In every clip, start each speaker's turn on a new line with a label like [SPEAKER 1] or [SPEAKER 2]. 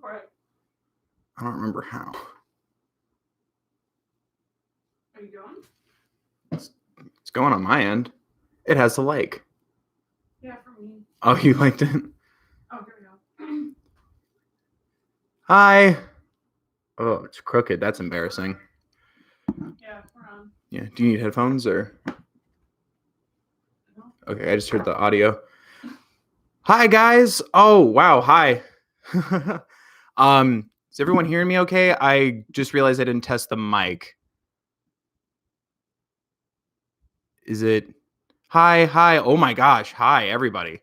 [SPEAKER 1] for it.
[SPEAKER 2] I don't remember how.
[SPEAKER 1] Are you going?
[SPEAKER 2] It's going on my end. It has a like.
[SPEAKER 1] Yeah, for me.
[SPEAKER 2] Oh, you liked it?
[SPEAKER 1] Oh, here we go.
[SPEAKER 2] Hi. Oh, it's crooked. That's embarrassing.
[SPEAKER 1] Yeah, we're on.
[SPEAKER 2] Yeah. Do you need headphones or?
[SPEAKER 1] No.
[SPEAKER 2] Okay, I just heard the audio. Hi guys. Oh wow. Hi. Is everyone hearing me okay? I just realized I didn't test the mic. Is it? Hi. Oh my gosh. Hi everybody.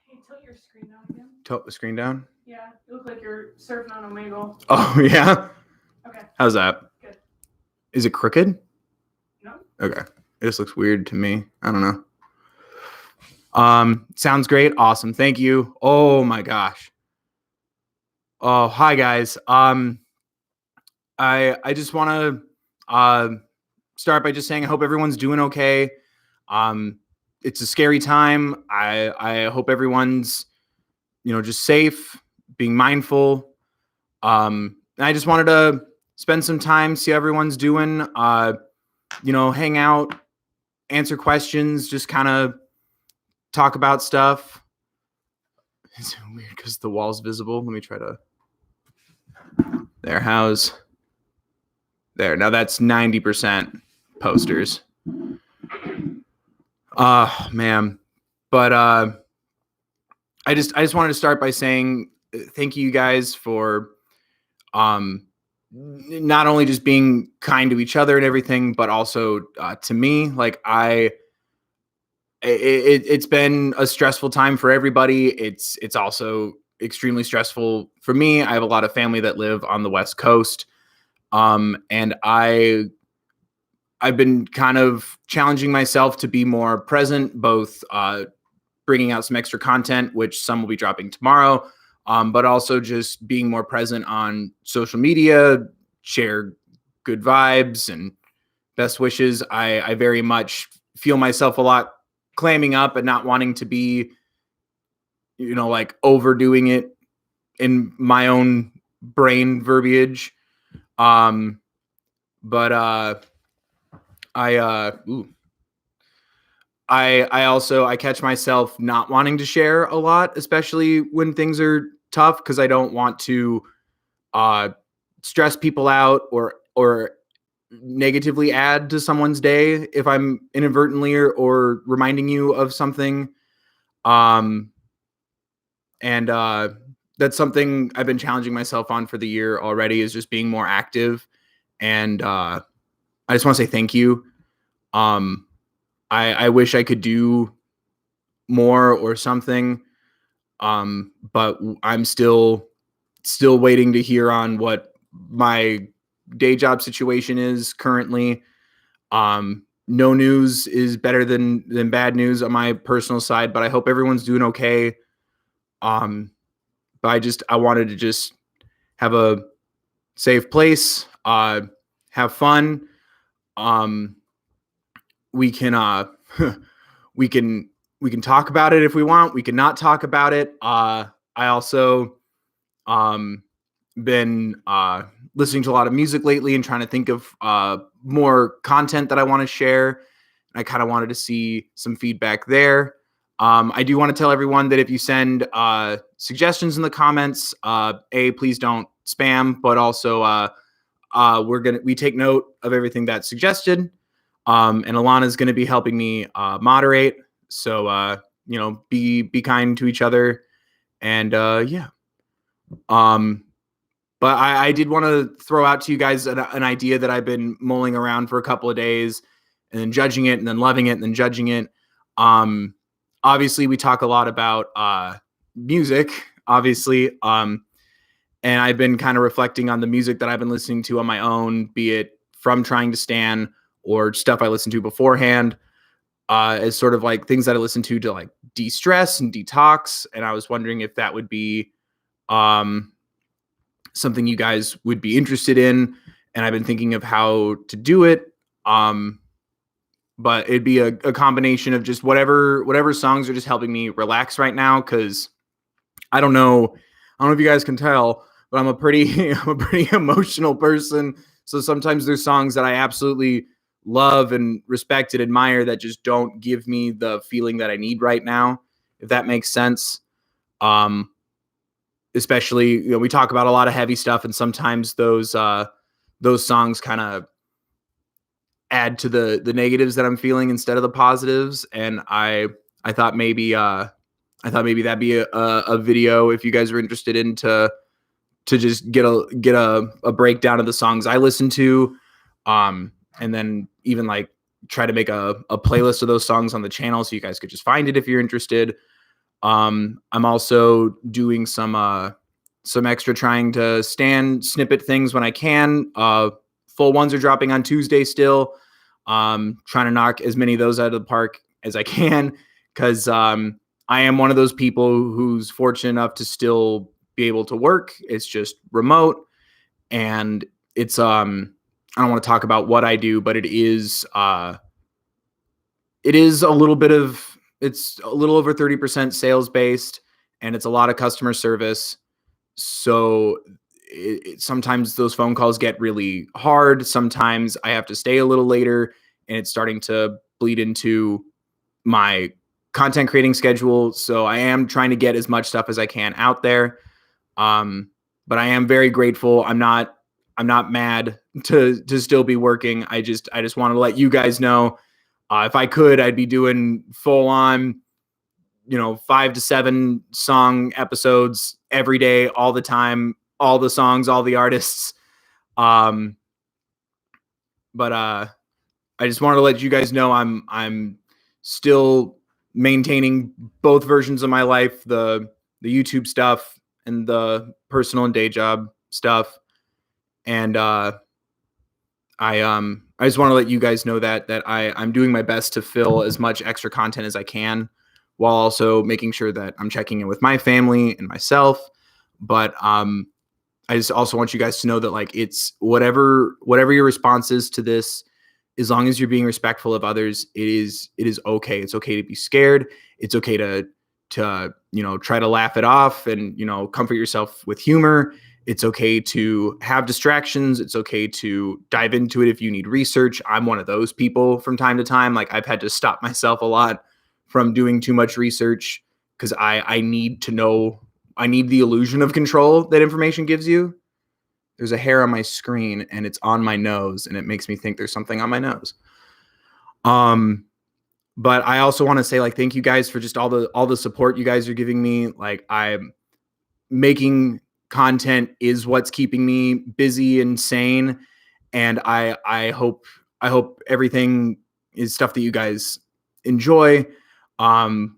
[SPEAKER 1] Hey, tilt your screen down again.
[SPEAKER 2] Tilt the screen down.
[SPEAKER 1] Yeah, you look like you're surfing on Omegle.
[SPEAKER 2] Oh yeah.
[SPEAKER 1] Okay.
[SPEAKER 2] How's that?
[SPEAKER 1] Good.
[SPEAKER 2] Is it crooked?
[SPEAKER 1] No.
[SPEAKER 2] Okay. It just looks weird to me. I don't know. Sounds great. Awesome. Thank you. Oh my gosh. Oh, hi guys. I just want to start by just saying I hope everyone's doing okay. It's a scary time. I hope everyone's just safe, being mindful. And I just wanted to spend some time, see how everyone's doing. Hang out, answer questions, just kind of talk about stuff. It's weird because the wall's visible. Let me try to. There. Now that's 90% posters. Man. But I just wanted to start by saying thank you guys for not only just being kind to each other and everything, but also to me. Like it's been a stressful time for everybody. It's also extremely stressful for me. I have a lot of family that live on the West Coast. And I've been kind of challenging myself to be more present, both bringing out some extra content, which some will be dropping tomorrow, but also just being more present on social media, share good vibes and best wishes. I very much feel myself a lot clamming up and not wanting to be, like overdoing it in my own brain verbiage. But I catch myself not wanting to share a lot, especially when things are tough, because I don't want to stress people out or negatively add to someone's day if I'm inadvertently or reminding you of something. And that's something I've been challenging myself on for the year already, is just being more active. And I just want to say thank you. I wish I could do more or something. But I'm still waiting to hear on what my day job situation is currently. No news is better than bad news on my personal side, but I hope everyone's doing okay. But I wanted to just have a safe place, have fun. We can we can talk about it if we want. We can not talk about it. I also been listening to a lot of music lately and trying to think of more content that I want to share. I kind of wanted to see some feedback there. I do want to tell everyone that if you send suggestions in the comments, please don't spam, but also we take note of everything that's suggested. And Alana's going to be helping me moderate. So, be kind to each other. And yeah. But I did want to throw out to you guys an idea that I've been mulling around for a couple of days, and then judging it, and then loving it, and then judging it. Obviously, we talk a lot about music, obviously. And I've been kind of reflecting on the music that I've been listening to on my own, be it from Trying to Stand or stuff I listened to beforehand, as sort of like things that I listen to like de-stress and detox. And I was wondering if that would be something you guys would be interested in. And I've been thinking of how to do it. But it'd be a combination of just whatever songs are just helping me relax right now. Cause I don't know I don't know if you guys can tell, but I'm a pretty emotional person. So sometimes there's songs that I absolutely love and respect and admire that just don't give me the feeling that I need right now, if that makes sense. Especially, we talk about a lot of heavy stuff, and sometimes those songs kind of add to the negatives that I'm feeling instead of the positives. And I thought maybe that'd be a video if you guys are interested in to just get a breakdown of the songs I listen to, and then even like try to make a playlist of those songs on the channel so you guys could just find it if you're interested. I'm also doing some extra trying to snippet things when I can. Full ones are dropping on Tuesday still. Trying to knock as many of those out of the park as I can, because I am one of those people who's fortunate enough to still be able to work. It's just remote, and it's I don't want to talk about what I do, but it is a little bit of, it's a little over 30% sales based, and it's a lot of customer service. So sometimes those phone calls get really hard. Sometimes I have to stay a little later, and it's starting to bleed into my content creating schedule. So I am trying to get as much stuff as I can out there. But I am very grateful. I'm not mad to still be working. I just want to let you guys know, if I could, I'd be doing full on, 5 to 7 song episodes every day, all the time, all the songs, all the artists. But I just wanted to let you guys know I'm still maintaining both versions of my life, the YouTube stuff and the personal and day job stuff. And I just want to let you guys know that I'm doing my best to fill as much extra content as I can, while also making sure that I'm checking in with my family and myself. But I just also want you guys to know that, like, it's whatever your response is to this, as long as you're being respectful of others, it is okay. It's okay to be scared. It's okay to try to laugh it off and, comfort yourself with humor. It's okay to have distractions. It's okay to dive into it if you need research. I'm one of those people from time to time. Like, I've had to stop myself a lot from doing too much research, because I need to know. I need the illusion of control that information gives you. There's a hair on my screen and it's on my nose, and it makes me think there's something on my nose. But I also want to say, like, thank you guys for just all the support you guys are giving me. Like, I'm making content is what's keeping me busy and sane. And I hope everything is stuff that you guys enjoy. And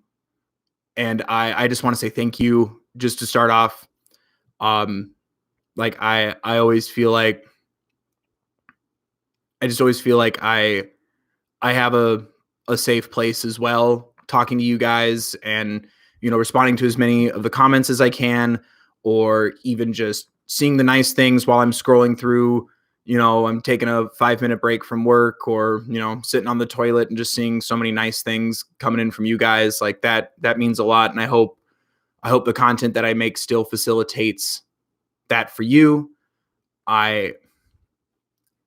[SPEAKER 2] I just want to say thank you just to start off. Like, I always feel like, I have a safe place as well, talking to you guys and, responding to as many of the comments as I can, or even just seeing the nice things while I'm scrolling through. I'm taking a 5-minute break from work, or, sitting on the toilet and just seeing so many nice things coming in from you guys. Like, that means a lot. And I hope the content that I make still facilitates that for you. I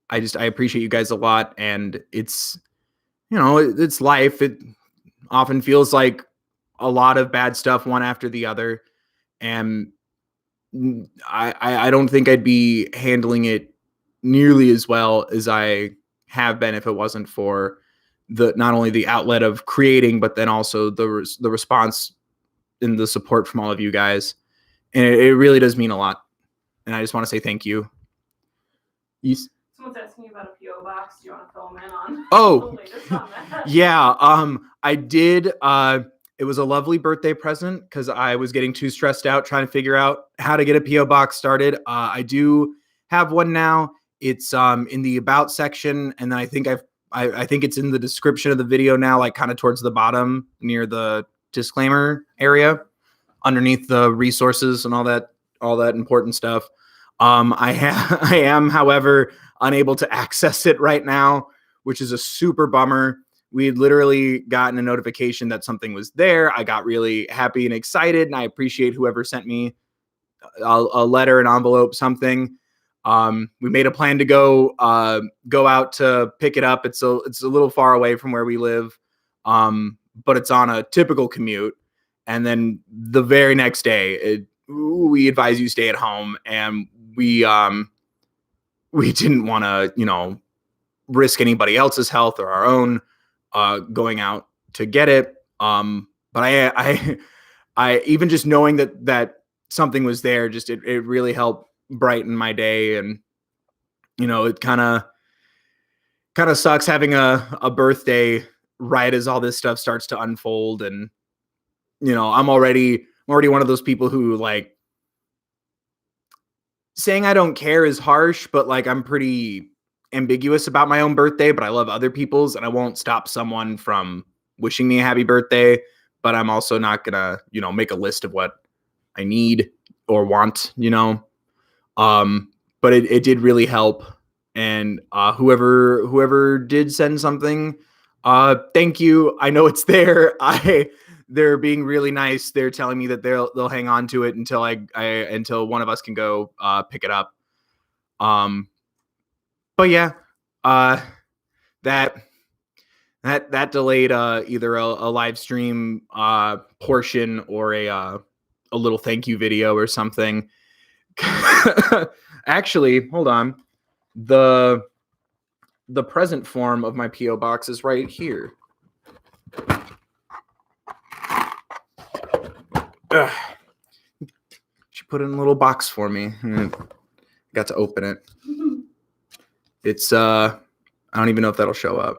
[SPEAKER 2] appreciate you guys a lot, and it's, it's life. It often feels like a lot of bad stuff, one after the other. And I don't think I'd be handling it nearly as well as I have been if it wasn't for not only the outlet of creating, but then also the response and the support from all of you guys. And it really does mean a lot. And I just want to say thank you.
[SPEAKER 1] Someone's asking you about a PO box. Do you want to fill them in on
[SPEAKER 2] Oh,
[SPEAKER 1] the latest on that?
[SPEAKER 2] Yeah. I did. It was a lovely birthday present, because I was getting too stressed out trying to figure out how to get a PO box started. I do have one now. It's in the about section, and then I think I think it's in the description of the video now, like kind of towards the bottom near the disclaimer area, underneath the resources and all that important stuff. I am, however, unable to access it right now, which is a super bummer. We had literally gotten a notification that something was there. I got really happy and excited, and I appreciate whoever sent me a letter, an envelope, something. We made a plan to go out to pick it up. It's a little far away from where we live, but it's on a typical commute. And then the very next day, we advise you stay at home, and we didn't want to, risk anybody else's health or our own going out to get it. But I even just knowing that something was there, just it really helped brighten my day. And it kind of sucks having a birthday right as all this stuff starts to unfold. And I'm already one of those people who, like, saying I don't care is harsh, but like I'm pretty ambiguous about my own birthday, but I love other people's, and I won't stop someone from wishing me a happy birthday. But I'm also not gonna, make a list of what I need or want, but it did really help. And whoever did send something, thank you. I know it's there. They're being really nice. They're telling me that they'll hang on to it until until one of us can go pick it up. But yeah, that delayed either a live stream portion or a little thank you video or something. Actually, hold on. The present form of my PO box is right here. She put it in a little box for me. Got to open it. It's I don't even know if that'll show up.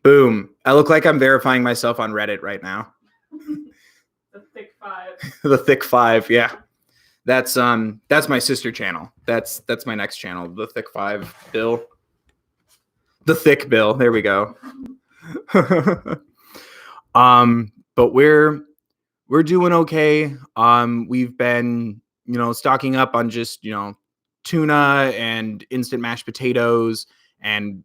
[SPEAKER 2] Boom. I look like I'm verifying myself on Reddit right now.
[SPEAKER 1] The Thick Five.
[SPEAKER 2] The Thick Five, yeah. That's my sister channel. That's my next channel, the Thick Five Bill. The Thick Bill. There we go. But we're doing okay. We've been, stocking up on just, tuna and instant mashed potatoes, and,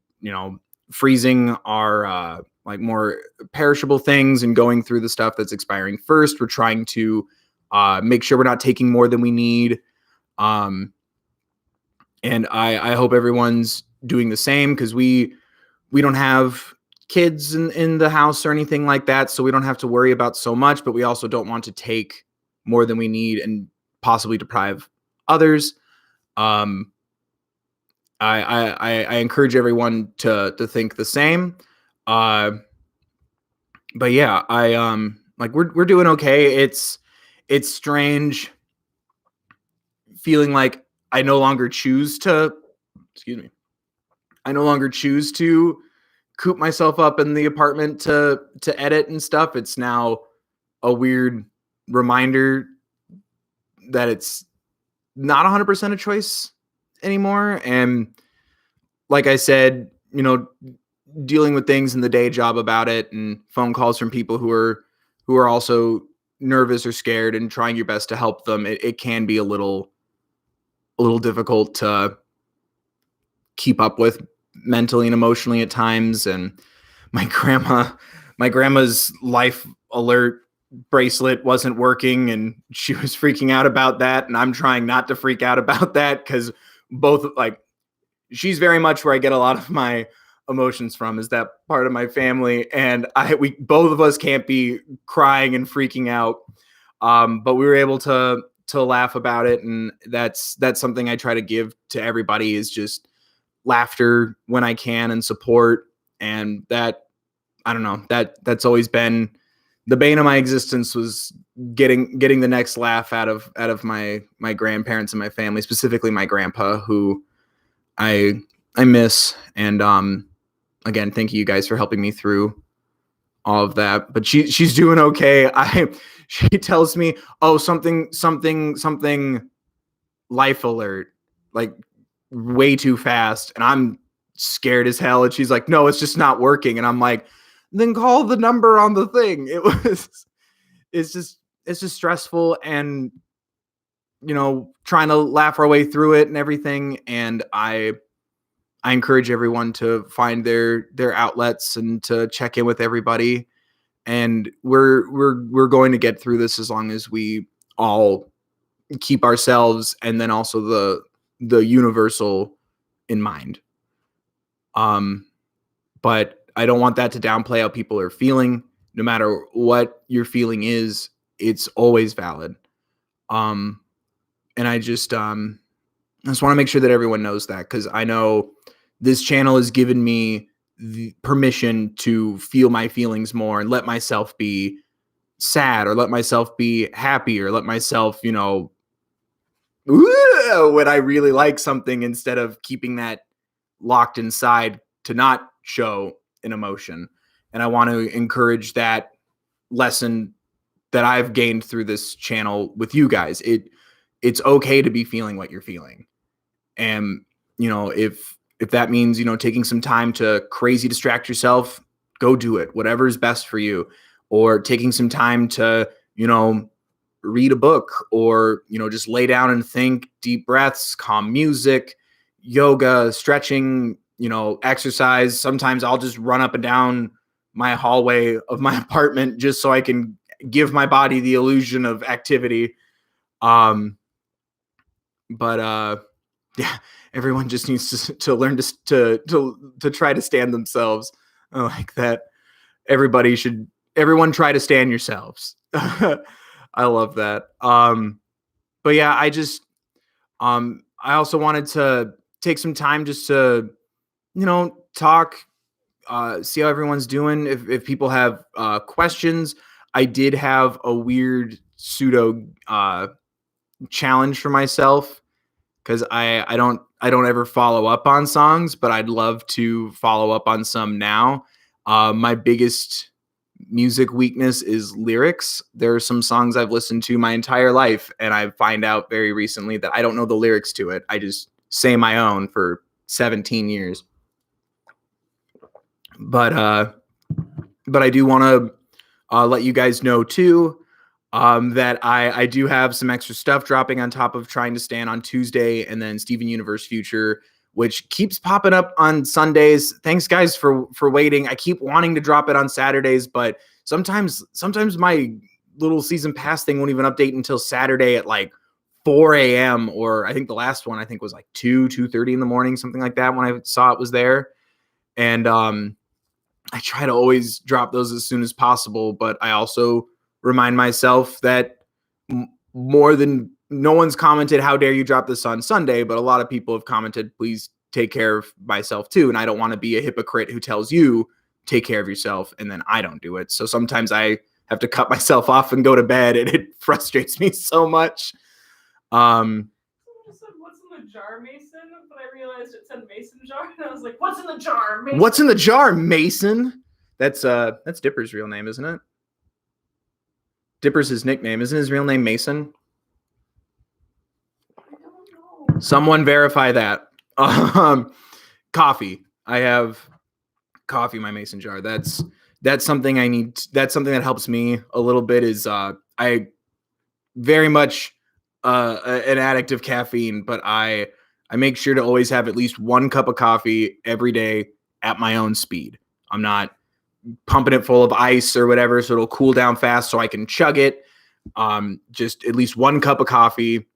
[SPEAKER 2] freezing our like more perishable things and going through the stuff that's expiring first. We're trying to make sure we're not taking more than we need. And I hope everyone's doing the same, because we don't have kids in the house or anything like that, so we don't have to worry about so much, but we also don't want to take more than we need and possibly deprive others. I encourage everyone to think the same. But yeah, like we're doing okay. It's strange feeling like I no longer choose to coop myself up in the apartment to edit and stuff. It's now a weird reminder that it's not 100% a choice anymore. And like I said, dealing with things in the day job about it, and phone calls from people who are also nervous or scared, and trying your best to help them, it can be a little difficult to keep up with mentally and emotionally at times. And my grandma's life alert bracelet wasn't working, and she was freaking out about that, and I'm trying not to freak out about that, because both, like, she's very much where I get a lot of my emotions from, is that part of my family, and we both of us can't be crying and freaking out, but we were able to laugh about it. And that's something I try to give to everybody, is just laughter when I can, and support. And that, I don't know, that's always been the bane of my existence, was getting the next laugh out of my grandparents and my family, specifically my grandpa, who I miss. And again, thank you guys for helping me through all of that. But she's doing okay. She tells me, oh, something life alert, like way too fast, and I'm scared as hell. And she's like, no, it's just not working. And I'm like, then call the number on the thing. It's just stressful, and trying to laugh our way through it and everything. And I encourage everyone to find their outlets and to check in with everybody. And we're going to get through this, as long as we all, keep ourselves and then also the universal in mind. But I don't want that to downplay how people are feeling. No matter what your feeling is, it's always valid. And I just want to make sure that everyone knows that, because I know this channel has given me the permission to feel my feelings more and let myself be sad or let myself be happy or let myself, when I really like something, instead of keeping that locked inside to not show an emotion. And I want to encourage that lesson that I've gained through this channel with you guys. It's okay to be feeling what you're feeling. And, if that means, taking some time to crazy distract yourself, go do it, whatever is best for you. Or taking some time to, read a book, or, just lay down and think, deep breaths, calm music, yoga, stretching, exercise. Sometimes I'll just run up and down my hallway of my apartment just so I can give my body the illusion of activity. Yeah, everyone just needs to learn to try to stand themselves. I like that. Everyone try to stand yourselves. I love that. But yeah, I also wanted to take some time just to, talk, see how everyone's doing. If people have questions, I did have a weird pseudo challenge for myself, because I don't ever follow up on songs, but I'd love to follow up on some now. My biggest music weakness is lyrics. There are some songs I've listened to my entire life, and I find out very recently that I don't know the lyrics to it. I just say my own for 17 years. But I do want to let you guys know too, that I do have some extra stuff dropping on top of Trying to Stand on Tuesday, and then Steven Universe Future, which keeps popping up on Sundays. Thanks guys for waiting. I keep wanting to drop it on Saturdays, but sometimes my little season pass thing won't even update until Saturday at like 4 a.m. Or I think the last one was like 2:30 in the morning, something like that, when I saw it was there. And I try to always drop those as soon as possible, but I also remind myself that more than no one's commented, "How dare you drop this on Sunday?" But a lot of people have commented, "Please take care of myself too." And I don't want to be a hypocrite who tells you, take care of yourself, and then I don't do it. So sometimes I have to cut myself off and go to bed, and it frustrates me so much.
[SPEAKER 1] Someone just said, "What's in the jar, Mason?" But I realized it said mason jar, and I was like, "What's in the jar, Mason?"
[SPEAKER 2] What's in the jar, Mason? That's Dipper's real name, isn't it? Dipper's his nickname. Isn't his real name Mason?
[SPEAKER 1] I don't know.
[SPEAKER 2] Someone verify that. Coffee. I have coffee in my mason jar. That's something I need. That's something that helps me a little bit. Is I very much an addict of caffeine, but I make sure to always have at least one cup of coffee every day at my own speed. I'm not pumping it full of ice or whatever, so it'll cool down fast so I can chug it. Just at least one cup of coffee.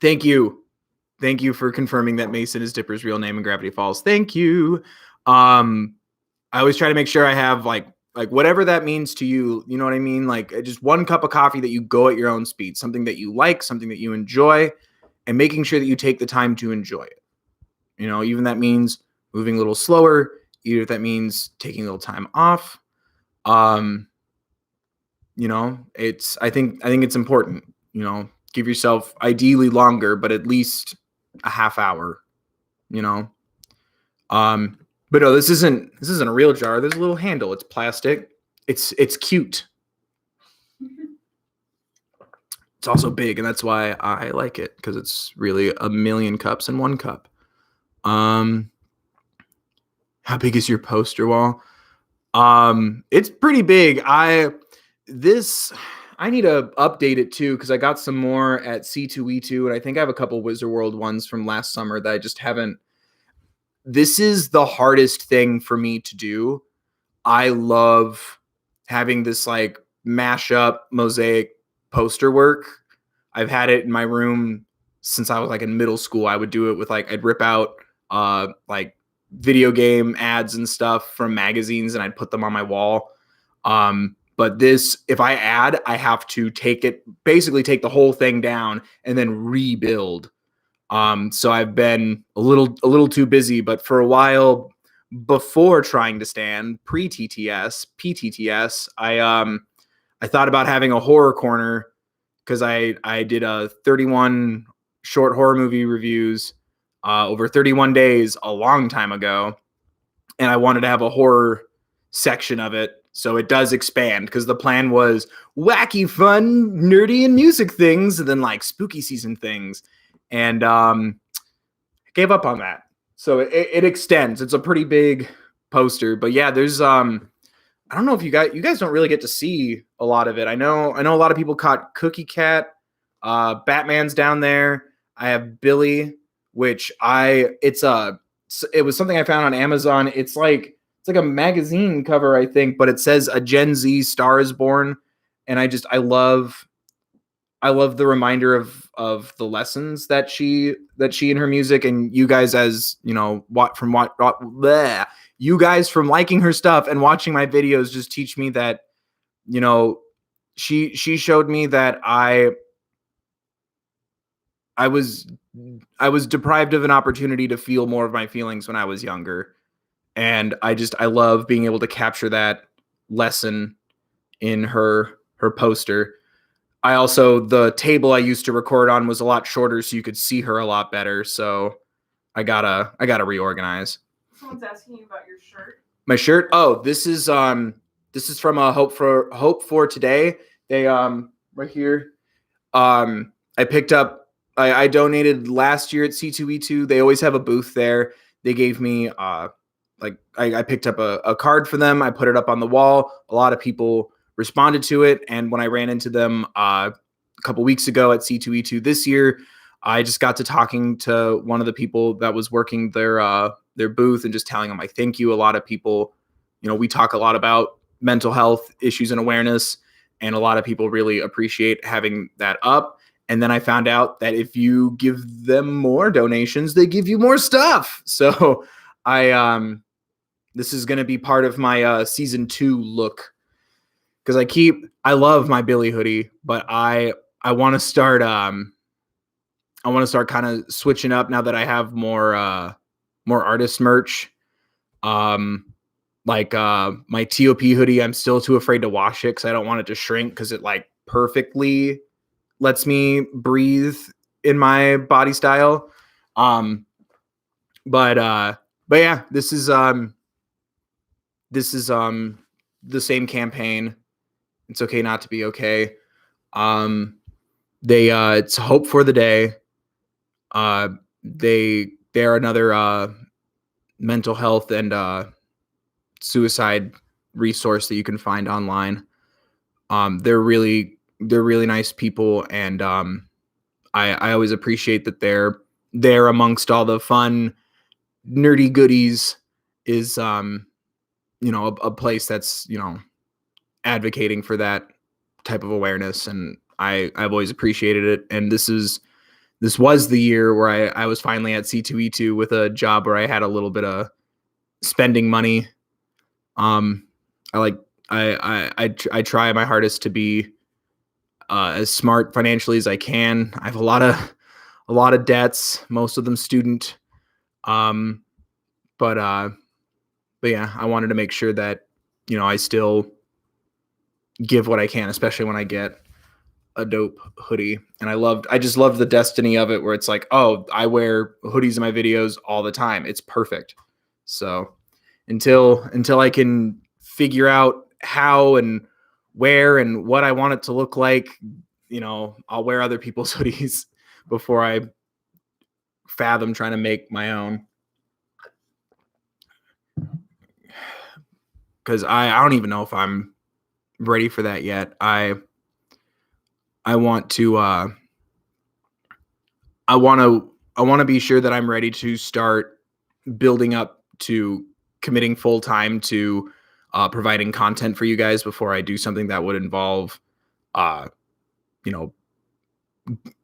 [SPEAKER 2] Thank you for confirming that Mason is Dipper's real name in Gravity Falls. Thank you. I always try to make sure I have like whatever that means to you. You know what I mean? Like just one cup of coffee that you go at your own speed, something that you like, something that you enjoy, and making sure that you take the time to enjoy it. Even that means moving a little slower, either if that means taking a little time off. I think it's important, give yourself ideally longer, but at least a half hour, but no, this isn't a real jar. There's a little handle. It's plastic. It's cute. It's also big, and that's why I like it, because it's really a million cups in one cup. How big is your poster wall? It's pretty big. I need to update it too, because I got some more at C2E2, and I think I have a couple Wizard World ones from last summer that I just haven't. This is the hardest thing for me to do. I love having this like mashup mosaic poster work. I've had it in my room since I was like in middle school. I would do it with like, I'd rip out like video game ads and stuff from magazines and I'd put them on my wall. But this, if I add, I have to basically take the whole thing down and then rebuild. So I've been a little too busy, but for a while before trying to stand PTTS, I thought about having a horror corner because I did a 31 short horror movie reviews over 31 days a long time ago, and I wanted to have a horror section of it. So it does expand because the plan was wacky, fun, nerdy, and music things, and then like spooky season things. And gave up on that. So it extends. It's a pretty big poster. But yeah, there's I don't know if you guys don't really get to see a lot of it. I know a lot of people caught Cookie Cat. Batman's down there. I have Billy, which it was something I found on Amazon. It's like a magazine cover, I think, but it says a Gen Z Star is Born. And I love the reminder of the lessons that she in her music, and you guys, as you know, you guys from liking her stuff and watching my videos just teach me that, you know, she showed me that I was deprived of an opportunity to feel more of my feelings when I was younger. And I love being able to capture that lesson in her poster. The table I used to record on was a lot shorter, so you could see her a lot better. So I gotta reorganize.
[SPEAKER 1] Someone's asking you about your shirt.
[SPEAKER 2] My shirt? Oh, this is from Hope for Today. They right here. I picked up. I donated last year at C2E2. They always have a booth there. They gave me I picked up a card for them. I put it up on the wall. A lot of people responded to it. And when I ran into them a couple weeks ago at C2E2 this year, I just got to talking to one of the people that was working their booth and just telling them, thank you. A lot of people, we talk a lot about mental health issues and awareness, and a lot of people really appreciate having that up. And then I found out that if you give them more donations, they give you more stuff. So this is going to be part of my season 2 look. Because I love my Billy hoodie, but I want to start kind of switching up now that I have more artist merch. My TOP hoodie, I'm still too afraid to wash it because I don't want it to shrink, because it like perfectly lets me breathe in my body style. But yeah, this is the same campaign. It's okay not to be okay. It's Hope for the Day. They're another mental health and suicide resource that you can find online. They're really nice people, and I always appreciate that they're there amongst all the fun, nerdy goodies. Is a place that's advocating for that type of awareness, and I've always appreciated it. And this was the year where I was finally at C2E2 with a job where I had a little bit of spending money. I try my hardest to be as smart financially as I can. I have a lot of debts, most of them student. But yeah, I wanted to make sure that I still give what I can, especially when I get a dope hoodie. And I just love the destiny of it, where it's like, oh, I wear hoodies in my videos all the time. It's perfect. So until I can figure out how and where and what I want it to look like, I'll wear other people's hoodies before I fathom trying to make my own. Because I don't even know if I'm ready for that yet. I want to I want to be sure that I'm ready to start building up to committing full time to providing content for you guys before I do something that would involve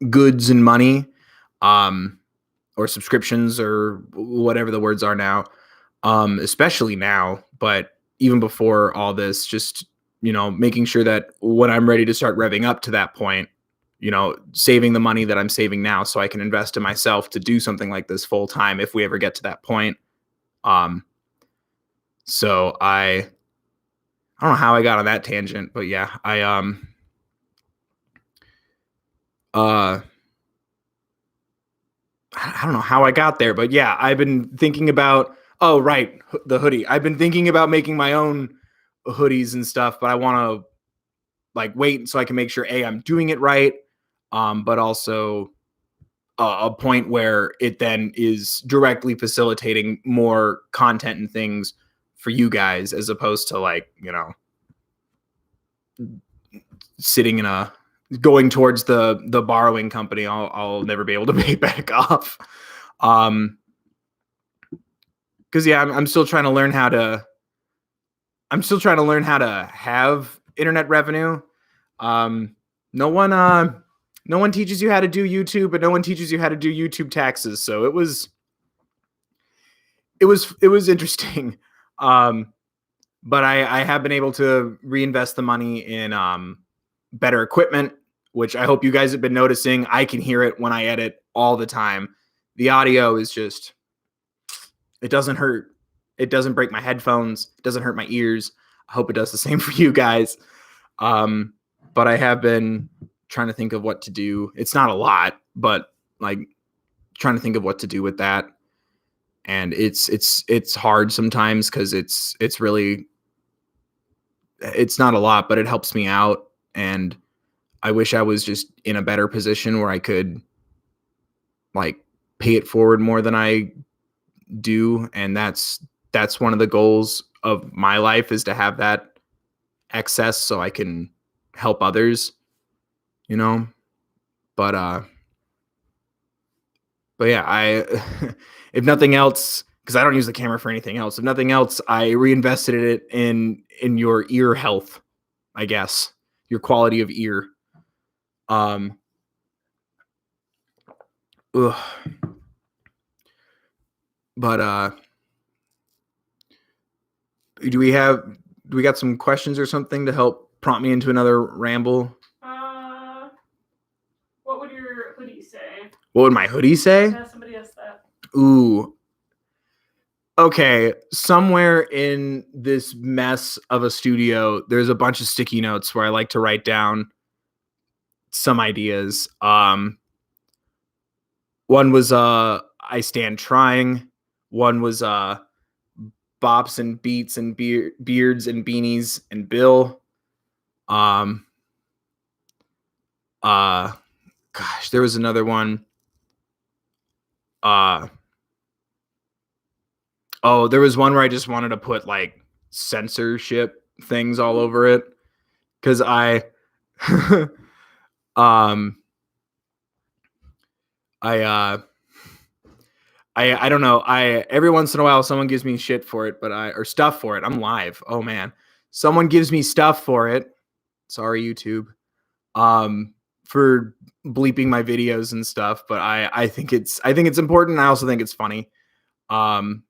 [SPEAKER 2] goods and money, or subscriptions or whatever the words are now, especially now, but even before all this, just, making sure that when I'm ready to start revving up to that point, saving the money that I'm saving now so I can invest in myself to do something like this full time if we ever get to that point. So I don't know how I got on that tangent, but yeah, I don't know how I got there, but yeah, I've been thinking about, oh, right, the hoodie. I've been thinking about making my own hoodies and stuff, but I want to like wait so I can make sure I'm doing it right, but also a point where it then is directly facilitating more content and things for you guys, as opposed to like, sitting in going towards the borrowing company I'll never be able to pay back off. Because yeah, I'm still trying to learn how to have internet revenue. No one teaches you how to do YouTube, but no one teaches you how to do YouTube taxes. So it was interesting. But I have been able to reinvest the money in better equipment, which I hope you guys have been noticing. I can hear it when I edit all the time. The audio is just, it doesn't hurt. It doesn't break my headphones. It doesn't hurt my ears. I hope it does the same for you guys. But I have been trying to think of what to do. It's not a lot, but like trying to think of what to do with that. And it's hard sometimes because it's not a lot, but it helps me out. And I wish I was just in a better position where I could like pay it forward more than I do. And that's one of the goals of my life, is to have that excess so I can help others, but yeah, I, if nothing else, because I don't use the camera for anything else, if nothing else, I reinvested it in your ear health, I guess, your quality of ear. Ugh. But do we got some questions or something to help prompt me into another ramble?
[SPEAKER 1] What would your hoodie say?
[SPEAKER 2] What would my hoodie say?
[SPEAKER 1] Yeah, somebody asked that.
[SPEAKER 2] Ooh. Okay, somewhere in this mess of a studio, there's a bunch of sticky notes where I like to write down some ideas. One was I stand trying. One was bops and beats and beards and beanies and Bill. Gosh, there was another one. Oh, there was one where I just wanted to put like censorship things all over it, because I I don't know. Every once in a while someone gives me shit for it, or stuff for it. I'm live. Oh man. Someone gives me stuff for it. Sorry, YouTube. For bleeping my videos and stuff, but I think it's important. I also think it's funny.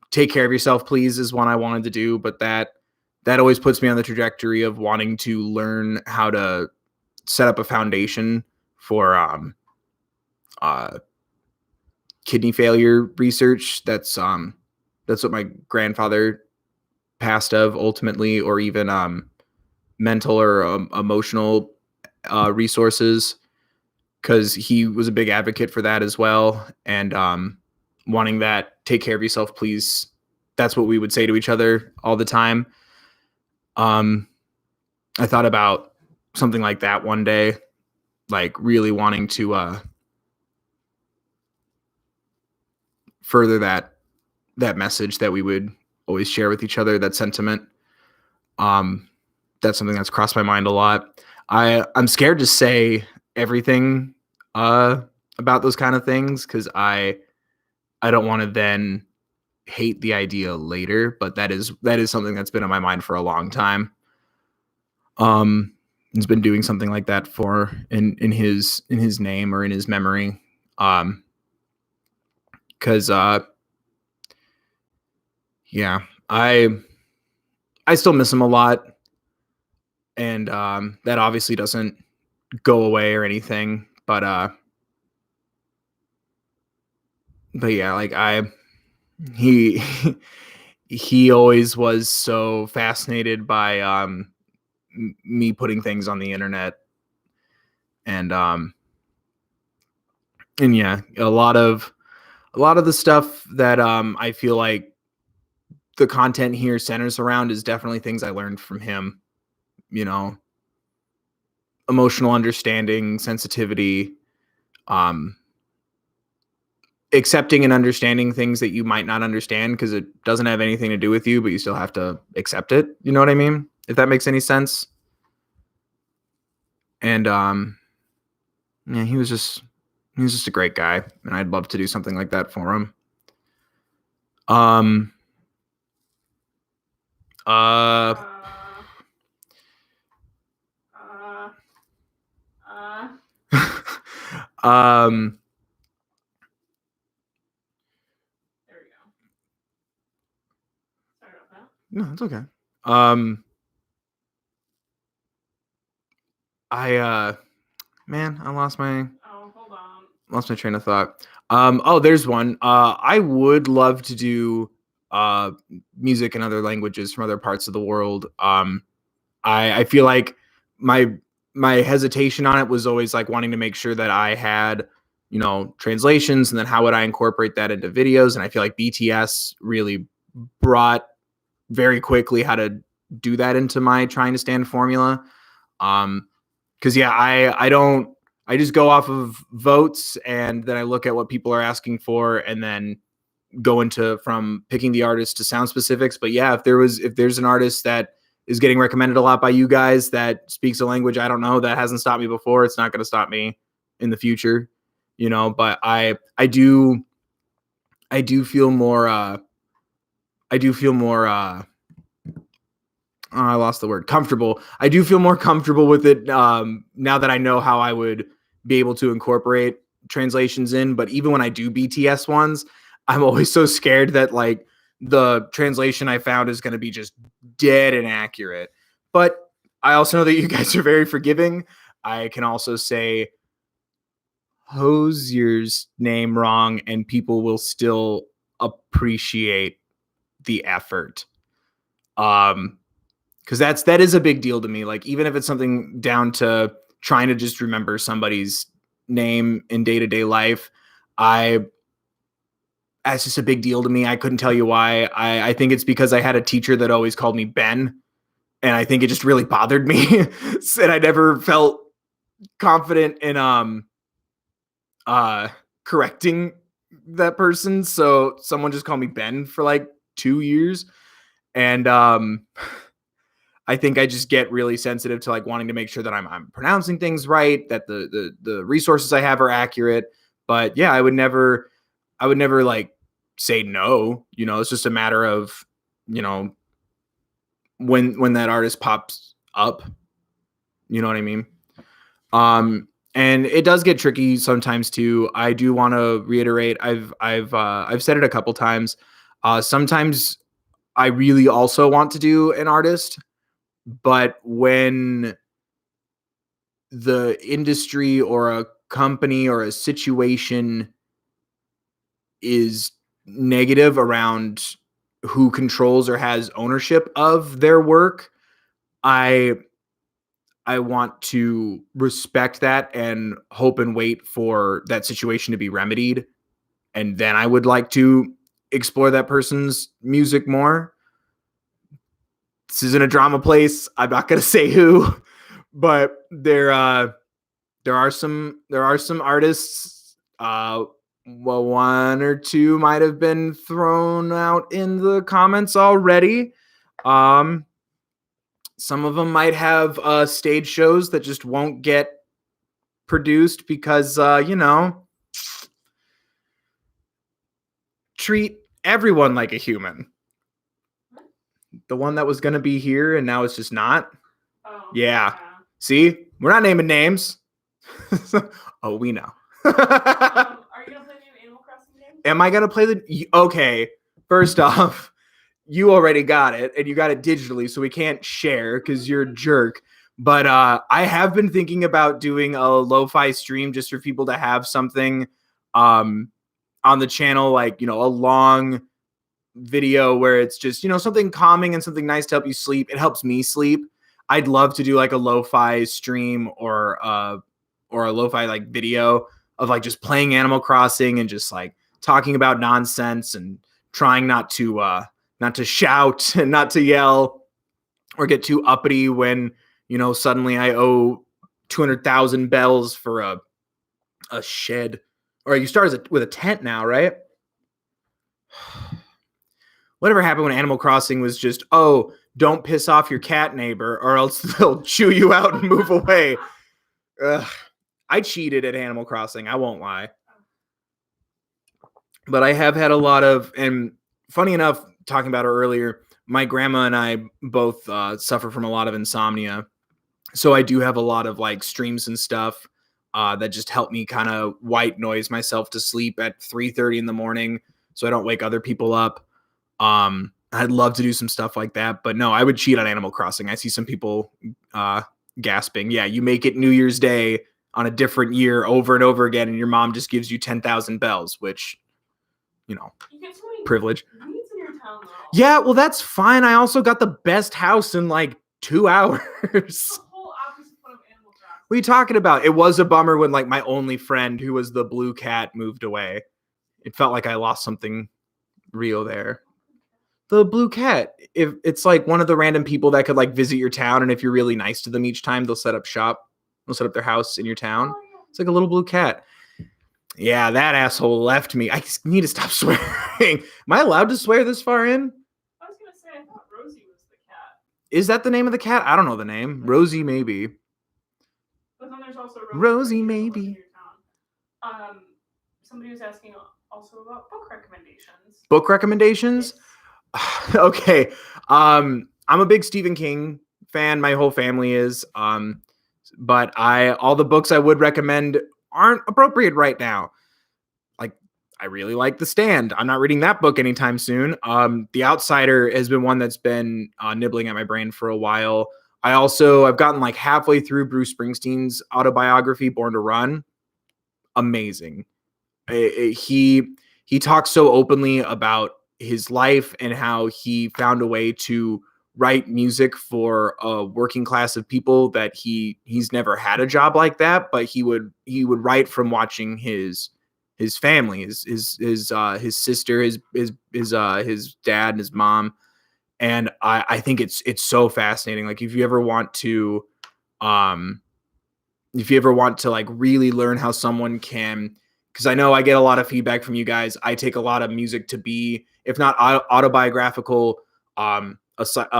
[SPEAKER 2] Take care of yourself, please, is one I wanted to do, but that always puts me on the trajectory of wanting to learn how to set up a foundation for kidney failure research. That's what my grandfather passed of ultimately, or even mental or emotional resources, because he was a big advocate for that as well. And wanting that, take care of yourself, please. That's what we would say to each other all the time. I thought about something like that one day, like really wanting to further that message that we would always share with each other, that sentiment. That's something that's crossed my mind a lot. I'm scared to say everything about those kind of things, because I don't want to then hate the idea later, but that is something that's been on my mind for a long time. has been doing something like that for in his name or in his memory. Because yeah, I still miss him a lot, and that obviously doesn't go away or anything. But yeah, like he he always was so fascinated by me putting things on the internet, and yeah, a lot of the stuff that I feel like the content here centers around is definitely things I learned from him. You know, emotional understanding, sensitivity, um, accepting and understanding things that you might not understand because it doesn't have anything to do with you, but you still have to accept it. You know what I mean? If that makes any sense. And yeah, he was just a great guy, and I'd love to do something like that for him. Uh,
[SPEAKER 1] Uh,
[SPEAKER 2] um,
[SPEAKER 1] there we go. Sorry about that.
[SPEAKER 2] no, it's okay. Man, I lost my
[SPEAKER 1] Hold on.
[SPEAKER 2] train of thought. Oh, there's one. I would love to do music in other languages from other parts of the world. I feel like my hesitation on it was always like wanting to make sure that I had, translations, and then how would I incorporate that into videos? And I feel like BTS really brought very quickly how to do that into my trying to stand formula. Because yeah, I just go off of votes, and then I look at what people are asking for, and then go into from picking the artist to sound specifics. But yeah, if there's an artist that is getting recommended a lot by you guys that speaks a language I don't know, that hasn't stopped me before, it's not going to stop me in the future, but I do feel more I lost the word, comfortable. I do feel more comfortable with it now that I know how I would be able to incorporate translations in. But even when I do BTS ones, I'm always so scared that like the translation I found is going to be just dead inaccurate. But I also know that you guys are very forgiving. I can also say Hosier's name wrong, and people will still appreciate the effort. Because that is a big deal to me. Like, even if it's something down to trying to just remember somebody's name in day-to-day life, that's just a big deal to me. I couldn't tell you why. I think it's because I had a teacher that always called me Ben, and I think it just really bothered me. And I never felt confident in correcting that person. So someone just called me Ben for like 2 years. And I think I just get really sensitive to like wanting to make sure that I'm pronouncing things right, that the resources I have are accurate. But yeah, I would never like say no. It's just a matter of, when that artist pops up. You know what I mean? And it does get tricky sometimes too. I do want to reiterate. I've said it a couple times. Sometimes I really also want to do an artist, but when the industry or a company or a situation is negative around who controls or has ownership of their work, I want to respect that and hope and wait for that situation to be remedied. And then I would like to explore that person's music more. This isn't a drama place. I'm not going to say who, but there are some artists. Well, one or two might have been thrown out in the comments already. Some of them might have stage shows that just won't get produced because treat everyone like a human. The one that was going to be here and now it's just not.
[SPEAKER 1] Oh,
[SPEAKER 2] Yeah. See, we're not naming names. Oh, we know.
[SPEAKER 1] Are you gonna play the Animal Crossing game?
[SPEAKER 2] Am I gonna play the? Okay, first off, you already got it, and you got it digitally, so we can't share because you're a jerk. But I have been thinking about doing a lo-fi stream just for people to have something on the channel, like, a long video where it's just, something calming and something nice to help you sleep. It helps me sleep. I'd love to do like a lo-fi stream or a lo-fi like video of like just playing Animal Crossing and just like talking about nonsense and trying not to shout and not to yell or get too uppity when, suddenly I owe 200,000 bells for a shed. Or you start with a tent now, right? Whatever happened when Animal Crossing was just, oh, don't piss off your cat neighbor or else they'll chew you out and move away. Ugh. I cheated at Animal Crossing. I won't lie. But I have had a lot of, and funny enough, talking about it earlier, my grandma and I both suffer from a lot of insomnia. So I do have a lot of like streams and stuff that just help me kind of white noise myself to sleep at 3:30 in the morning so I don't wake other people up. I'd love to do some stuff like that, but no, I would cheat on Animal Crossing. I see some people gasping. Yeah, you make it New Year's Day on a different year over and over again, and your mom just gives you 10,000 bells, which,
[SPEAKER 1] You get so many
[SPEAKER 2] privilege.
[SPEAKER 1] weeds in your town, though.
[SPEAKER 2] Yeah, well, that's fine. I also got the best house in like 2 hours.
[SPEAKER 1] It's the whole opposite of Animal Crossing.
[SPEAKER 2] What are you talking about? It was a bummer when like my only friend, who was the blue cat, moved away. It felt like I lost something real there. The blue cat, if it's like one of the random people that could like visit your town, and if you're really nice to them each time, they'll set up shop. They'll set up their house in your town.
[SPEAKER 1] Oh, yeah.
[SPEAKER 2] It's like a little blue cat. Yeah, that asshole left me. I need to stop swearing. Am I allowed to swear this far in?
[SPEAKER 1] I was gonna say, I thought Rosie was the cat.
[SPEAKER 2] Is that the name of the cat? I don't know the name. Rosie, maybe.
[SPEAKER 1] But then there's also
[SPEAKER 2] Rosie, maybe.
[SPEAKER 1] in your town. Somebody was asking also about book recommendations.
[SPEAKER 2] Book recommendations? Okay. I'm a big Stephen King fan. My whole family is. But all the books I would recommend aren't appropriate right now. Like, I really like The Stand. I'm not reading that book anytime soon. The Outsider has been one that's been nibbling at my brain for a while. I've gotten like halfway through Bruce Springsteen's autobiography, Born to Run. Amazing. He talks so openly about his life and how he found a way to write music for a working class of people that he's never had a job like that, but he would write from watching his family, his sister, his dad and his mom. And I think it's so fascinating. Like if you ever want to like really learn how someone can, because I know I get a lot of feedback from you guys. I take a lot of music to be, if not autobiographical, a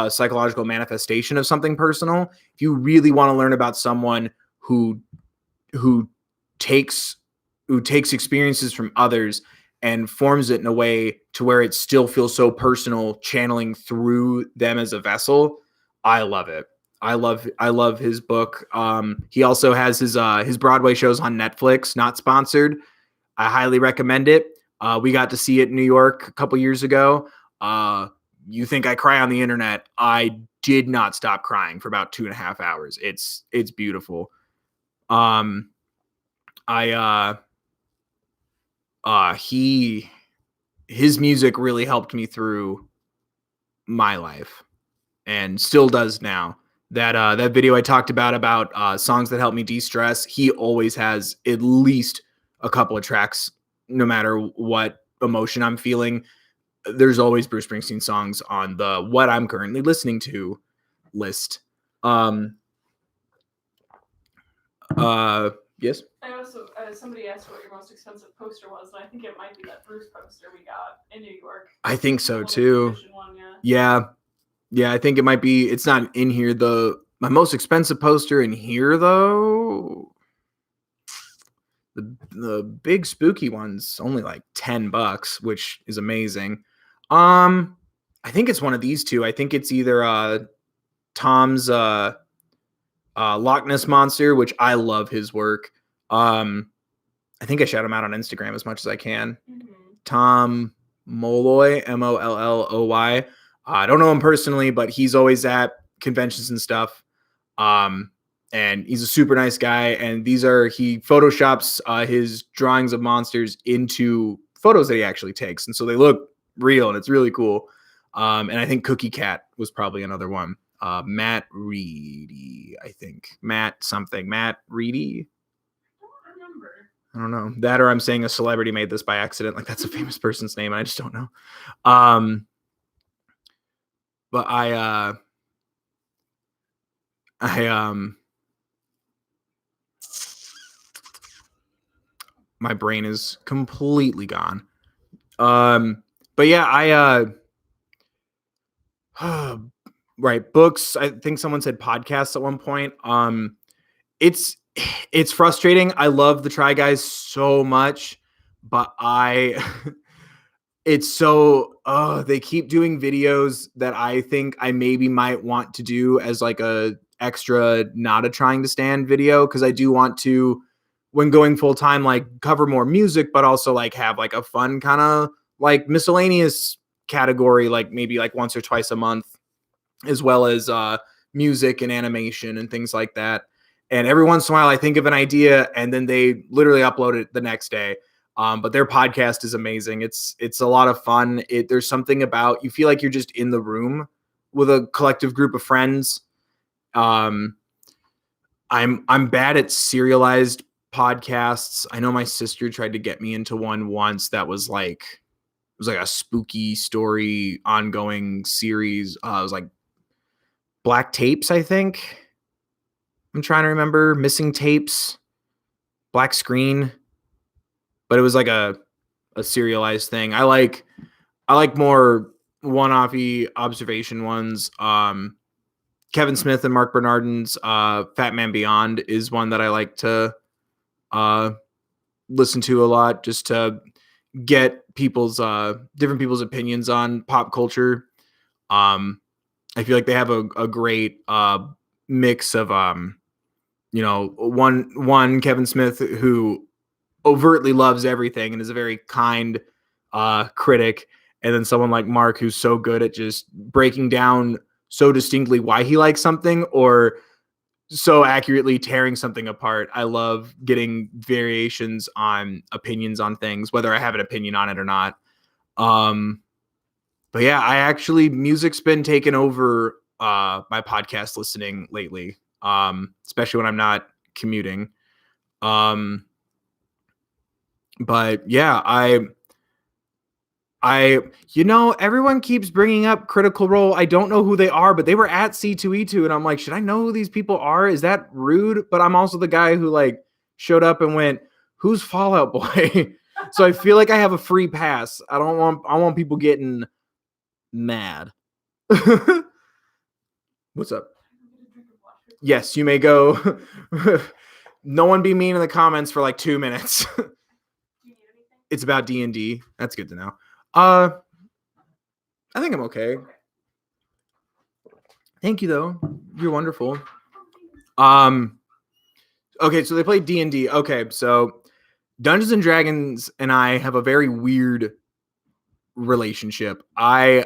[SPEAKER 2] psychological manifestation of something personal. If you really want to learn about someone who takes experiences from others and forms it in a way to where it still feels so personal, channeling through them as a vessel, I love it. I love his book. He also has his Broadway shows on Netflix, not sponsored. I highly recommend it. We got to see it in New York a couple years ago. You think I cry on the internet? I did not stop crying for about 2.5 hours. It's beautiful. His music really helped me through my life and still does now. That video I talked about songs that help me de-stress, he always has at least a couple of tracks, no matter what emotion I'm feeling. There's always Bruce Springsteen songs on the what I'm currently listening to list. Yes.
[SPEAKER 1] I also somebody asked what your most expensive poster was, and I think it might be that Bruce poster we got in New York.
[SPEAKER 2] I think so too.
[SPEAKER 1] One,
[SPEAKER 2] yeah. I think it might be. It's not in here. My most expensive poster in here though. The big spooky one's only like $10, which is amazing. I think it's one of these two. I think it's either Tom's Loch Ness Monster, which I love his work. I think I shout him out on Instagram as much as I can. Tom Molloy, Molloy. I don't know him personally, but he's always at conventions and stuff. And he's a super nice guy. And he photoshops his drawings of monsters into photos that he actually takes. And so they look real and it's really cool. And I think Cookie Cat was probably another one. Matt Reedy, I think. Matt Reedy. I don't know. That or I'm saying a celebrity made this by accident. Like that's a famous person's name. And I just don't know. But my brain is completely gone. But yeah, right. Books. I think someone said podcasts at one point. It's frustrating. I love the Try Guys so much, but it's so they keep doing videos that I think I maybe might want to do as like a extra not a trying to stand video, because I do want to, when going full time, like cover more music, but also like have like a fun kind of like miscellaneous category, like maybe like once or twice a month, as well as music and animation and things like that. And every once in a while I think of an idea and then they literally upload it the next day. But their podcast is amazing. It's a lot of fun. There's something about, you feel like you're just in the room with a collective group of friends. I'm bad at serialized podcasts. I know my sister tried to get me into one once that was like, it was like a spooky story ongoing series. It was like Black Tapes, I think. I'm trying to remember. Missing Tapes, Black Screen. But it was like a serialized thing. I like more one-offy observation ones. Kevin Smith and Mark Bernardin's Fat Man Beyond is one that I like to listen to a lot, just to get different people's opinions on pop culture. I feel like they have a great mix of one Kevin Smith who overtly loves everything and is a very kind critic, and then someone like Mark who's so good at just breaking down so distinctly why he likes something, or so accurately tearing something apart. I love getting variations on opinions on things, whether I have an opinion on it or not. But yeah, music's been taking over my podcast listening lately, especially when I'm not commuting. But yeah, everyone keeps bringing up Critical Role. I don't know who they are, but they were at C2E2 and I'm like, should I know who these people are? Is that rude? But I'm also the guy who like showed up and went, who's Fall Out Boy? So I feel like I have a free pass. I want people getting mad. What's up? Yes, you may go. No one be mean in the comments for like 2 minutes. It's about D&D. That's good to know. I think I'm okay. Thank you though. You're wonderful. Okay, so they play D&D. Okay, so Dungeons and Dragons and I have a very weird relationship. I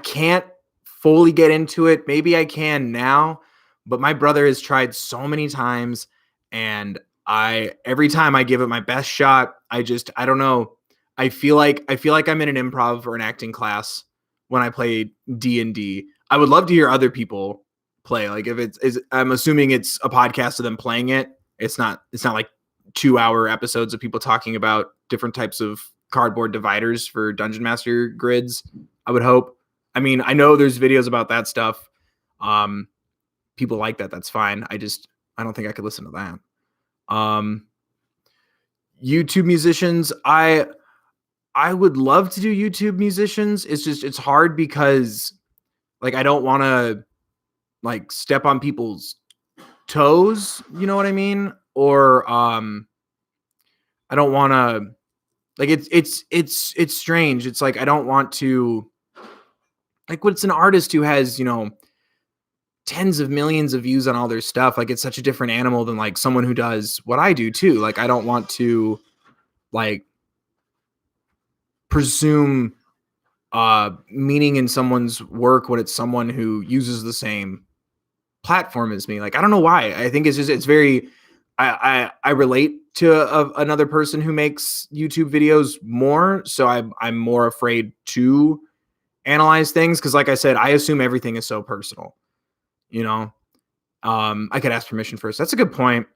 [SPEAKER 2] can't fully get into it. Maybe I can now, but my brother has tried so many times, and every time I give it my best shot, I don't know. I feel like I'm in an improv or an acting class when I play D&D. I would love to hear other people play. Like if I'm assuming it's a podcast of them playing it. It's not like 2-hour episodes of people talking about different types of cardboard dividers for Dungeon Master grids. I would hope. I mean, I know there's videos about that stuff. People like that. That's fine. I don't think I could listen to that. YouTube musicians. I would love to do YouTube musicians. It's hard because like, I don't want to like step on people's toes. You know what I mean? Or, I don't want to like, it's strange. It's like, I don't want to, like, what's an artist who has, tens of millions of views on all their stuff. Like, it's such a different animal than like someone who does what I do too. Like, I don't want to like presume meaning in someone's work when it's someone who uses the same platform as me. Like, I don't know why. I think it's very I relate to another person who makes YouTube videos more, so I'm more afraid to analyze things because, like I said, I assume everything is so personal. You know, I could ask permission first. That's a good point.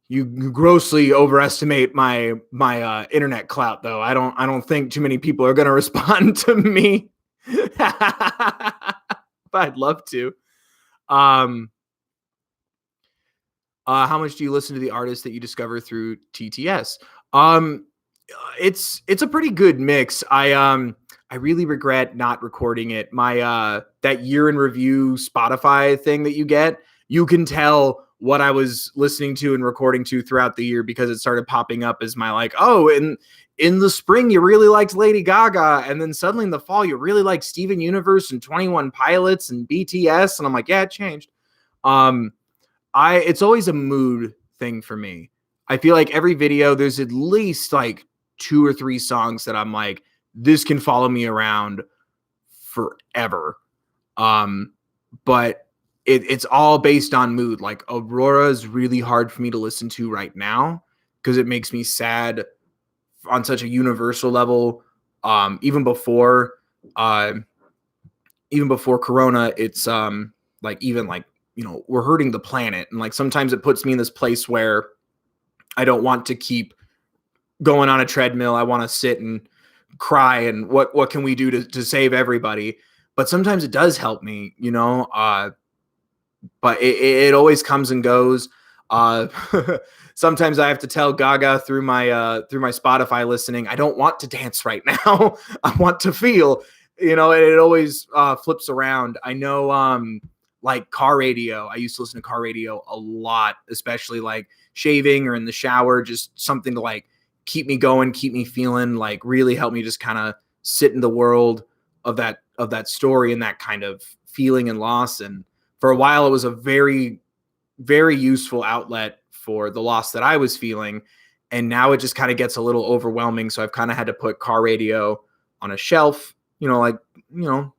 [SPEAKER 2] You grossly overestimate my internet clout, though. I don't think too many people are going to respond to me, but I'd love to. How much do you listen to the artists that you discover through TTS? Um, it's a pretty good mix. I really regret not recording it. My that year in review Spotify thing that you get, you can tell what I was listening to and recording to throughout the year because it started popping up as my like, oh, in the spring you really liked Lady Gaga, and then suddenly in the fall you really liked Steven Universe and 21 Pilots and BTS, and I'm like, yeah, it changed. It's always a mood thing for me. I feel like every video there's at least like 2 or 3 songs that I'm like, this can follow me around forever. But it's all based on mood. Like, Aurora is really hard for me to listen to right now because it makes me sad on such a universal level. Even before Corona, it's like, even like, we're hurting the planet, and like sometimes it puts me in this place where I don't want to keep going on a treadmill. I want to sit and cry and what can we do to save everybody? But sometimes it does help me, but it always comes and goes. Sometimes I have to tell Gaga through my Spotify listening, I don't want to dance right now. I want to feel, and it always flips around. I know like car radio. I used to listen to car radio a lot, especially like shaving or in the shower, just something to like keep me going, keep me feeling, like really help me just kind of sit in the world of that story and that kind of feeling and loss. And for a while, it was a very, very useful outlet for the loss that I was feeling. And now it just kind of gets a little overwhelming. So I've kind of had to put car radio on a shelf,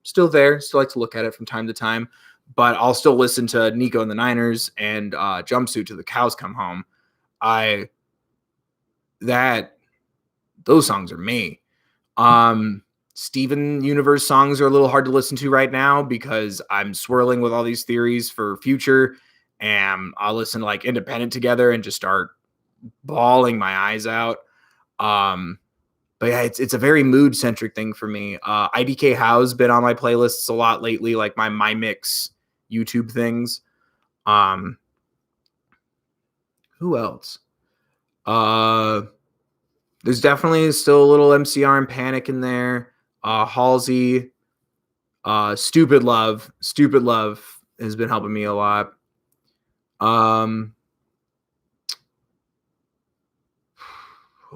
[SPEAKER 2] still there, still like to look at it from time to time, but I'll still listen to Nico and the Niners and Jumpsuit till the cows come home. Those songs are me. Steven Universe songs are a little hard to listen to right now because I'm swirling with all these theories for future, and I'll listen to like Independent Together and just start bawling my eyes out. But yeah, it's a very mood centric thing for me. IDK Howe's been on my playlists a lot lately, like my mix YouTube things. Who else? There's definitely still a little MCR and Panic in there. Halsey, Stupid Love has been helping me a lot. Who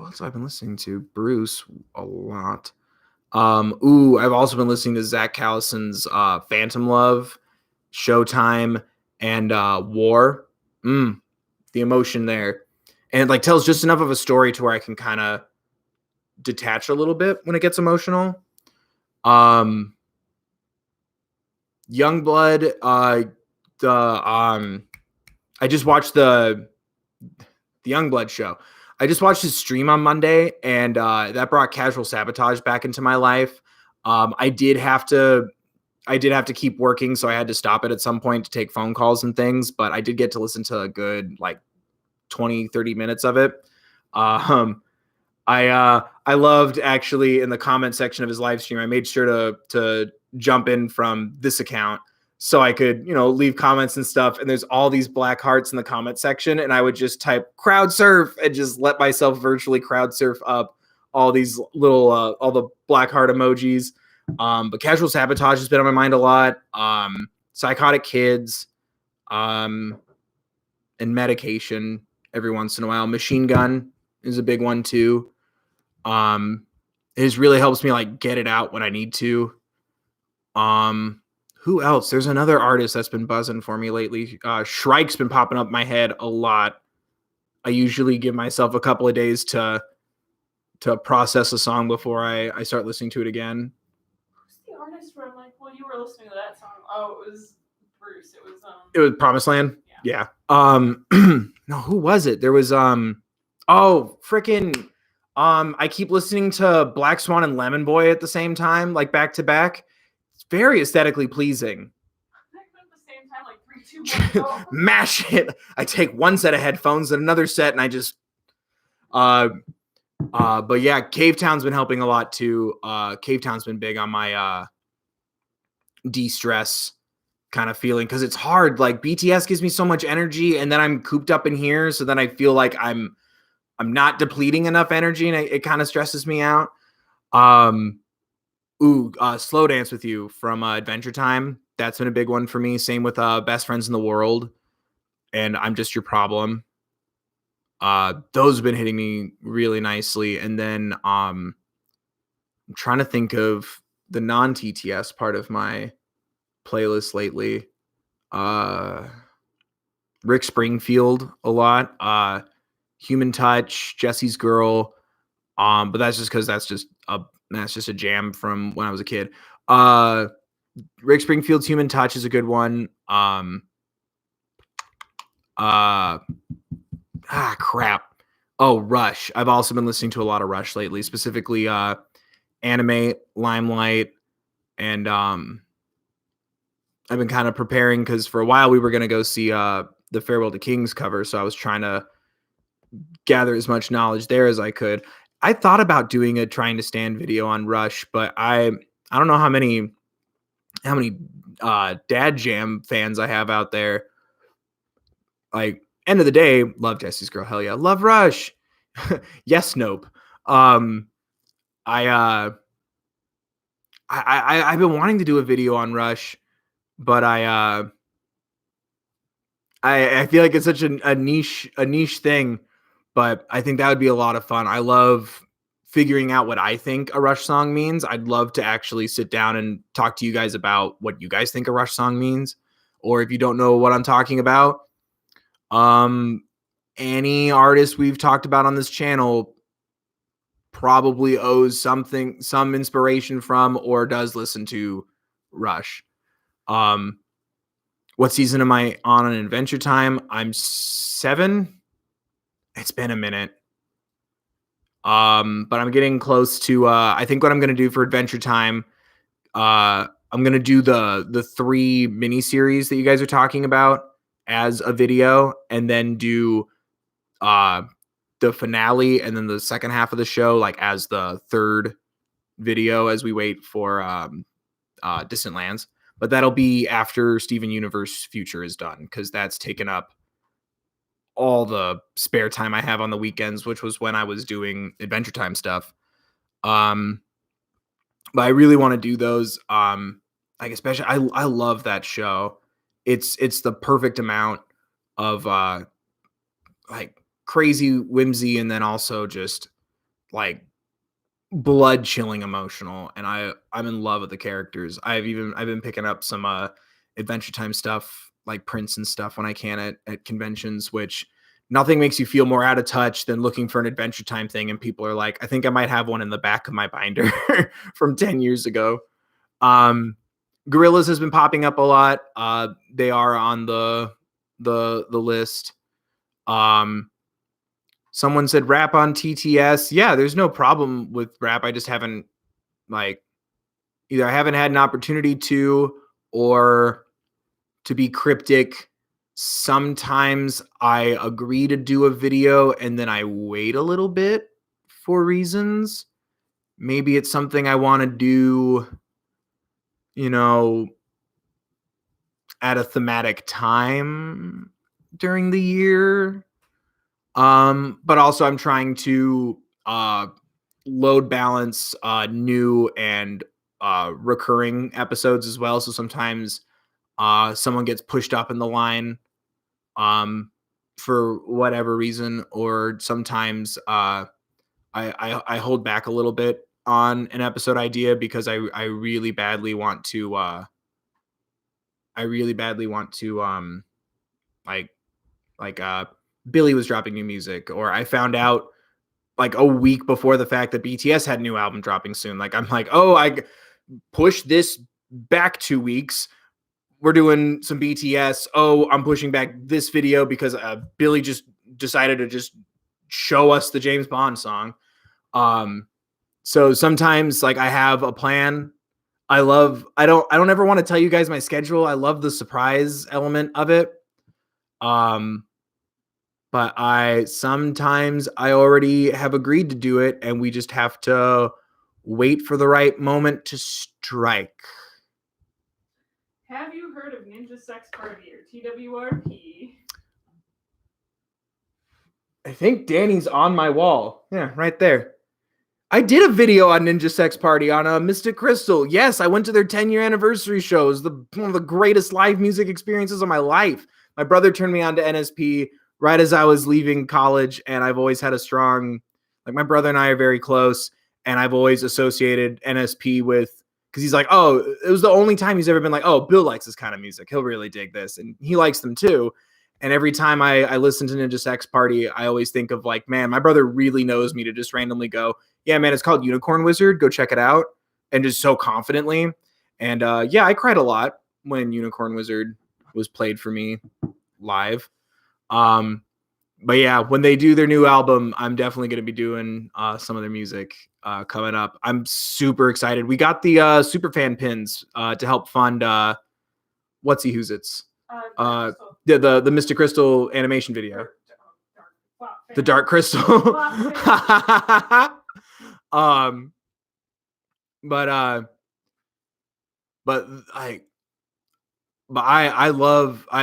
[SPEAKER 2] else have I been listening to? Bruce a lot. I've also been listening to Zach Callison's Phantom Love, Showtime, and War. The emotion there. And it like tells just enough of a story to where I can kind of detach a little bit when it gets emotional. Youngblood, I just watched the Youngblood show. I just watched his stream on Monday, and that brought Casual Sabotage back into my life. I did have to keep working, so I had to stop it at some point to take phone calls and things, but I did get to listen to a good like 20-30 minutes of it. I loved, actually, in the comment section of his live stream, I made sure to jump in from this account so I could, leave comments and stuff. And there's all these black hearts in the comment section, and I would just type crowd surf and just let myself virtually crowd surf up all these little all the black heart emojis. But Casual Sabotage has been on my mind a lot. Psychotic Kids, and Medication every once in a while. Machine Gun is a big one too. It just really helps me like get it out when I need to. Who else? There's another artist that's been buzzing for me lately. Shrike's been popping up in my head a lot. I usually give myself a couple of days to process a song before I start listening to it again.
[SPEAKER 1] Who's the artist where I'm like, well, you were listening to that song? Oh, it was Bruce.
[SPEAKER 2] It was Promised Land.
[SPEAKER 1] Yeah.
[SPEAKER 2] No, who was it? There was oh freaking I keep listening to Black Swan and Lemon Boy at the same time, like back to back. It's very aesthetically pleasing.
[SPEAKER 1] At the same time, like 3, 2, 1, go.
[SPEAKER 2] Mash it. I take one set of headphones and another set, and I just but yeah, Cave Town's been helping a lot too. Cave Town's been big on my de-stress kind of feeling, because it's hard. Like BTS gives me so much energy, and then I'm cooped up in here, so then I feel like I'm not depleting enough energy, and it kind of stresses me out. Slow Dance with You from Adventure Time. That's been a big one for me. Same with Best Friends in the World and I'm Just Your Problem. Those have been hitting me really nicely. And then I'm trying to think of the non-TTS part of my playlist lately. Rick Springfield a lot. Human Touch, Jesse's Girl. But that's just because that's just a jam from when I was a kid. Rick Springfield's Human Touch is a good one. Crap. Oh, Rush. I've also been listening to a lot of Rush lately, specifically Animate, Limelight, and I've been kind of preparing because for a while we were going to go see the Farewell to Kings cover, so I was trying to gather as much knowledge there as I could. I thought about doing a Trying to Stand video on Rush, but I don't know how many Dad Jam fans I have out there. Like, end of the day, love Jesse's Girl, hell yeah, love Rush. Yes, nope. I've been wanting to do a video on Rush, but I feel like it's such a niche thing, but I think that would be a lot of fun. I love figuring out what I think a Rush song means. I'd love to actually sit down and talk to you guys about what you guys think a Rush song means, or if you don't know what I'm talking about, any artist we've talked about on this channel probably owes some inspiration from or does listen to Rush. What season am I on Adventure Time? I'm 7. It's been a minute. But I'm getting close to I think what I'm going to do for Adventure Time, I'm going to do the 3 miniseries that you guys are talking about as a video, and then do the finale and then the second half of the show like as the 3rd video as we wait for Distant Lands. But that'll be after Steven Universe Future is done, because that's taken up all the spare time I have on the weekends, which was when I was doing Adventure Time stuff. But I really want to do those. Like especially I love that show. It's the perfect amount of like crazy whimsy and then also just like blood chilling emotional, and I'm in love with the characters. I've been picking up some Adventure Time stuff like prints and stuff when I can at conventions, which nothing makes you feel more out of touch than looking for an Adventure Time thing and people are like, I think I might have one in the back of my binder from 10 years ago. Gorillas has been popping up a lot. They are on the list. Someone said rap on TTS. Yeah, there's no problem with rap. I just haven't either I haven't had an opportunity to, or to be cryptic. Sometimes I agree to do a video and then I wait a little bit for reasons. Maybe it's something I want to do, at a thematic time during the year. But also I'm trying to load balance new and recurring episodes as well. So sometimes someone gets pushed up in the line for whatever reason, or sometimes I hold back a little bit on an episode idea because I really badly want to I really badly want to like Billy was dropping new music, or I found out like a week before the fact that BTS had a new album dropping soon. Like I'm like, oh, I push this back 2 weeks. We're doing some BTS. Oh, I'm pushing back this video because Billy just decided to just show us the James Bond song. So sometimes like I have a plan. I don't ever want to tell you guys my schedule. I love the surprise element of it. But sometimes I already have agreed to do it, and we just have to wait for the right moment to strike.
[SPEAKER 1] Have you heard of Ninja Sex Party or TWRP?
[SPEAKER 2] I think Danny's on my wall. Yeah, right there. I did a video on Ninja Sex Party on Mystic Crystal. Yes, I went to their 10-year anniversary show. It was one of the greatest live music experiences of my life. My brother turned me on to NSP right as I was leaving college, and I've always had a strong, like my brother and I are very close, and I've always associated NSP with, because he's like, oh, it was the only time he's ever been like, oh, Bill likes this kind of music. He'll really dig this, and he likes them too. And every time I listen to Ninja Sex Party, I always think of like, man, my brother really knows me to just randomly go, yeah, man, it's called Unicorn Wizard. Go check it out. And just so confidently. And yeah, I cried a lot when Unicorn Wizard was played for me live. But yeah, when they do their new album, I'm definitely going to be doing some of their music coming up. I'm super excited. We got the Superfan pins to help fund What's He Who's It's. The Mystic Crystal animation video. The Dark Crystal. But I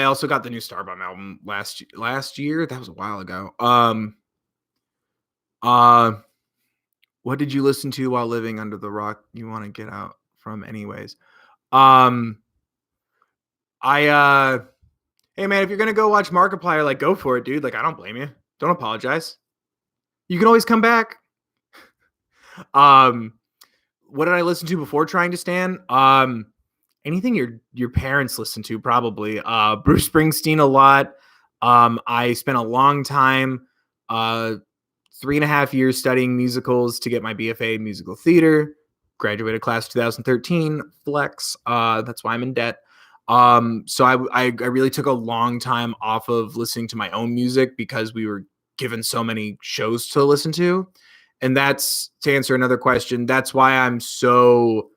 [SPEAKER 2] also got the new Starbomb album last year. That was a while ago. What did you listen to while living under the rock you want to get out from anyways? Hey man, if you're gonna go watch Markiplier, like go for it, dude. Like I don't blame you. Don't apologize. You can always come back. What did I listen to before trying to stand? Anything your parents listen to, probably. Bruce Springsteen a lot. I spent a long time, 3.5 years studying musicals to get my BFA in musical theater. Graduated class 2013. Flex. That's why I'm in debt. So I really took a long time off of listening to my own music because we were given so many shows to listen to. And that's, to answer another question, that's why I'm so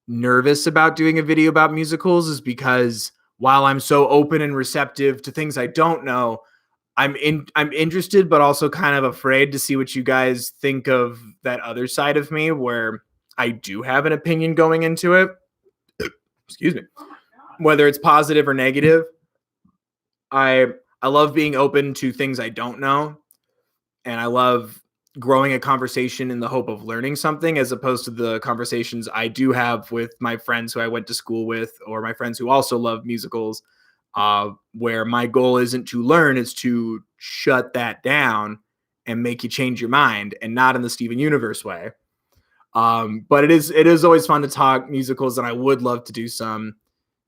[SPEAKER 2] nervous about doing a video about musicals, is because while I'm so open and receptive to things I don't know, I'm interested, but also kind of afraid to see what you guys think of that other side of me where I do have an opinion going into it. Excuse me. Whether it's positive or negative. I love being open to things I don't know. And I love growing a conversation in the hope of learning something, as opposed to the conversations I do have with my friends who I went to school with, or my friends who also love musicals, where my goal isn't to learn, it's to shut that down and make you change your mind, and not in the Steven Universe way. But it is always fun to talk musicals, and I would love to do some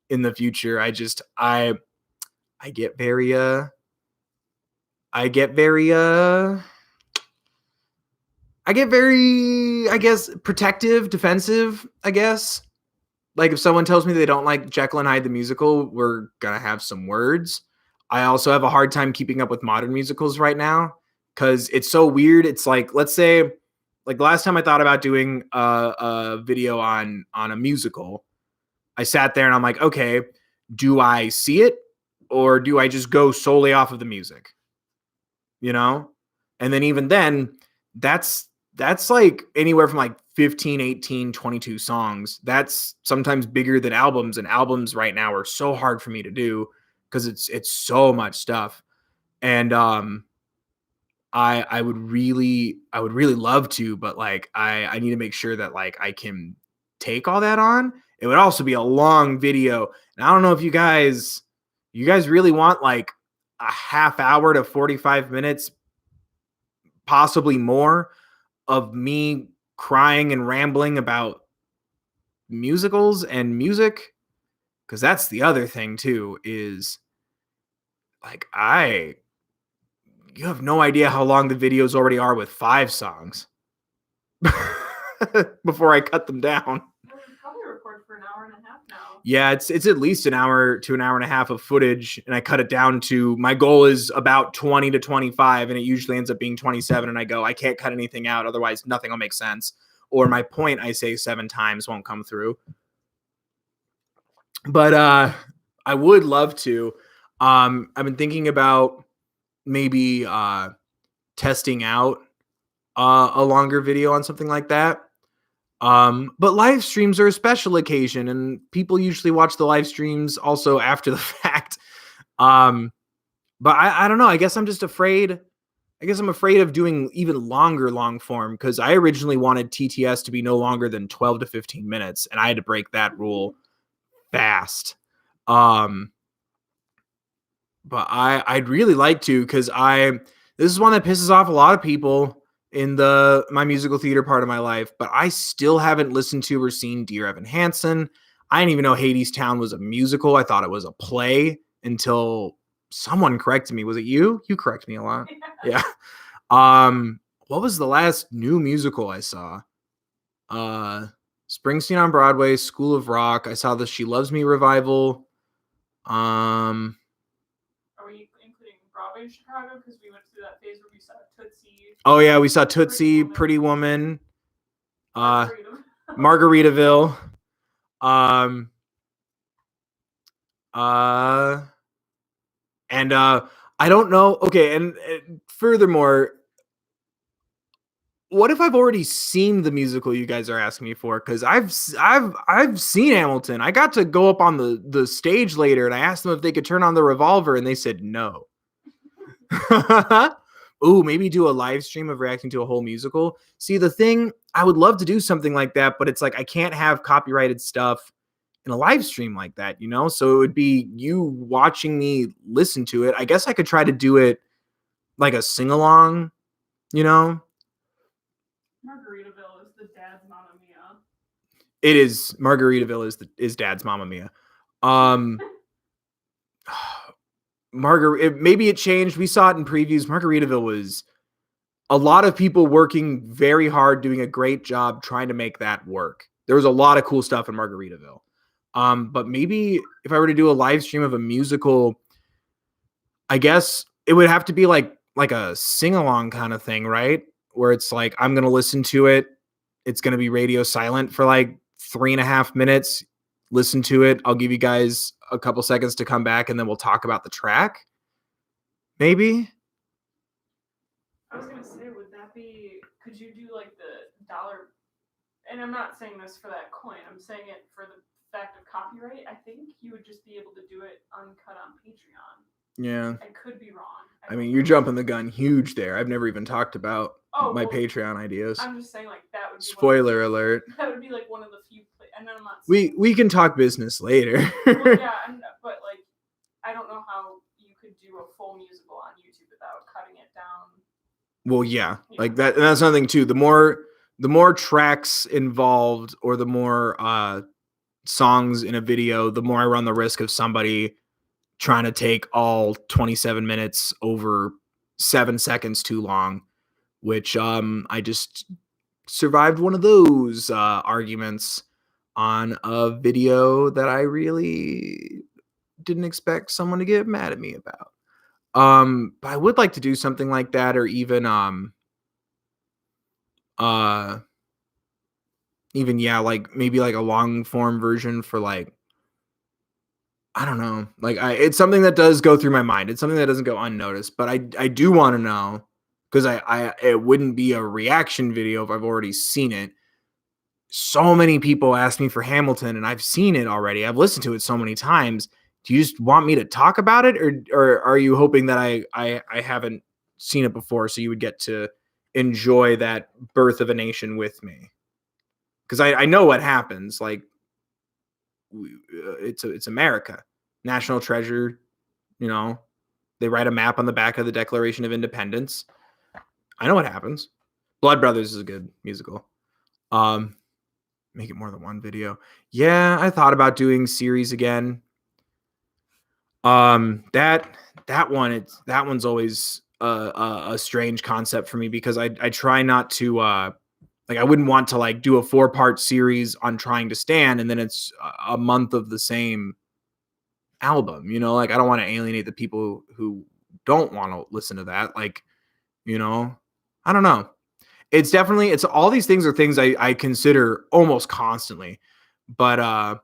[SPEAKER 2] in the future. I get very I guess protective, defensive, I guess. Like if someone tells me they don't like Jekyll and Hyde the musical, we're gonna have some words. I also have a hard time keeping up with modern musicals right now because it's so weird. It's like, let's say, like the last time I thought about doing a video on a musical, I sat there and I'm like, okay, do I see it or do I just go solely off of the music? You know? And then even then, that's like anywhere from like 15, 18, 22 songs. That's sometimes bigger than albums, and albums right now are so hard for me to do because it's so much stuff. And I would really love to, but like I need to make sure that like I can take all that on. It would also be a long video. And I don't know if you guys really want like a half hour to 45 minutes, possibly more, of me crying and rambling about musicals and music. Because that's the other thing too, is like you have no idea how long the videos already are with 5 songs before I cut them down.
[SPEAKER 1] We probably record for an hour and a half now.
[SPEAKER 2] Yeah, it's at least an hour to an hour and a half of footage, and I cut it down to, my goal is about 20 to 25, and it usually ends up being 27, and I go, I can't cut anything out, otherwise nothing will make sense. Or my point I say 7 times won't come through. But I would love to. I've been thinking about maybe testing out a longer video on something like that. But live streams are a special occasion, and people usually watch the live streams also after the fact. But I don't know. I guess I'm just afraid. I guess I'm afraid of doing even longer long form, because I originally wanted TTS to be no longer than 12 to 15 minutes, and I had to break that rule fast. But I'd really like to, because this is one that pisses off a lot of people in my musical theater part of my life, but I still haven't listened to or seen Dear Evan Hansen. I didn't even know Hadestown was a musical. I thought it was a play until someone corrected me. Was it you? You correct me a lot. Yeah. What was the last new musical I saw? Springsteen on Broadway, School of Rock. I saw the She Loves Me revival.
[SPEAKER 1] Are we including Broadway in Chicago? Because we went through that phase where we saw Tootsie.
[SPEAKER 2] Oh yeah, we saw Tootsie, Pretty Woman, Margaritaville. And I don't know. Okay, and furthermore, what if I've already seen the musical you guys are asking me for? Because I've seen Hamilton. I got to go up on the stage later, and I asked them if they could turn on the revolver, and they said no. Ooh, maybe do a live stream of reacting to a whole musical. See, the thing, I would love to do something like that, but it's like I can't have copyrighted stuff in a live stream like that, you know? So it would be you watching me listen to it. I guess I could try to do it like a sing-along, you know?
[SPEAKER 1] Margaritaville is the dad's Mamma Mia.
[SPEAKER 2] It is. Margaritaville is dad's Mamma Mia. Maybe it changed. We saw it in previews. Margaritaville was a lot of people working very hard, doing a great job trying to make that work. There was a lot of cool stuff in Margaritaville. But maybe if I were to do a live stream of a musical, I guess it would have to be like a sing-along kind of thing, right? Where it's like, I'm going to listen to it. It's going to be radio silent for like 3.5 minutes. Listen to it. I'll give you guys a couple seconds to come back, and then we'll talk about the track. Maybe.
[SPEAKER 1] I was going to say, could you do like the dollar, and I'm not saying this for that coin, I'm saying it for the fact of copyright. I think you would just be able to do it uncut on Patreon.
[SPEAKER 2] Yeah.
[SPEAKER 1] I could be wrong.
[SPEAKER 2] I mean, you're jumping the gun huge there. I've never even talked about my Patreon ideas.
[SPEAKER 1] I'm just saying, like, that would be
[SPEAKER 2] spoiler alert.
[SPEAKER 1] That would be like one of the few and then I'm not
[SPEAKER 2] we can talk business later.
[SPEAKER 1] Well, yeah, but like I don't know how you could do a full musical on YouTube without cutting it down.
[SPEAKER 2] Well, yeah. Like that, and that's something too. The more tracks involved, or the more songs in a video, the more I run the risk of somebody trying to take all 27 minutes over 7 seconds too long, which I just survived one of those arguments on a video that I really didn't expect someone to get mad at me about. But I would like to do something like that, or even like maybe like a long form version for like, I don't know. Like it's something that does go through my mind. It's something that doesn't go unnoticed, but I do want to know, because it wouldn't be a reaction video if I've already seen it. So many people ask me for Hamilton, and I've seen it already. I've listened to it so many times. Do you just want me to talk about it, or are you hoping that I haven't seen it before, so you would get to enjoy that birth of a nation with me? Because I know what happens. Like, it's America, national treasure. You know, they write a map on the back of the Declaration of Independence. I know what happens. Blood Brothers is a good musical. make it more than one video. Yeah, I thought about doing series again. That that one's always a strange concept for me because I try not to like I wouldn't want to like do a 4-part series on trying to stand and then it's a month of the same album, you know, like I don't want to alienate the people who don't want to listen to that. Like, you know, I don't know. It's all these things are things I consider almost constantly. But I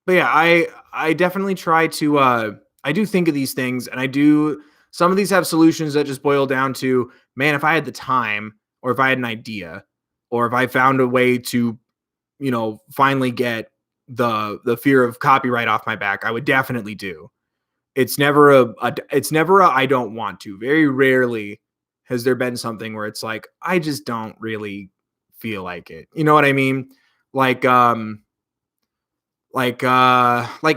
[SPEAKER 2] but yeah, I definitely try to I do think of these things and I do some of these have solutions that just boil down to, man, if I had the time or if I had an idea or if I found a way to, you know, finally get the fear of copyright off my back, I would definitely do. It's never it's never a I don't want to. Very rarely has there been something where it's like I just don't really feel like it. You know what I mean? Like like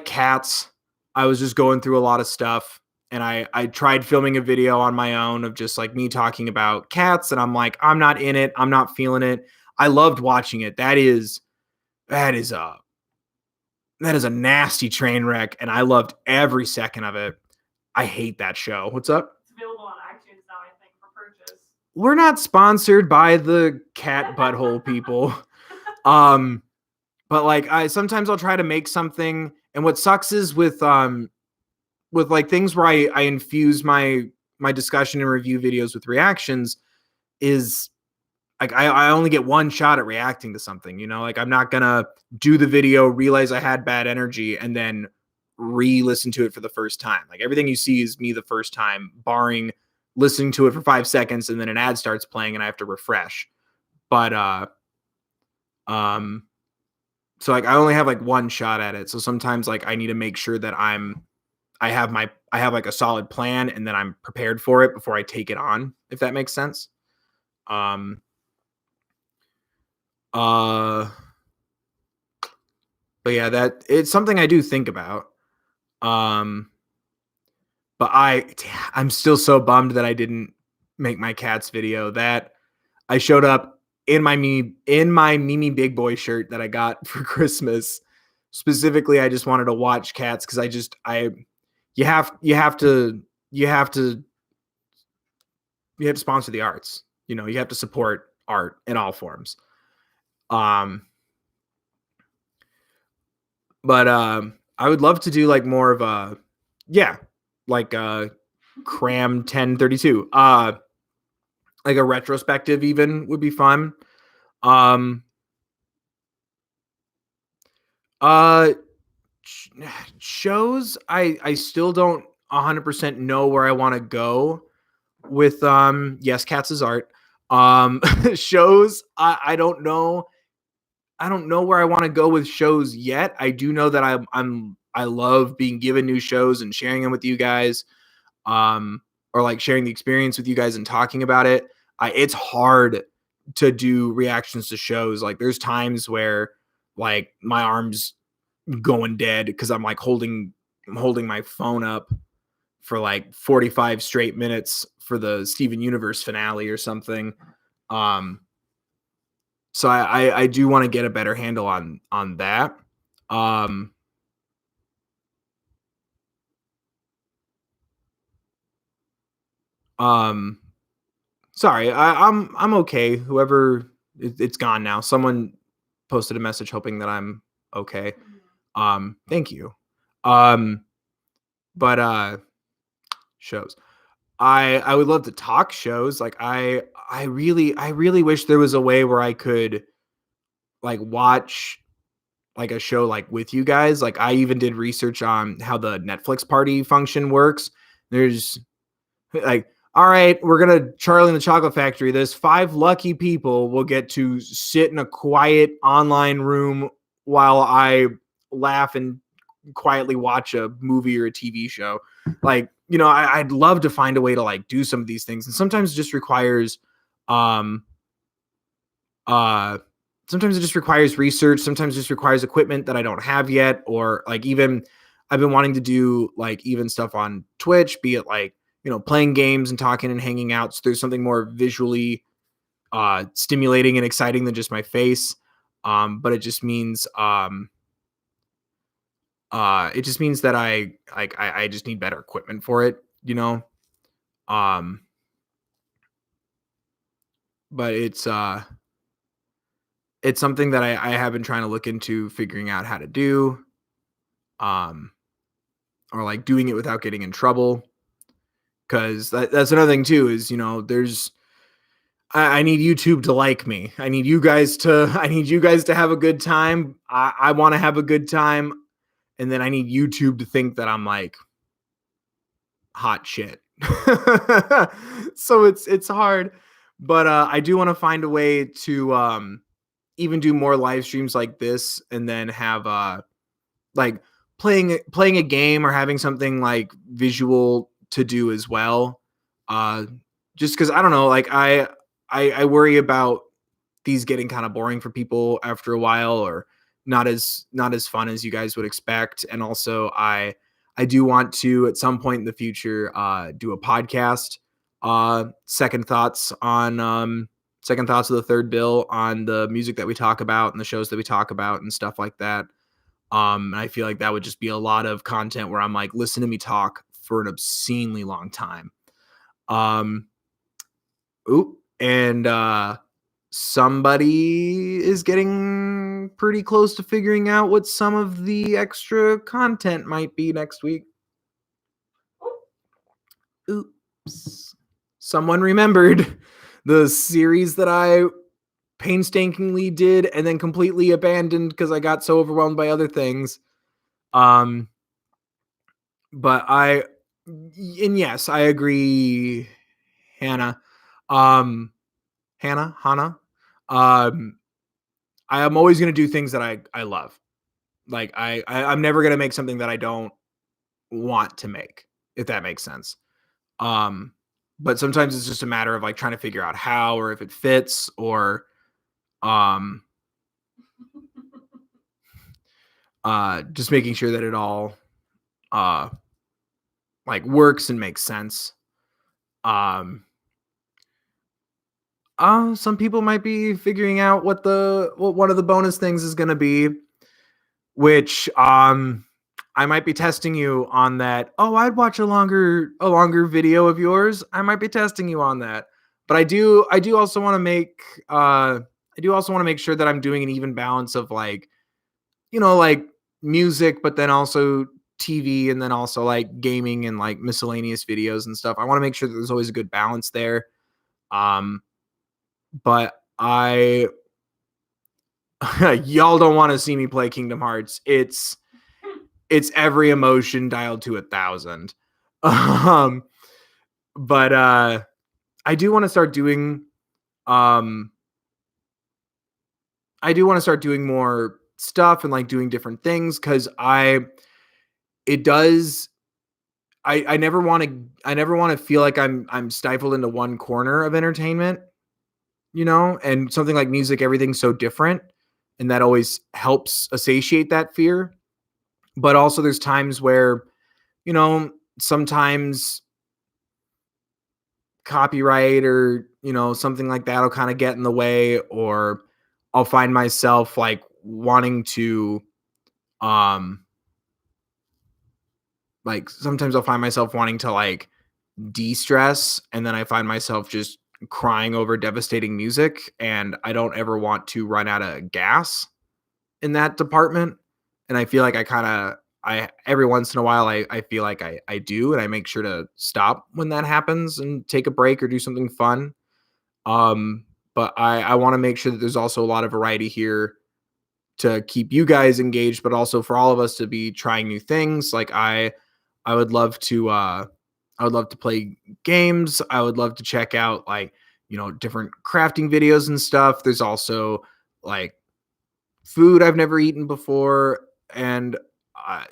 [SPEAKER 2] Cats. I was just going through a lot of stuff and I tried filming a video on my own of just like me talking about Cats and I'm like I'm not in it. I'm not feeling it. I loved watching it. That is a nasty train wreck and I loved every second of it. I hate that show. What's up?
[SPEAKER 1] It's available on iTunes now, I think, for purchase.
[SPEAKER 2] We're not sponsored by the cat butthole people. But like I sometimes I'll try to make something and what sucks is with like things where I infuse my discussion and review videos with reactions is like I only get one shot at reacting to something, you know, like I'm not gonna do the video, realize I had bad energy, and then re-listen to it for the first time. Like everything you see is me the first time, barring listening to it for 5 seconds and then an ad starts playing and I have to refresh. But so like I only have like one shot at it. So sometimes like I need to make sure that I have like a solid plan and then I'm prepared for it before I take it on, if that makes sense. But yeah, that it's something I do think about. But I'm still so bummed that I didn't make my Cats video. That I showed up in my Mimi Big Boy shirt that I got for Christmas. Specifically, I just wanted to watch Cats because you have to sponsor the arts. You know, you have to support art in all forms. But I would love to do like more of a like Cram 1032. Like a retrospective even would be fun. Shows I still don't 100% know where I want to go with yes, Cats is art. Shows I don't know where I want to go with shows yet. I do know that I love being given new shows and sharing them with you guys, or like sharing the experience with you guys and talking about it. It's hard to do reactions to shows. Like there's times where like my arms going dead because I'm like holding my phone up for like 45 straight minutes for the Steven Universe finale or something. So I do want to get a better handle on that. Sorry, I'm okay. Whoever it's gone now. Someone posted a message hoping that I'm okay. Thank you. But shows. I would love to talk shows. Like I really wish there was a way where I could like watch like a show like with you guys. Like I even did research on how the Netflix party function works. There's like, all right, we're gonna Charlie and the Chocolate Factory. There's 5 lucky people will get to sit in a quiet online room while I laugh and quietly watch a movie or a TV show. Like, you know, I'd love to find a way to like do some of these things. And sometimes it just requires sometimes it just requires research. Sometimes it just requires equipment that I don't have yet. Or like even I've been wanting to do like even stuff on Twitch, be it like, you know, playing games and talking and hanging out. So there's something more visually stimulating and exciting than just my face. But it just means that I just need better equipment for it, you know. Um, but it's something that I have been trying to look into figuring out how to do, um, or like doing it without getting in trouble. Cause that's another thing too, is, I need YouTube to like me. I need you guys to, I need you guys to have a good time. I want to have a good time. And then I need YouTube to think that I'm like hot shit. So it's hard, but I do want to find a way to even do more live streams like this, and then have like playing a game or having something like visual to do as well. Uh, just because I don't know, like I worry about these getting kind of boring for people after a while, or not as fun as you guys would expect. And also I do want to at some point in the future do a podcast, second thoughts of the third bill, on the music that we talk about and the shows that we talk about and stuff like that. And I feel like that would just be a lot of content where I'm like, listen to me talk for an obscenely long time. Um, and somebody is getting pretty close to figuring out what some of the extra content might be next week. Oops. Someone remembered the series that I painstakingly did and then completely abandoned because I got so overwhelmed by other things. But yes, I agree, Hannah. Hannah. I am always going to do things that I love. Like I'm never going to make something that I don't want to make, if that makes sense. But sometimes it's just a matter of like trying to figure out how, or if it fits, or just making sure that it all like works and makes sense. Some people might be figuring out what one of the bonus things is going to be, which I might be testing you on that. Oh, I'd watch a longer video of yours. I might be testing you on that. But I do also want to make sure that I'm doing an even balance of like, like music, but then also TV, and then also like gaming and like miscellaneous videos and stuff. I want to make sure that there's always a good balance there. But y'all don't want to see me play Kingdom Hearts. It's every emotion dialed to 1,000. But I do want to start doing more stuff and like doing different things, because I never want to feel like I'm stifled into one corner of entertainment, and something like music, everything's so different, and that always helps satiate that fear. But also there's times where, sometimes copyright or, something like that will kind of get in the way, or I'll find myself like wanting to, like sometimes I'll find myself wanting to like de-stress, and then I find myself just crying over devastating music, and I don't ever want to run out of gas in that department. And I feel like I every once in a while I feel like I do, and I make sure to stop when that happens and take a break or do something fun. But I want to make sure that there's also a lot of variety here to keep you guys engaged, but also for all of us to be trying new things. Like I would love to play games. I would love to check out like, different crafting videos and stuff. There's also like food I've never eaten before, and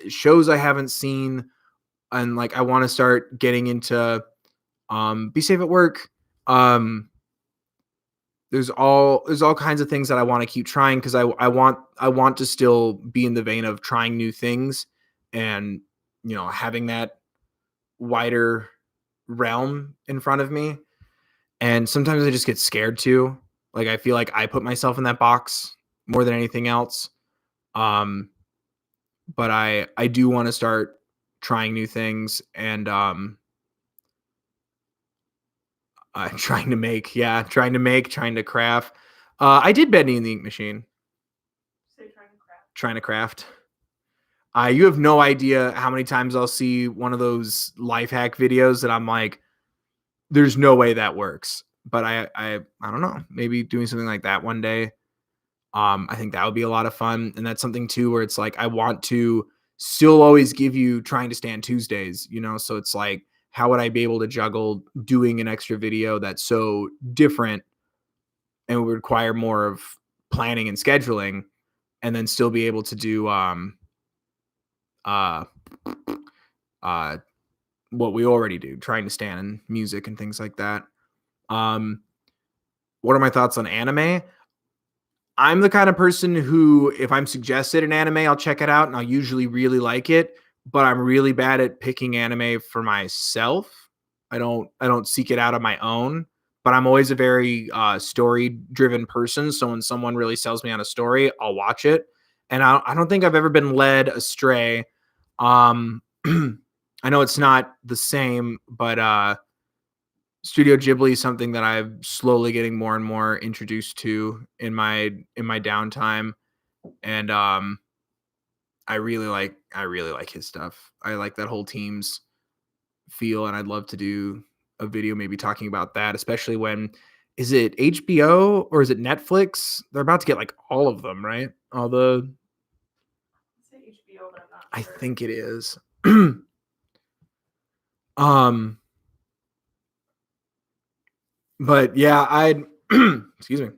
[SPEAKER 2] shows I haven't seen. And like I want to start getting into be safe at work. There's all kinds of things that I want to keep trying, because I want to still be in the vein of trying new things, and having that wider realm in front of me. And sometimes I just get scared too. Like, I feel like I put myself in that box more than anything else. But I do want to start trying new things and trying to craft. I did Bendy and the Ink Machine.
[SPEAKER 1] Say trying to craft.
[SPEAKER 2] Trying to craft. You have no idea how many times I'll see one of those life hack videos that I'm like, there's no way that works. But I don't know. Maybe doing something like that one day. I think that would be a lot of fun. And that's something too where it's like I want to still always give you trying to stand Tuesdays, you know? So it's like, how would I be able to juggle doing an extra video that's so different and would require more of planning and scheduling, and then still be able to do uh what we already do, trying to stand in music and things like that. What are my thoughts on anime? I'm the kind of person who, if I'm suggested an anime, I'll check it out and I'll usually really like it, but I'm really bad at picking anime for myself. I don't seek it out on my own, but I'm always a very story driven person. So when someone really sells me on a story, I'll watch it. And I don't think I've ever been led astray. I know it's not the same, but Studio Ghibli is something that I'm slowly getting more and more introduced to in my downtime, and I really like his stuff. I like that whole team's feel, and I'd love to do a video maybe talking about that, especially when, is it HBO or is it Netflix? They're about to get like all of them, right? All the
[SPEAKER 1] Say HBO, but I'm not
[SPEAKER 2] I
[SPEAKER 1] sure.
[SPEAKER 2] think it is. But yeah, I'd excuse me.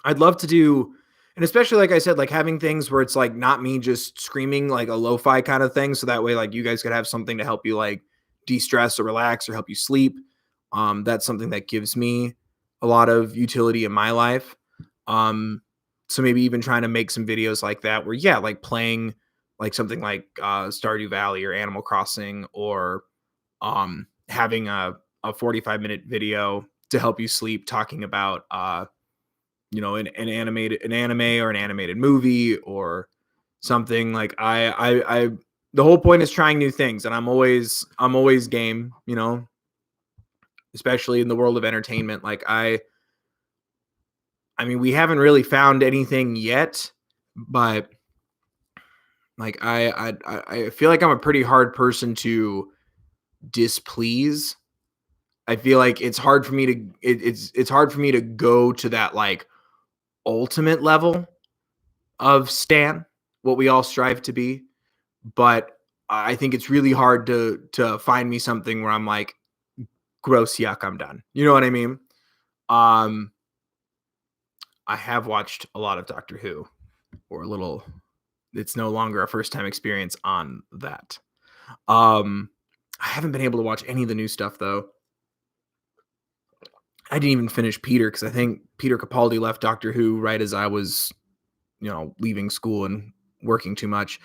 [SPEAKER 2] I'd love to do, and especially like I said, like having things where it's like not me just screaming, like a lo-fi kind of thing. So that way, like you guys could have something to help you like de-stress or relax or help you sleep. That's something that gives me a lot of utility in my life. So maybe even trying to make some videos like that where, yeah, like playing like something like Stardew Valley or Animal Crossing, or having a 45-minute video to help you sleep talking about an anime or an animated movie or something. Like I the whole point is trying new things, and I'm always game, you know, especially in the world of entertainment. Like I mean, we haven't really found anything yet, but like I feel like I'm a pretty hard person to displease. I feel like it's hard for me to it's hard for me to go to that like ultimate level of stan, what we all strive to be. But I think it's really hard to find me something where I'm like, gross, yuck, I'm done. You know what I mean? Um, I have watched a lot of Doctor Who, or a little. It's no longer a first time experience on that. I haven't been able to watch any of the new stuff though. I didn't even finish Peter because I think Peter Capaldi left Doctor Who right as I was, leaving school and working too much.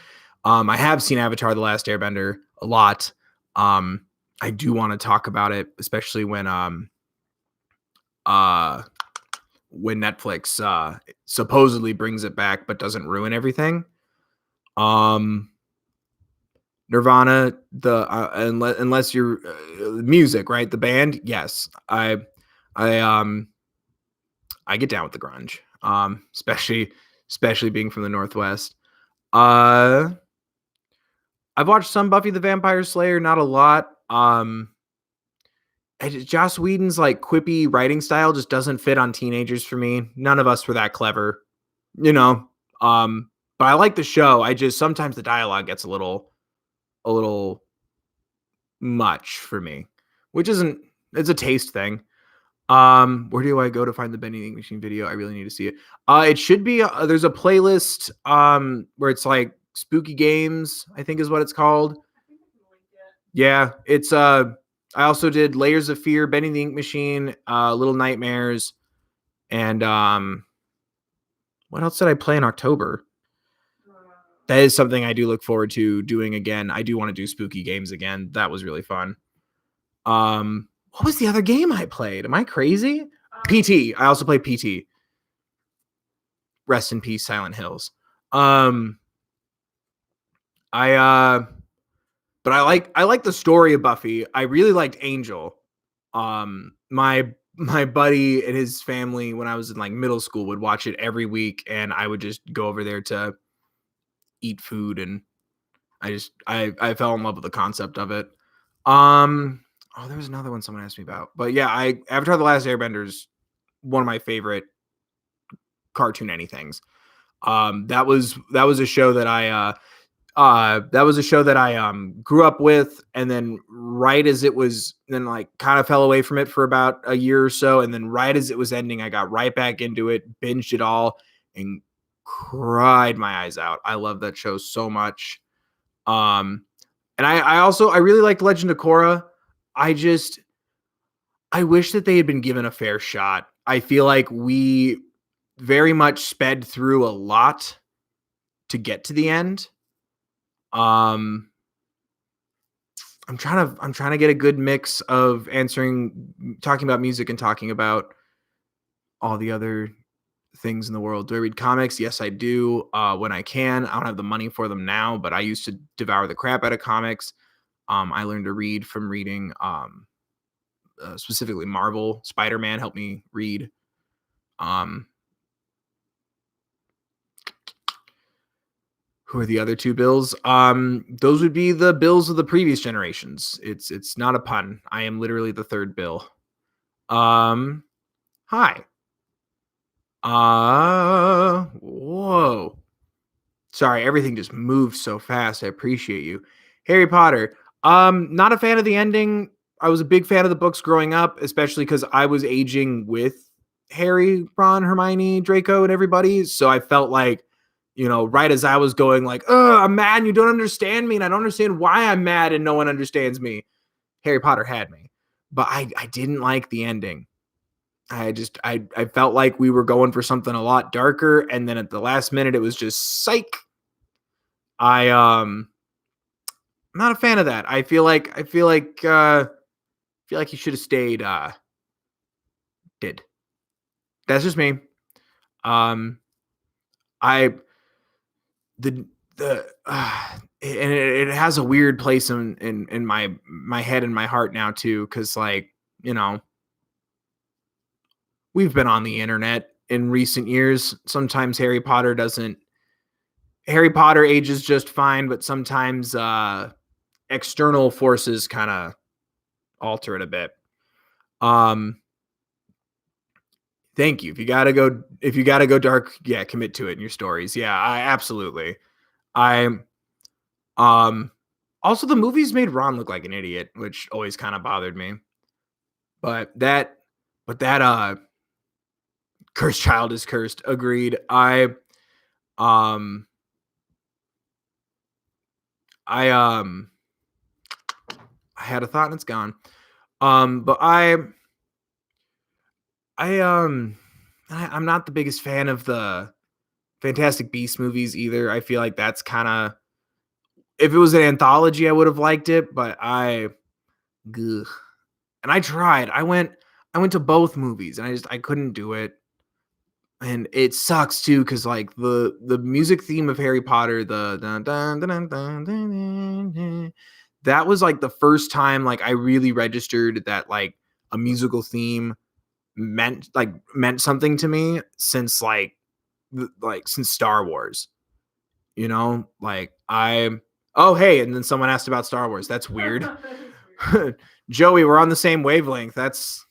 [SPEAKER 2] I have seen Avatar: The Last Airbender a lot. I do want to talk about it, especially when Netflix supposedly brings it back but doesn't ruin everything. Nirvana, unless you're music, right? The band, yes, I get down with the grunge, especially being from the Northwest. I've watched some Buffy the Vampire Slayer, not a lot. Joss Whedon's like quippy writing style just doesn't fit on teenagers for me. None of us were that clever, you know. But I like the show. I just sometimes the dialogue gets a little much for me, which isn't. It's a taste thing. Where do I go to find the Bendy Ink Machine video? I really need to see it. It should be there's a playlist where it's like spooky games, I think is what it's called.
[SPEAKER 1] I think I can link it.
[SPEAKER 2] Yeah, it's I also did Layers of Fear, Bendy the Ink Machine, Little Nightmares, and what else did I play in October? That is something I do look forward to doing again. I do want to do spooky games again. That was really fun. What was the other game I played? Am I crazy? PT. I also play PT. Rest in peace, Silent Hills. I but I like the story of Buffy. I really liked Angel. My buddy and his family when I was in like middle school would watch it every week, and I would just go over there to eat food, and I fell in love with the concept of it. Oh, there was another one someone asked me about, but yeah, Avatar: The Last Airbender is one of my favorite cartoon anythings. That was a show that I grew up with, and then right as it was, then like kind of fell away from it for about a year or so, and then right as it was ending, I got right back into it, binged it all, and cried my eyes out. I love that show so much. And I really liked Legend of Korra. I wish that they had been given a fair shot. I feel like we very much sped through a lot to get to the end. I'm trying to get a good mix of talking about music and talking about all the other things in the world. Do I read comics? Yes, I do. When I can. I don't have the money for them now, but I used to devour the crap out of comics. I learned to read from reading, specifically Marvel. Spider-Man helped me read. Who are the other two bills? Those would be the bills of the previous generations. It's not a pun. I am literally the third bill. Hi. Whoa. Sorry, everything just moved so fast. I appreciate you. Harry Potter. Not a fan of the ending. I was a big fan of the books growing up, especially because I was aging with Harry, Ron, Hermione, Draco, and everybody. So I felt like, right as I was going like, oh, I'm mad and you don't understand me, and I don't understand why I'm mad and no one understands me. Harry Potter had me. But I didn't like the ending. I felt like we were going for something a lot darker, and then at the last minute it was just psych. I'm not a fan of that. I feel like he should have stayed did. That's just me. I the and it has a weird place in my head and my heart now too, because like, we've been on the internet in recent years. Sometimes Harry Potter ages just fine, but sometimes external forces kind of alter it a bit. Thank you. If you gotta go dark, yeah, commit to it in your stories. Yeah, I absolutely. I Also the movies made Ron look like an idiot, which always kind of bothered me. But that cursed child is cursed. Agreed. Um I I had a thought and it's gone. But I'm not the biggest fan of the Fantastic Beasts movies either. I feel like that's kind of, if it was an anthology, I would have liked it, but and I tried. I went to both movies and I couldn't do it. And it sucks too, because like the music theme of Harry Potter, that was like the first time like I really registered that like a musical theme meant something to me since since Star Wars. Oh hey, and then someone asked about Star Wars. That's weird. Joey, we're on the same wavelength. That's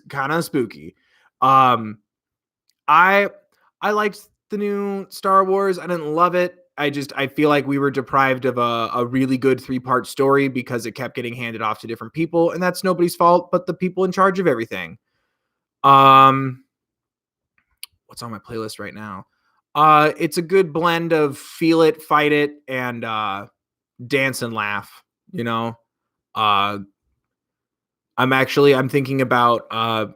[SPEAKER 2] kind of spooky. I liked the new Star Wars. I didn't love it. I feel like we were deprived of a really good 3-part story because it kept getting handed off to different people, and that's nobody's fault but the people in charge of everything. What's on my playlist right now? It's a good blend of feel it, fight it, and dance and laugh. I'm thinking about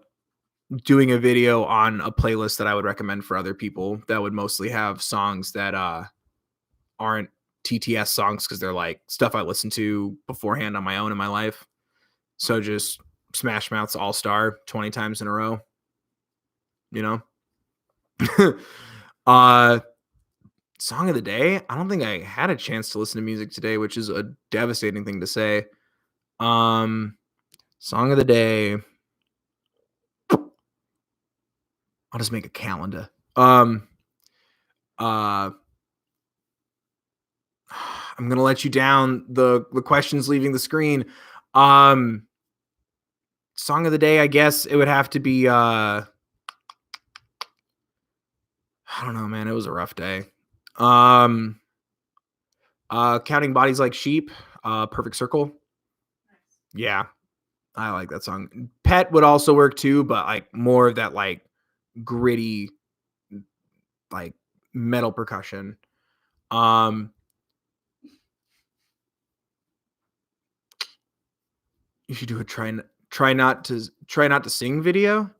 [SPEAKER 2] doing a video on a playlist that I would recommend for other people that would mostly have songs that aren't TTS songs, because they're like stuff I listen to beforehand on my own in my life. So just Smash Mouth's All Star 20 times in a row. You know? Song of the day. I don't think I had a chance to listen to music today, which is a devastating thing to say. Song of the day. I'll just make a calendar. I'm gonna let you down. The question's leaving the screen. Song of the day, I guess it would have to be I don't know, man. It was a rough day. Counting Bodies Like Sheep, Perfect Circle. Yeah, I like that song. Pet would also work too, but like more of that like gritty, like metal percussion. You should do a try not to sing video,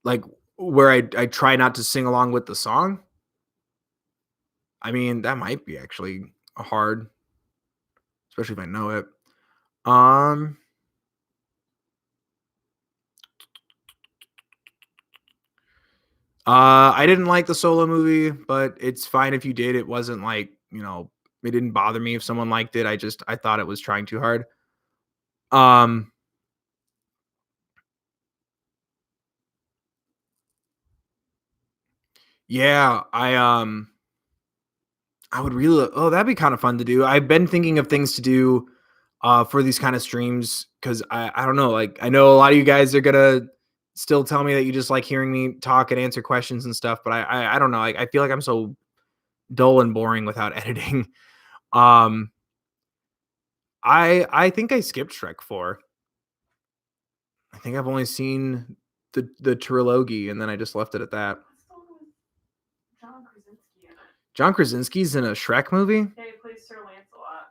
[SPEAKER 2] like where I try not to sing along with the song. I mean, that might be actually hard, especially if I know it. I didn't like the Solo movie, but it's fine if you did. It wasn't like, it didn't bother me if someone liked it. I thought it was trying too hard. Yeah, I would really, that'd be kind of fun to do. I've been thinking of things to do for these kind of streams because I don't know, like I know a lot of you guys are gonna still tell me that you just like hearing me talk and answer questions and stuff, but I don't know. I feel like I'm so dull and boring without editing. I think I skipped Shrek 4. I think I've only seen the trilogy, and then I just left it at that.
[SPEAKER 1] John Krasinski in it.
[SPEAKER 2] John Krasinski's in a Shrek movie?
[SPEAKER 1] Yeah, he plays Sir Lancelot.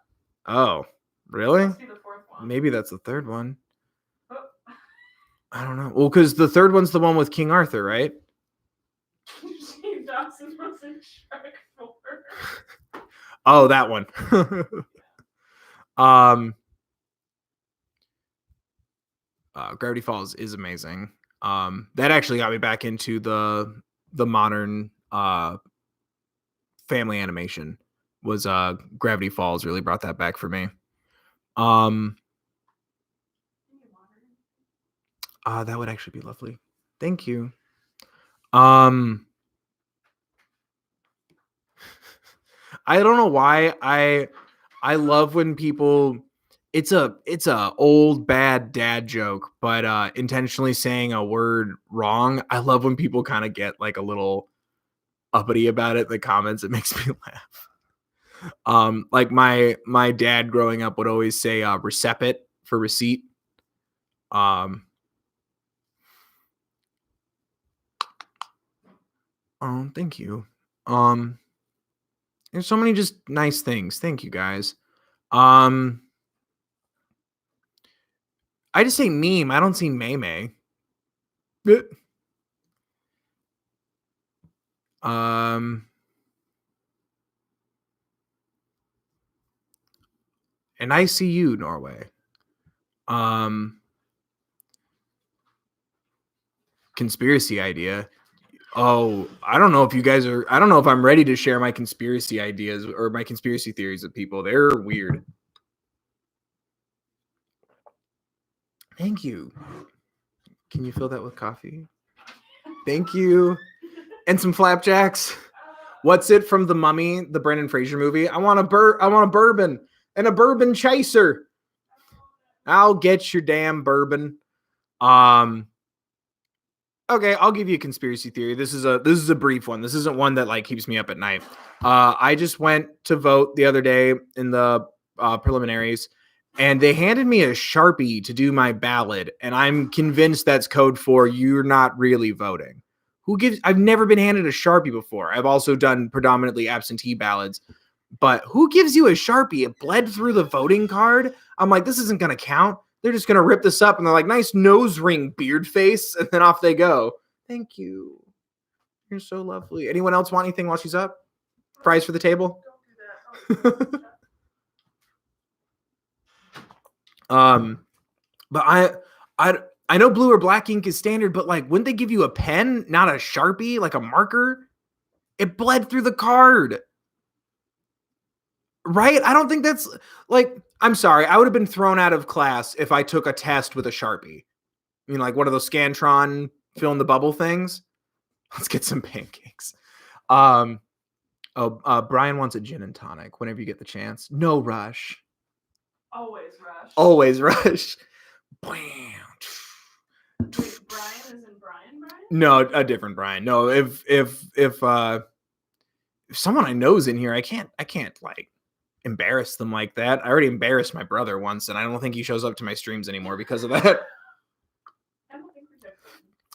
[SPEAKER 2] Oh, really?
[SPEAKER 1] Must be the fourth one.
[SPEAKER 2] Maybe that's the third one.
[SPEAKER 1] Oh.
[SPEAKER 2] I don't know. Well, because the third one's the one with King Arthur, right?
[SPEAKER 1] Steve Dawson was in Shrek 4.
[SPEAKER 2] Oh, that one. Gravity Falls is amazing. That actually got me back into the modern family animation. Was Gravity Falls really brought that back for me. That would actually be lovely. Thank you. I don't know why I love when people it's a old bad dad joke, but intentionally saying a word wrong. I love when people kind of get like a little uppity about it in the comments. It makes me laugh. Like my dad growing up would always say recep for receipt. Oh, thank you. There's so many just nice things. Thank you guys. I just say meme. I don't see May. And I see you, Norway. Conspiracy idea. Oh, I don't know if you guys are. I don't know if I'm ready to share my conspiracy ideas or my conspiracy theories with people. They're weird. Thank you. Can you fill that with coffee? Thank you. And some flapjacks. What's it from The Mummy, the Brendan Fraser movie? I want a bourbon and a bourbon chaser. I'll get your damn bourbon. Okay, I'll give you a conspiracy theory. This is a brief one. This isn't one that like keeps me up at night. I just went to vote the other day in the preliminaries, and they handed me a Sharpie to do my ballot, and I'm convinced that's code for you're not really voting. I've never been handed a Sharpie before. I've also done predominantly absentee ballots, but who gives you a Sharpie? It bled through the voting card. I'm like, this isn't going to count. They're just going to rip this up, and they're like, nice nose ring, beard face, and then off they go. Thank you. You're so lovely. Anyone else want anything while she's up? Fries for the table?
[SPEAKER 1] Don't do that.
[SPEAKER 2] But I know blue or black ink is standard, but like, wouldn't they give you a pen, not a Sharpie, like a marker? It bled through the card. Right? I don't think that's like, I'm sorry. I would have been thrown out of class if I took a test with a Sharpie. You know, like one of those Scantron fill in the bubble things. Let's get some pancakes. Brian wants a gin and tonic whenever you get the chance. No rush.
[SPEAKER 1] Always rush.
[SPEAKER 2] Always rush. Bam.
[SPEAKER 1] Wait, Brian is in Brian?
[SPEAKER 2] No, a different Brian. No, if someone I know is in here, I can't like embarrass them like that. I already embarrassed my brother once, and I don't think he shows up to my streams anymore because of that.
[SPEAKER 1] I don't think we did.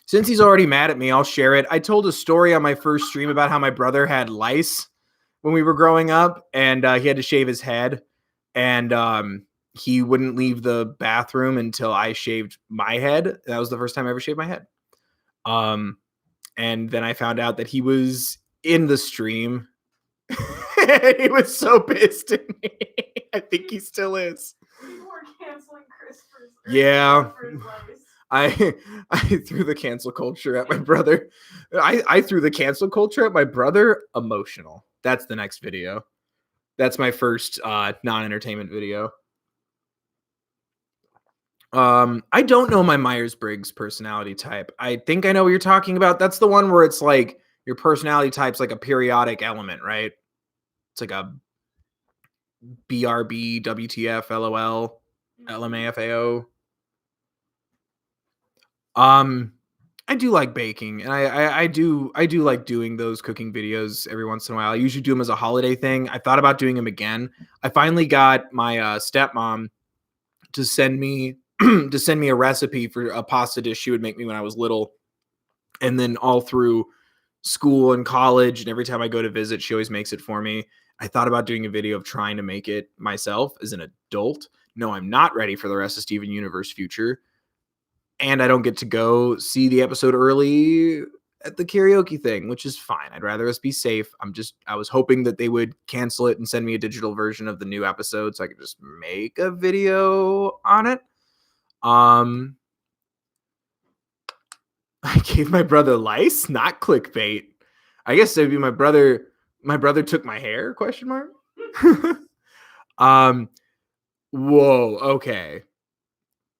[SPEAKER 2] Since he's already mad at me, I'll share it. I told a story on my first stream about how my brother had lice when we were growing up, and he had to shave his head, and he wouldn't leave the bathroom until I shaved my head. That was the first time I ever shaved my head. And then I found out that he was in the stream. He was so pissed at me. I think he still is.
[SPEAKER 1] People were canceling Chris for his lice.
[SPEAKER 2] I threw the cancel culture at my brother. I threw the cancel culture at my brother. Emotional. That's the next video. That's my first non-entertainment video. I don't know my Myers-Briggs personality type. I think I know what you're talking about. That's the one where it's like your personality type's like a periodic element, right? It's like a BRB, WTF, LOL, LMAFAO. I do like baking, and I do like doing those cooking videos every once in a while. I usually do them as a holiday thing. I thought about doing them again. I finally got my stepmom to send me a recipe for a pasta dish she would make me when I was little. And then all through school and college, and every time I go to visit, she always makes it for me. I thought about doing a video of trying to make it myself as an adult. No, I'm not ready for the rest of Steven Universe future. And I don't get to go see the episode early at the karaoke thing, which is fine. I'd rather us be safe. I was hoping that they would cancel it and send me a digital version of the new episode so I could just make a video on it. I gave my brother lice, not clickbait. I guess it'd be my brother took my hair, question mark. Whoa, okay.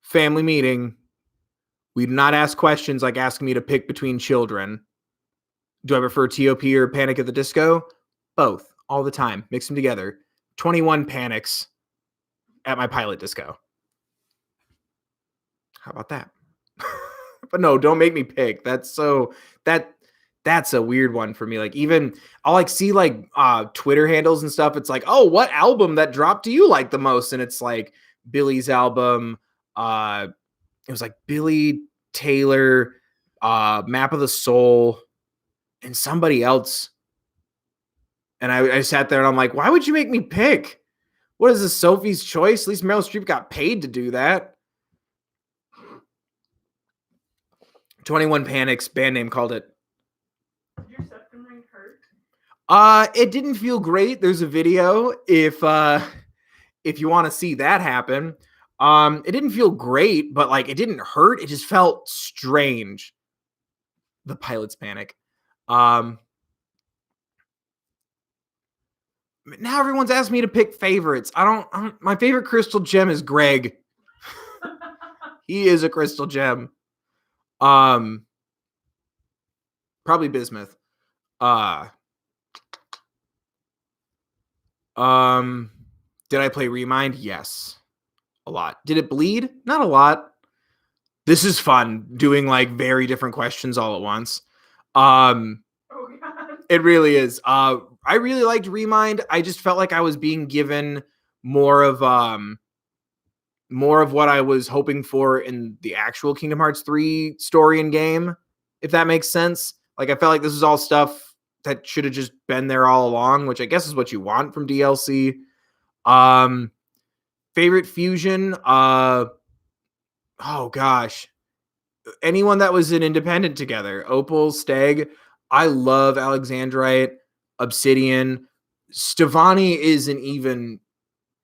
[SPEAKER 2] Family meeting. We do not ask questions like asking me to pick between children. Do I prefer TOP or Panic at the Disco? Both, all the time. Mix them together. 21 panics at my pilot disco. How about that? But no, don't make me pick. That's a weird one for me. Like, even I'll like see like Twitter handles and stuff. It's like, oh, what album that dropped do you like the most? And it's like Billy's album. It was like Billy Taylor, Map of the Soul, and somebody else. And I sat there and I'm like, why would you make me pick? What is this, Sophie's Choice? At least Meryl Streep got paid to do that. 21 Panics, band name called it.
[SPEAKER 1] Did your septum ring hurt?
[SPEAKER 2] It didn't feel great. There's a video if you want to see that happen. It didn't feel great, but like it didn't hurt. It just felt strange. The pilot's panic. Now everyone's asked me to pick favorites. My favorite crystal gem is Greg. He is a crystal gem. Probably bismuth. Did I play Remind? Yes. A lot. Did it bleed? Not a lot. This is fun doing like very different questions all at once.
[SPEAKER 1] Oh God.
[SPEAKER 2] It really is. I really liked Remind. I just felt like I was being given more of what I was hoping for in the actual Kingdom Hearts 3 story and game, if that makes sense. Like, I felt like this is all stuff that should have just been there all along, which I guess is what you want from DLC. Favorite fusion? Oh gosh. Anyone that was an independent together. Opal, Steg. I love Alexandrite, Obsidian. Stevani isn't even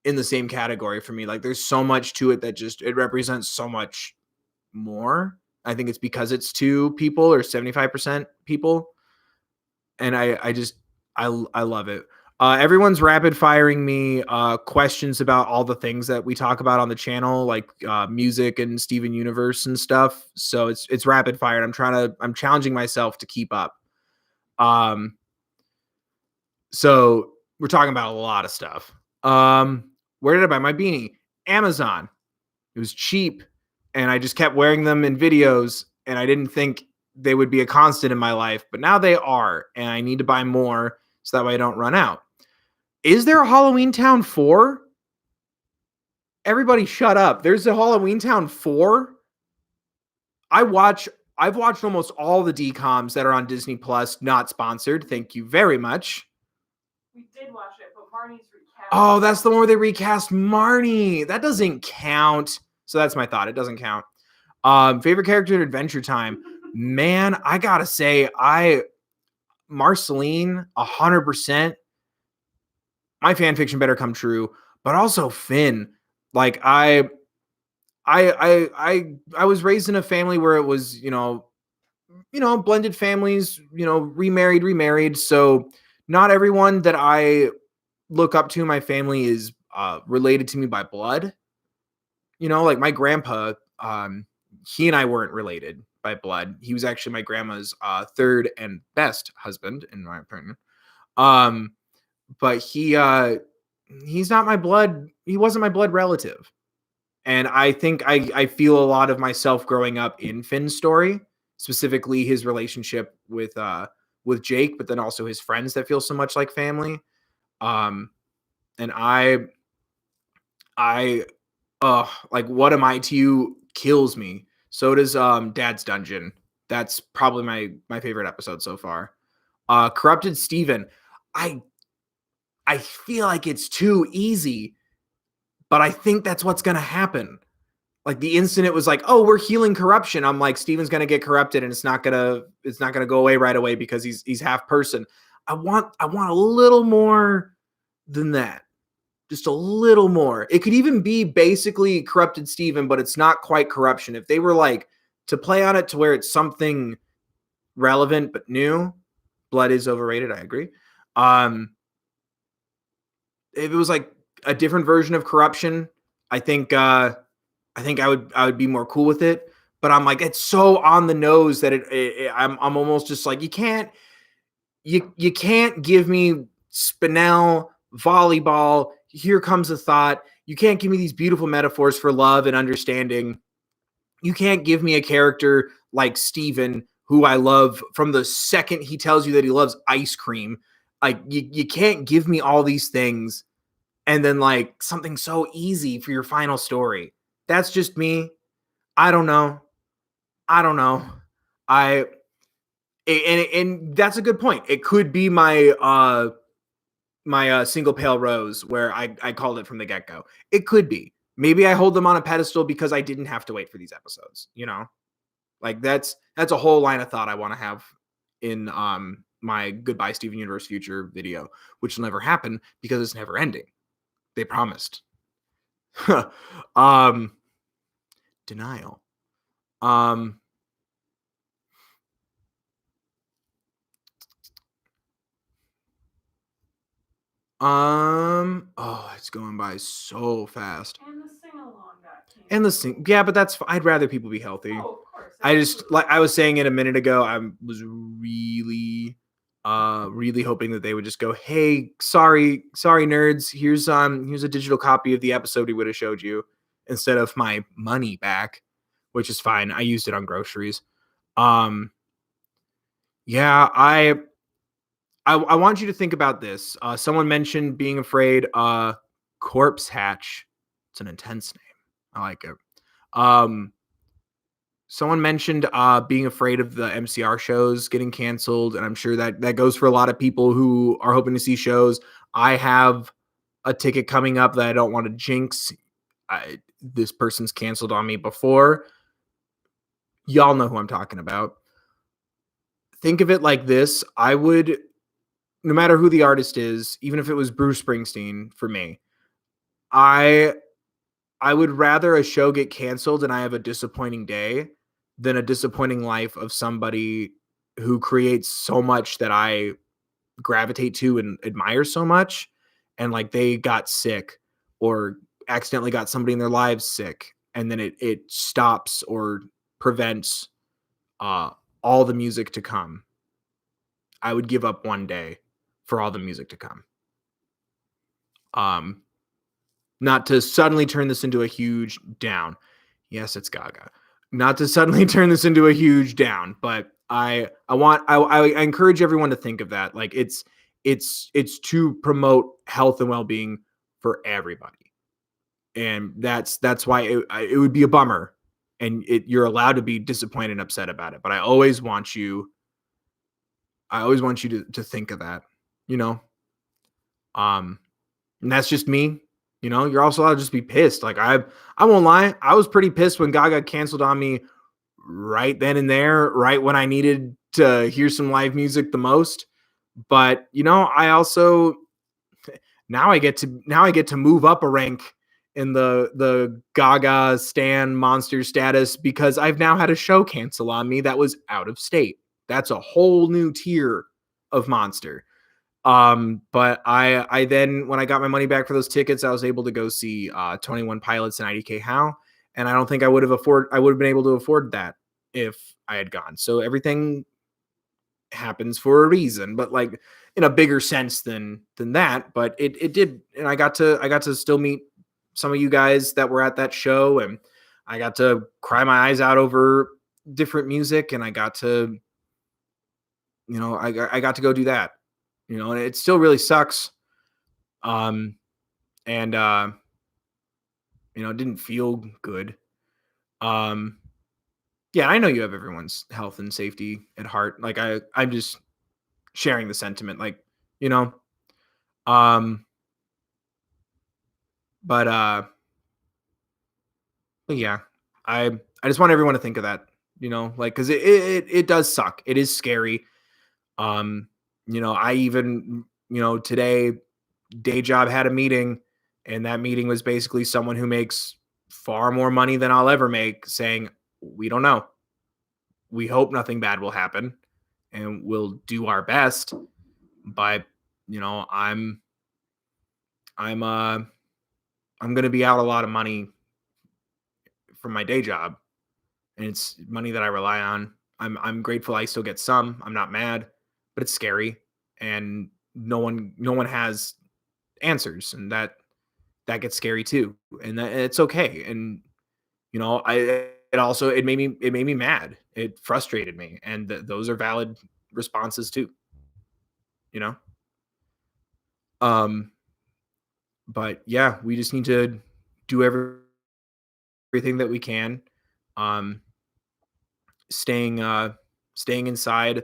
[SPEAKER 2] in the same category for me. Like there's so much to it that just it represents so much more. I think it's because it's 2 people or 75% people. And I love it. Everyone's rapid firing me questions about all the things that we talk about on the channel, like music and Steven Universe and stuff. So it's rapid fire. And I'm challenging myself to keep up. So we're talking about a lot of stuff. Where did I buy my beanie? Amazon. It was cheap, and I just kept wearing them in videos, and I didn't think they would be a constant in my life, but now they are, and I need to buy more so that way I don't run out. Is there a Halloween Town 4? Everybody shut up. There's a Halloween Town 4? I've watched almost all the DComs that are on Disney Plus, not sponsored. Thank you very much.
[SPEAKER 1] We did watch it, but Marnie's recast.
[SPEAKER 2] Oh, that's the one where they recast Marnie. That doesn't count. So that's my thought. It doesn't count. Favorite character in Adventure Time. Man, I gotta say, Marceline, 100%. My fan fiction better come true, but also Finn. Like I was raised in a family where it was, blended families, remarried. So not everyone that I look up to in my family is related to me by blood. Like my grandpa, he and I weren't related by blood. He was actually my grandma's third and best husband, in my opinion. But he's not my blood. He wasn't my blood relative. And I think I feel a lot of myself growing up in Finn's story, specifically his relationship with Jake, but then also his friends that feel so much like family. And like what am I to you kills me. So does Dad's Dungeon. That's probably my favorite episode so far. Corrupted Steven. I feel like it's too easy, but I think that's what's gonna happen. Like the instant it was like, oh, we're healing corruption. I'm like, Steven's gonna get corrupted, and it's not gonna go away right away because he's half person. I want a little more than that. Just a little more. It could even be basically corrupted Steven, but it's not quite corruption. If they were like to play on it to where it's something relevant but new, blood is overrated. I agree. If it was like a different version of corruption, I think I would be more cool with it. But I'm like, it's so on the nose that I'm almost just like, you can't give me Spinel volleyball. Here comes a thought. You can't give me these beautiful metaphors for love and understanding. You can't give me a character like Steven, who I love from the second he tells you that he loves ice cream. Like you can't give me all these things and then like something so easy for your final story. That's just me. I don't know. And that's a good point. It could be my single pale rose where I called it from the get-go. It could be. Maybe I hold them on a pedestal because I didn't have to wait for these episodes, Like that's a whole line of thought I want to have in my Goodbye Steven Universe Future video, which will never happen because it's never ending. They promised. Denial. Oh, it's going by so fast.
[SPEAKER 1] And the sing-along got
[SPEAKER 2] And
[SPEAKER 1] canceled.
[SPEAKER 2] yeah, but I'd rather people be healthy.
[SPEAKER 1] Oh, of course.
[SPEAKER 2] I just, like I was saying it a minute ago, I was really hoping that they would just go, hey, sorry nerds, here's a digital copy of the episode we would have showed you instead of my money back, which is fine. I used it on groceries. Yeah, I want you to think about this. Someone mentioned being afraid. Corpse Hatch. It's an intense name. I like it. Someone mentioned being afraid of the MCR shows getting canceled, and I'm sure that goes for a lot of people who are hoping to see shows. I have a ticket coming up that I don't want to jinx. This person's canceled on me before. Y'all know who I'm talking about. Think of it like this. I would, no matter who the artist is, even if it was Bruce Springsteen for me, I would rather a show get canceled and I have a disappointing day than a disappointing life of somebody who creates so much that I gravitate to and admire so much, and like they got sick or accidentally got somebody in their lives sick, and then it stops or prevents uh all the music to come. I would give up one day for all the music to come. Um Not to suddenly turn this into a huge down. Yes, it's Gaga. Not to suddenly turn this into a huge down, but I encourage everyone to think of that. Like it's to promote health and well-being for everybody. And that's why it would be a bummer, and you're allowed to be disappointed and upset about it. But I always want you to think of that, you know. Um And that's just me. You're also allowed to just be pissed. Like I won't lie, I was pretty pissed when Gaga canceled on me right then and there, right when I needed to hear some live music the most. But I also now I get to move up a rank in the Gaga stan monster status because I've now had a show cancel on me that was out of state. That's a whole new tier of monster. But I then when I got my money back for those tickets, I was able to go see 21 Pilots and IDK How, and I don't think I would have been able to afford that if I had gone. So everything happens for a reason, but like in a bigger sense than that. But it did, and I got to still meet some of you guys that were at that show, and I got to cry my eyes out over different music, and I got to I got to go do that. And it still really sucks. Um, and it didn't feel good. Um, yeah, I know you have everyone's health and safety at heart. Like I'm just sharing the sentiment, like, you know, um, but but yeah, I just want everyone to think of that, like, cause it does suck. It is scary. Um, I even, today day job had a meeting, and that meeting was basically someone who makes far more money than I'll ever make saying, "We don't know. We hope nothing bad will happen, and we'll do our best." But I'm I'm going to be out a lot of money from my day job, and it's money that I rely on. I'm grateful I still get some. I'm not mad, but it's scary, and no one has answers, and that gets scary too, and it's okay. And I it made me mad. It frustrated me, and those are valid responses too. You know, um, but yeah, we just need to do everything that we can. Um, staying inside,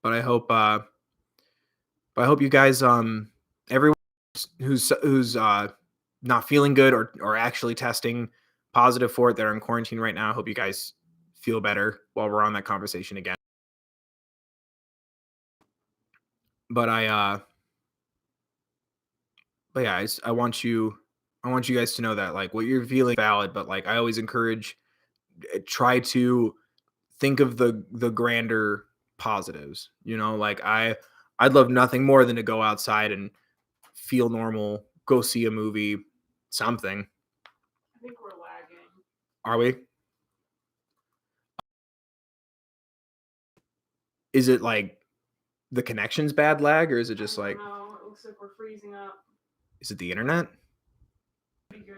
[SPEAKER 2] but I hope you guys, everyone who's not feeling good or actually testing positive for it that are in quarantine right now. I hope you guys feel better while we're on that conversation again. But yeah, I want you guys to know that like what you're feeling is valid, but like I always encourage try to think of the grander positives. Like I'd love nothing more than to go outside and feel normal, go see a movie, something.
[SPEAKER 1] I think we're lagging.
[SPEAKER 2] Are we? Is it like the connection's bad lag, or is it just like
[SPEAKER 1] No, it looks like we're freezing up.
[SPEAKER 2] is it the internet?
[SPEAKER 1] Pretty good.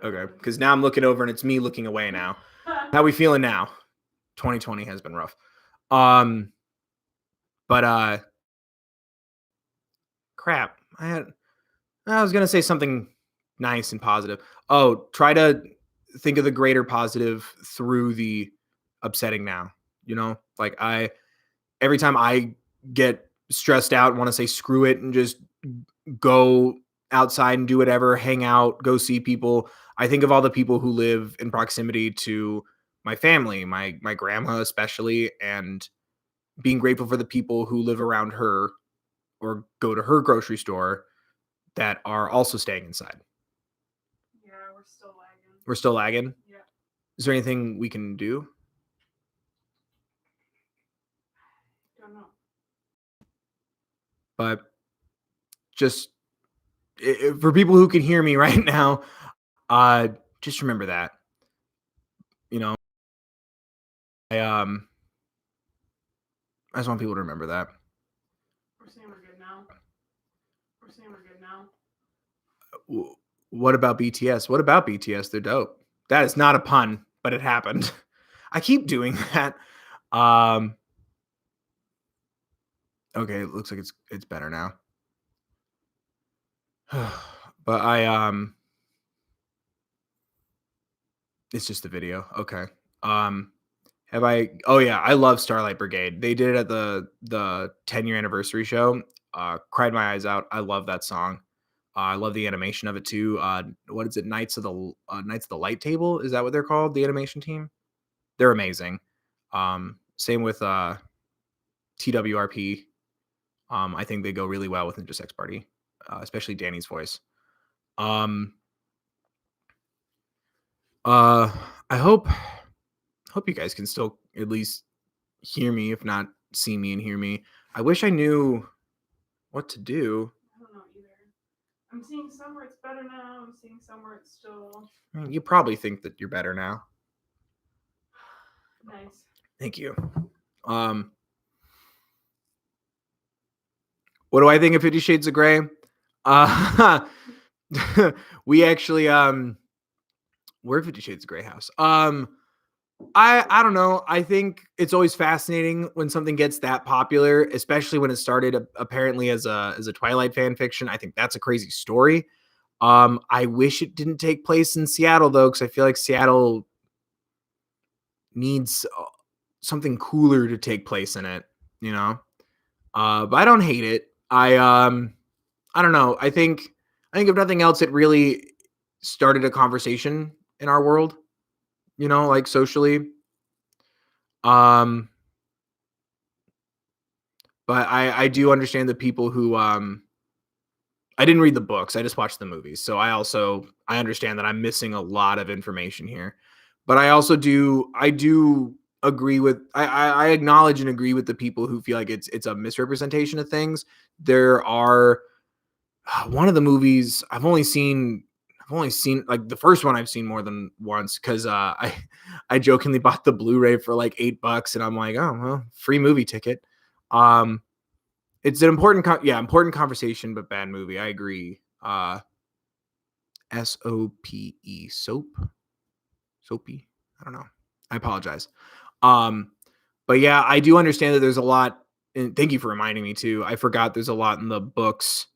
[SPEAKER 2] Okay, because now I'm looking over and it's me looking away now. How we feeling now? 2020 has been rough. But crap. I was gonna say something nice and positive. Oh, try to think of the greater positive through the upsetting now. Like every time I get stressed out and want to say screw it and just go outside and do whatever, hang out, go see people, I think of all the people who live in proximity to my family, my grandma especially, and being grateful for the people who live around her or go to her grocery store. that are also staying inside.
[SPEAKER 1] Yeah, we're still lagging.
[SPEAKER 2] We're still lagging.
[SPEAKER 1] Yeah.
[SPEAKER 2] Is there anything we can do?
[SPEAKER 1] Don't know.
[SPEAKER 2] But just for people who can hear me right now, just remember that. You know, I just want people to remember that.
[SPEAKER 1] We're saying we're good now. We're saying we're good now.
[SPEAKER 2] What about BTS? What about BTS? They're dope. That is not a pun, but it happened. I keep doing that. Okay, it looks like it's better now. But it's just a video. Okay. Have I? Oh yeah, I love Starlight Brigade. They did it at the 10-year anniversary show. Cried my eyes out. I love that song. I love the animation of it too. What is it? Knights of the Light Table? Is that what they're called? The animation team. They're amazing. Same with TWRP. I think they go really well with Ninja Sex Party, especially Danny's voice. I hope you guys can still at least hear me, if not see me and hear me. I wish I knew what to do.
[SPEAKER 1] I don't know either. I'm seeing somewhere it's better now. I'm seeing somewhere it's still.
[SPEAKER 2] You probably think that you're better now.
[SPEAKER 1] Nice.
[SPEAKER 2] Thank you. What do I think of 50 Shades of Grey? We actually we're 50 Shades of Grey house. I don't know. I think it's always fascinating when something gets that popular, especially when it started apparently as a Twilight fan fiction. I think that's a crazy story. I wish it didn't take place in Seattle though, because I feel like Seattle needs something cooler to take place in it, you know. But I don't hate it. I don't know. I think if nothing else, it really started a conversation in our world, you know, like socially. But I do understand the people who I didn't read the books. I just watched the movies. So I understand that I'm missing a lot of information here. But I also do agree with I acknowledge and agree with the people who feel like it's a misrepresentation of things. There are one of the movies I've only seen like the first one I've seen more than once because I jokingly bought the Blu-ray for like $8 and I'm like, oh well, free movie ticket. It's an important conversation, but bad movie. I agree. SOPE soapy. I don't know. I apologize. But yeah, I do understand that there's a lot. And thank you for reminding me too. I forgot there's a lot in the books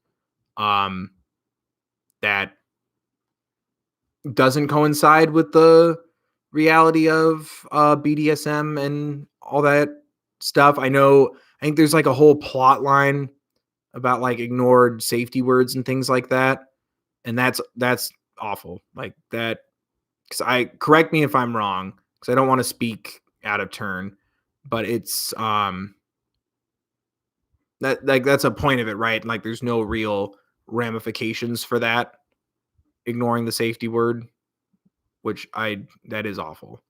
[SPEAKER 2] that doesn't coincide with the reality of BDSM and all that stuff. I think there's like a whole plot line about like ignored safety words and things like that. And that's awful. Like that, because correct me if I'm wrong, because I don't want to speak out of turn, but it's that's a point of it, right? Like there's no real ramifications for that, ignoring the safety word, which that is awful.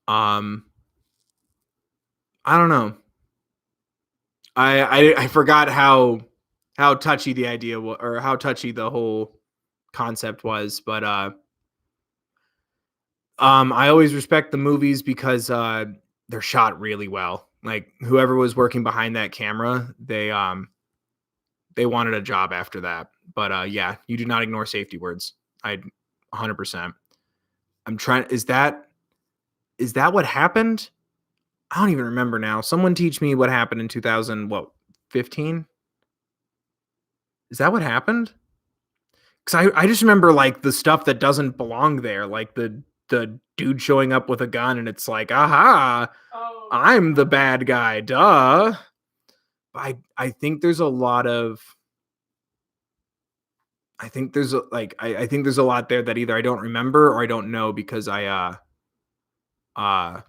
[SPEAKER 2] I don't know. I forgot how touchy the idea was, or how touchy the whole concept was, but I always respect the movies because they're shot really well. Like whoever was working behind that camera, they wanted a job after that. But yeah, you do not ignore safety words. 100%. I'm trying. Is that what happened? I don't even remember now. Someone teach me what happened in 2015. Is that what happened? Because I just remember like the stuff that doesn't belong there, like the dude showing up with a gun and it's like, aha, I'm the bad guy, duh. I think there's a lot of I think there's a lot there that either I don't remember or I don't know because I never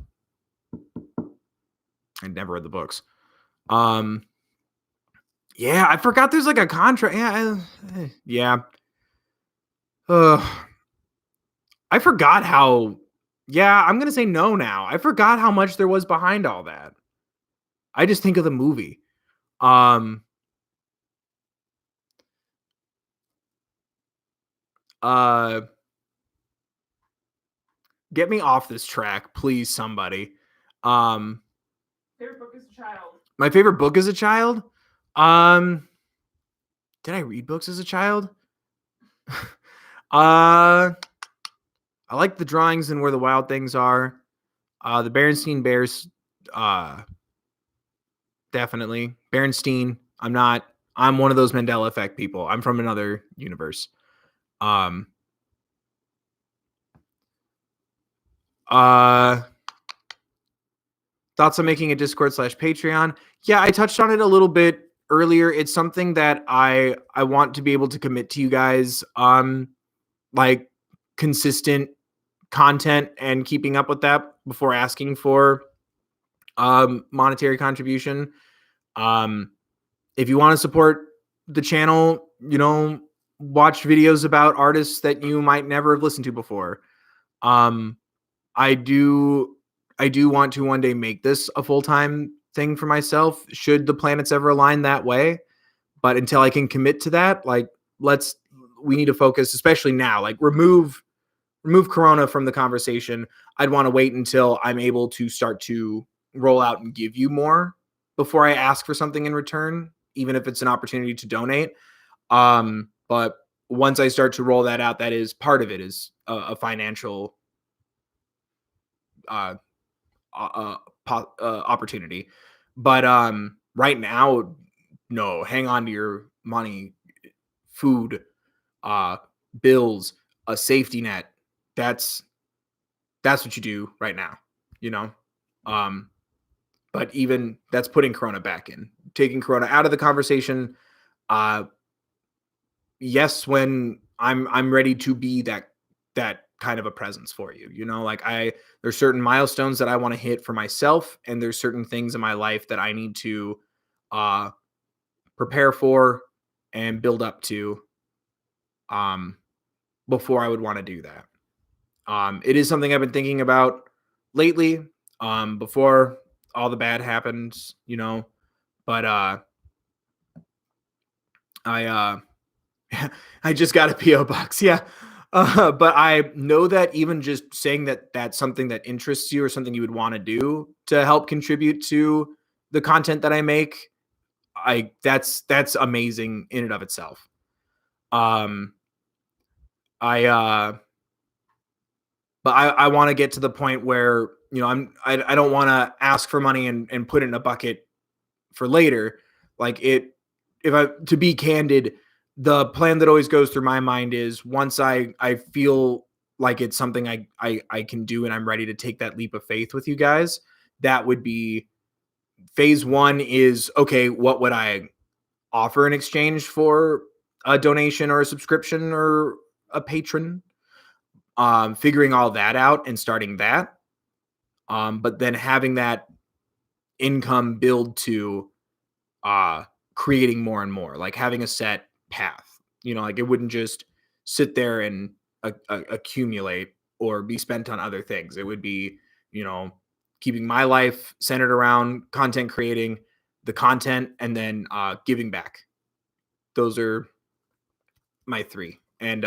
[SPEAKER 2] read the books. Yeah, I forgot there's like a contract. Yeah, yeah. I forgot how. Yeah, I'm gonna say no now. I forgot how much there was behind all that. I just think of the movie. Um. Uh. Get me off this track, please, somebody. Um.
[SPEAKER 1] Favorite book as a child?
[SPEAKER 2] My favorite book as a child. Um. Did I read books as a child? I like the drawings and Where the Wild Things Are. The Berenstein Bears. Definitely Berenstein. I'm one of those Mandela effect people. I'm from another universe. Um. Uh. Thoughts on making a Discord/Patreon? Yeah, I touched on it a little bit earlier. It's something that I want to be able to commit to you guys. Like consistent content and keeping up with that before asking for monetary contribution. Um, if you want to support the channel, watch videos about artists that you might never have listened to before. Um, I do want to one day make this a full-time thing for myself, should the planets ever align that way. But until I can commit to that, like we need to focus, especially now, like remove Corona from the conversation. I'd want to wait until I'm able to start to roll out and give you more before I ask for something in return, even if it's an opportunity to donate. But once I start to roll that out, that is part of it, is a financial opportunity. But right now, no, hang on to your money, food, bills, a safety net. That's what you do right now, you know. But even that's putting Corona back in, taking Corona out of the conversation. Yes, when I'm ready to be that kind of a presence for you, like there's certain milestones that I want to hit for myself, and there's certain things in my life that I need to prepare for and build up to before I would want to do that. It is something I've been thinking about lately, before all the bad happens, but I I just got a PO box. Yeah. But I know that even just saying that that's something that interests you or something you would want to do to help contribute to the content that I make, that's amazing in and of itself. Um, but I want to get to the point where, I don't want to ask for money and put it in a bucket for later. Like to be candid, the plan that always goes through my mind is once I feel like it's something I can do and I'm ready to take that leap of faith with you guys, that would be phase one. Is okay, what would I offer in exchange for a donation or a subscription or a patron? Figuring all that out and starting that. But then having that income build to creating more and more, like having a set path, like it wouldn't just sit there and accumulate or be spent on other things. It would be, keeping my life centered around content creating, the content, and then giving back. Those are my three. And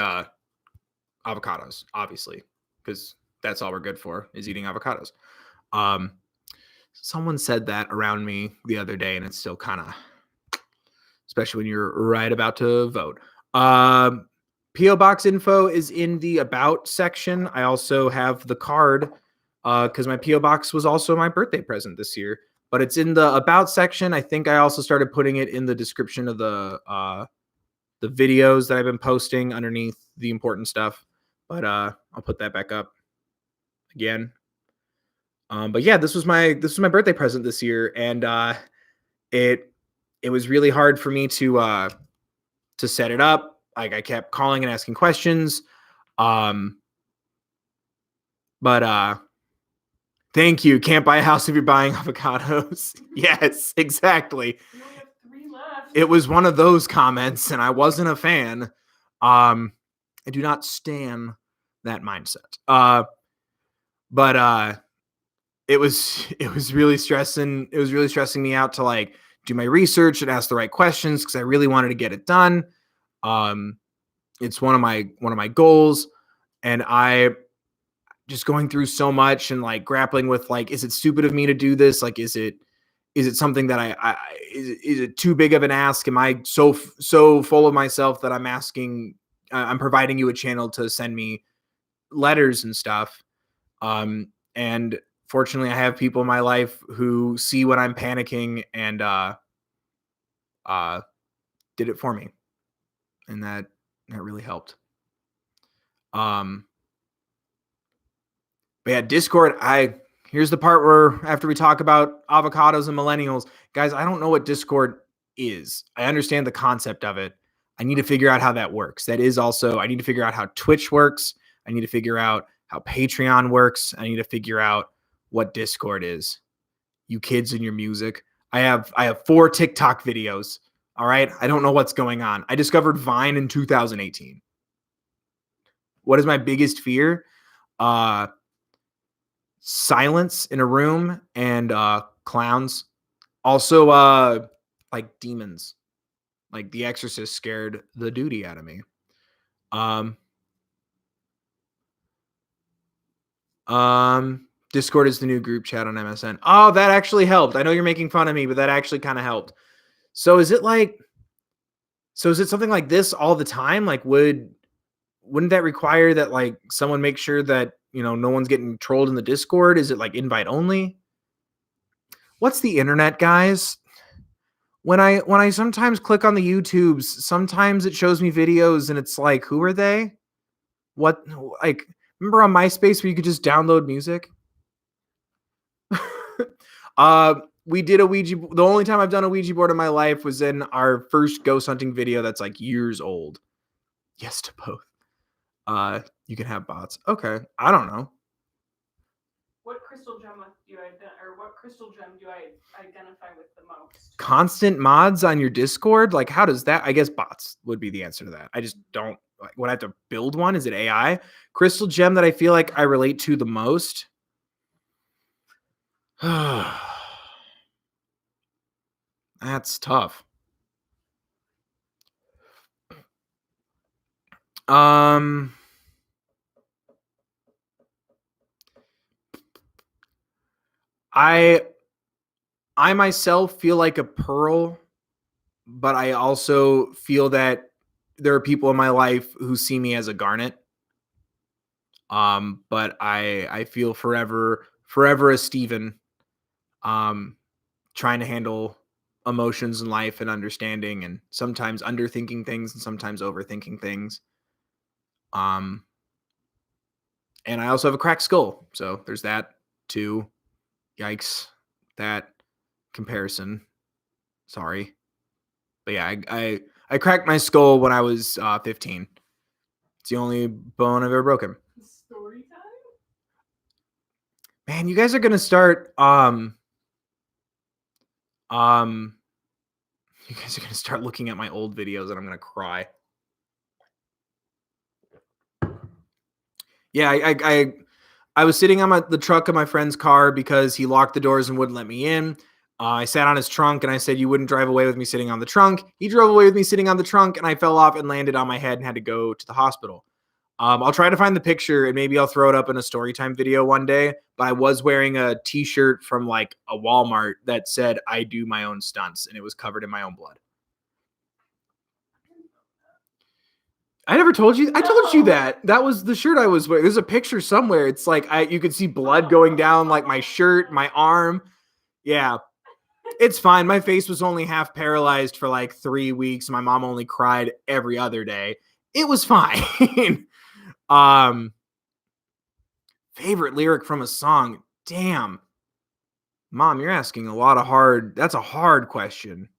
[SPEAKER 2] avocados, obviously, because that's all we're good for, is eating avocados. Someone said that around me the other day, and it's still kind of, especially when you're right about to vote. PO box info is in the about section. I also have the card because my PO box was also my birthday present this year, but it's in the about section. I think I also started putting it in the description of the videos that I've been posting underneath the important stuff, but I'll put that back up again. But yeah, this was my birthday present this year, and it was really hard for me to set it up. Like I kept calling and asking questions. But thank you. Can't buy a house if you're buying avocados. Yes, exactly.
[SPEAKER 1] We only have 3 left.
[SPEAKER 2] it was one of those comments, and I wasn't a fan. I do not stan that mindset. But it was really stressing. It was really stressing me out to like do my research and ask the right questions because I really wanted to get it done. It's one of my goals, and I just going through so much and like grappling with like, is it stupid of me to do this? Like, is it something that is it too big of an ask? Am I so full of myself that I'm providing you a channel to send me letters and stuff? And fortunately I have people in my life who see when I'm panicking and did it for me. And that really helped. But yeah, Discord, here's the part where after we talk about avocados and millennials, guys, I don't know what Discord is. I understand the concept of it. I need to figure out how that works. That is also, I need to figure out how Twitch works. I need to figure out how Patreon works. I need to figure out what Discord is. You kids and your music. I have 4 TikTok videos. All right. I don't know what's going on. I discovered Vine in 2018. What is my biggest fear? Silence in a room and clowns. Also like demons. Like The Exorcist scared the duty out of me. Discord is the new group chat on MSN. Oh, that actually helped. I know you're making fun of me, but that actually kind of helped. So is it something like this all the time? Like wouldn't that require that like someone make sure that, you know, no one's getting trolled in the Discord? Is it like invite only? What's the internet, guys? When I sometimes click on the YouTubes, sometimes it shows me videos and it's like, who are they? What, like, remember on MySpace where you could just download music? We did a Ouija. The only time I've done a Ouija board in my life was in our first ghost hunting video that's like years old. Yes to both. You can have bots. Okay. I don't know.
[SPEAKER 1] What crystal gem do I identify with the most?
[SPEAKER 2] Constant mods on your Discord? Like, how does that? I guess bots would be the answer to that. I just don't like. Would I have to build one? Is it AI? Crystal gem that I feel like I relate to the most. That's tough. I myself feel like a pearl, but I also feel that there are people in my life who see me as a garnet. But I feel forever a Steven, trying to handle emotions in life and understanding and sometimes underthinking things and sometimes overthinking things. And I also have a cracked skull. So there's that too. Yikes. That comparison. Sorry. But yeah, I cracked my skull when I was 15. It's the only bone I've ever broken.
[SPEAKER 1] Story time?
[SPEAKER 2] Man, you guys are gonna start you guys are gonna start looking at my old videos and I'm gonna cry. Yeah, I was sitting on the truck of my friend's car because he locked the doors and wouldn't let me in. I sat on his trunk and I said, you wouldn't drive away with me sitting on the trunk. He drove away with me sitting on the trunk and I fell off and landed on my head and had to go to the hospital. I'll try to find the picture and maybe I'll throw it up in a story time video one day. But I was wearing a t-shirt from like a Walmart that said, I do my own stunts, and it was covered in my own blood. I never told you. I told you that. That was the shirt I was wearing. There's a picture somewhere. It's like you could see blood going down like my shirt, my arm. Yeah. It's fine. My face was only half paralyzed for like 3 weeks. My mom only cried every other day. It was fine. Favorite lyric from a song. Damn. Mom, you're asking a lot of that's a hard question.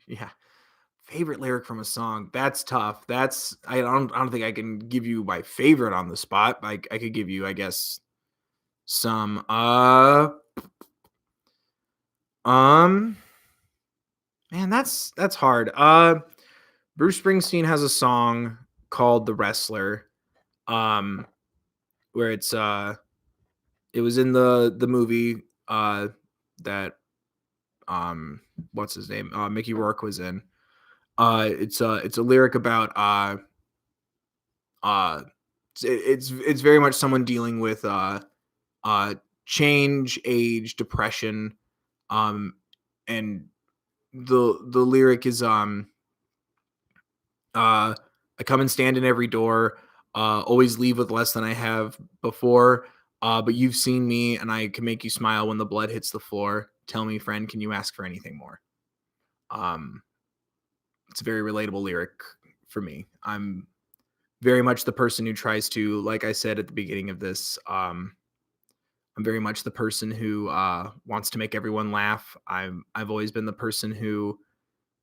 [SPEAKER 2] Yeah. Favorite lyric from a song. That's tough. I don't think I can give you my favorite on the spot. I could give you, I guess, some Um, Man, that's hard. Bruce Springsteen has a song called "The Wrestler," um, where it was in the movie that what's his name? Mickey Rourke was in. It's a lyric about uh it's very much someone dealing with uh change, age, depression, um and the lyric is I come and stand in every door, always leave with less than I have before. But you've seen me and I can make you smile when the blood hits the floor. Tell me, friend, can you ask for anything more? Um, it's a very relatable lyric for me. I'm very much the person who tries to, like I said at the beginning of this, I'm very much the person who wants to make everyone laugh. I've always been the person who,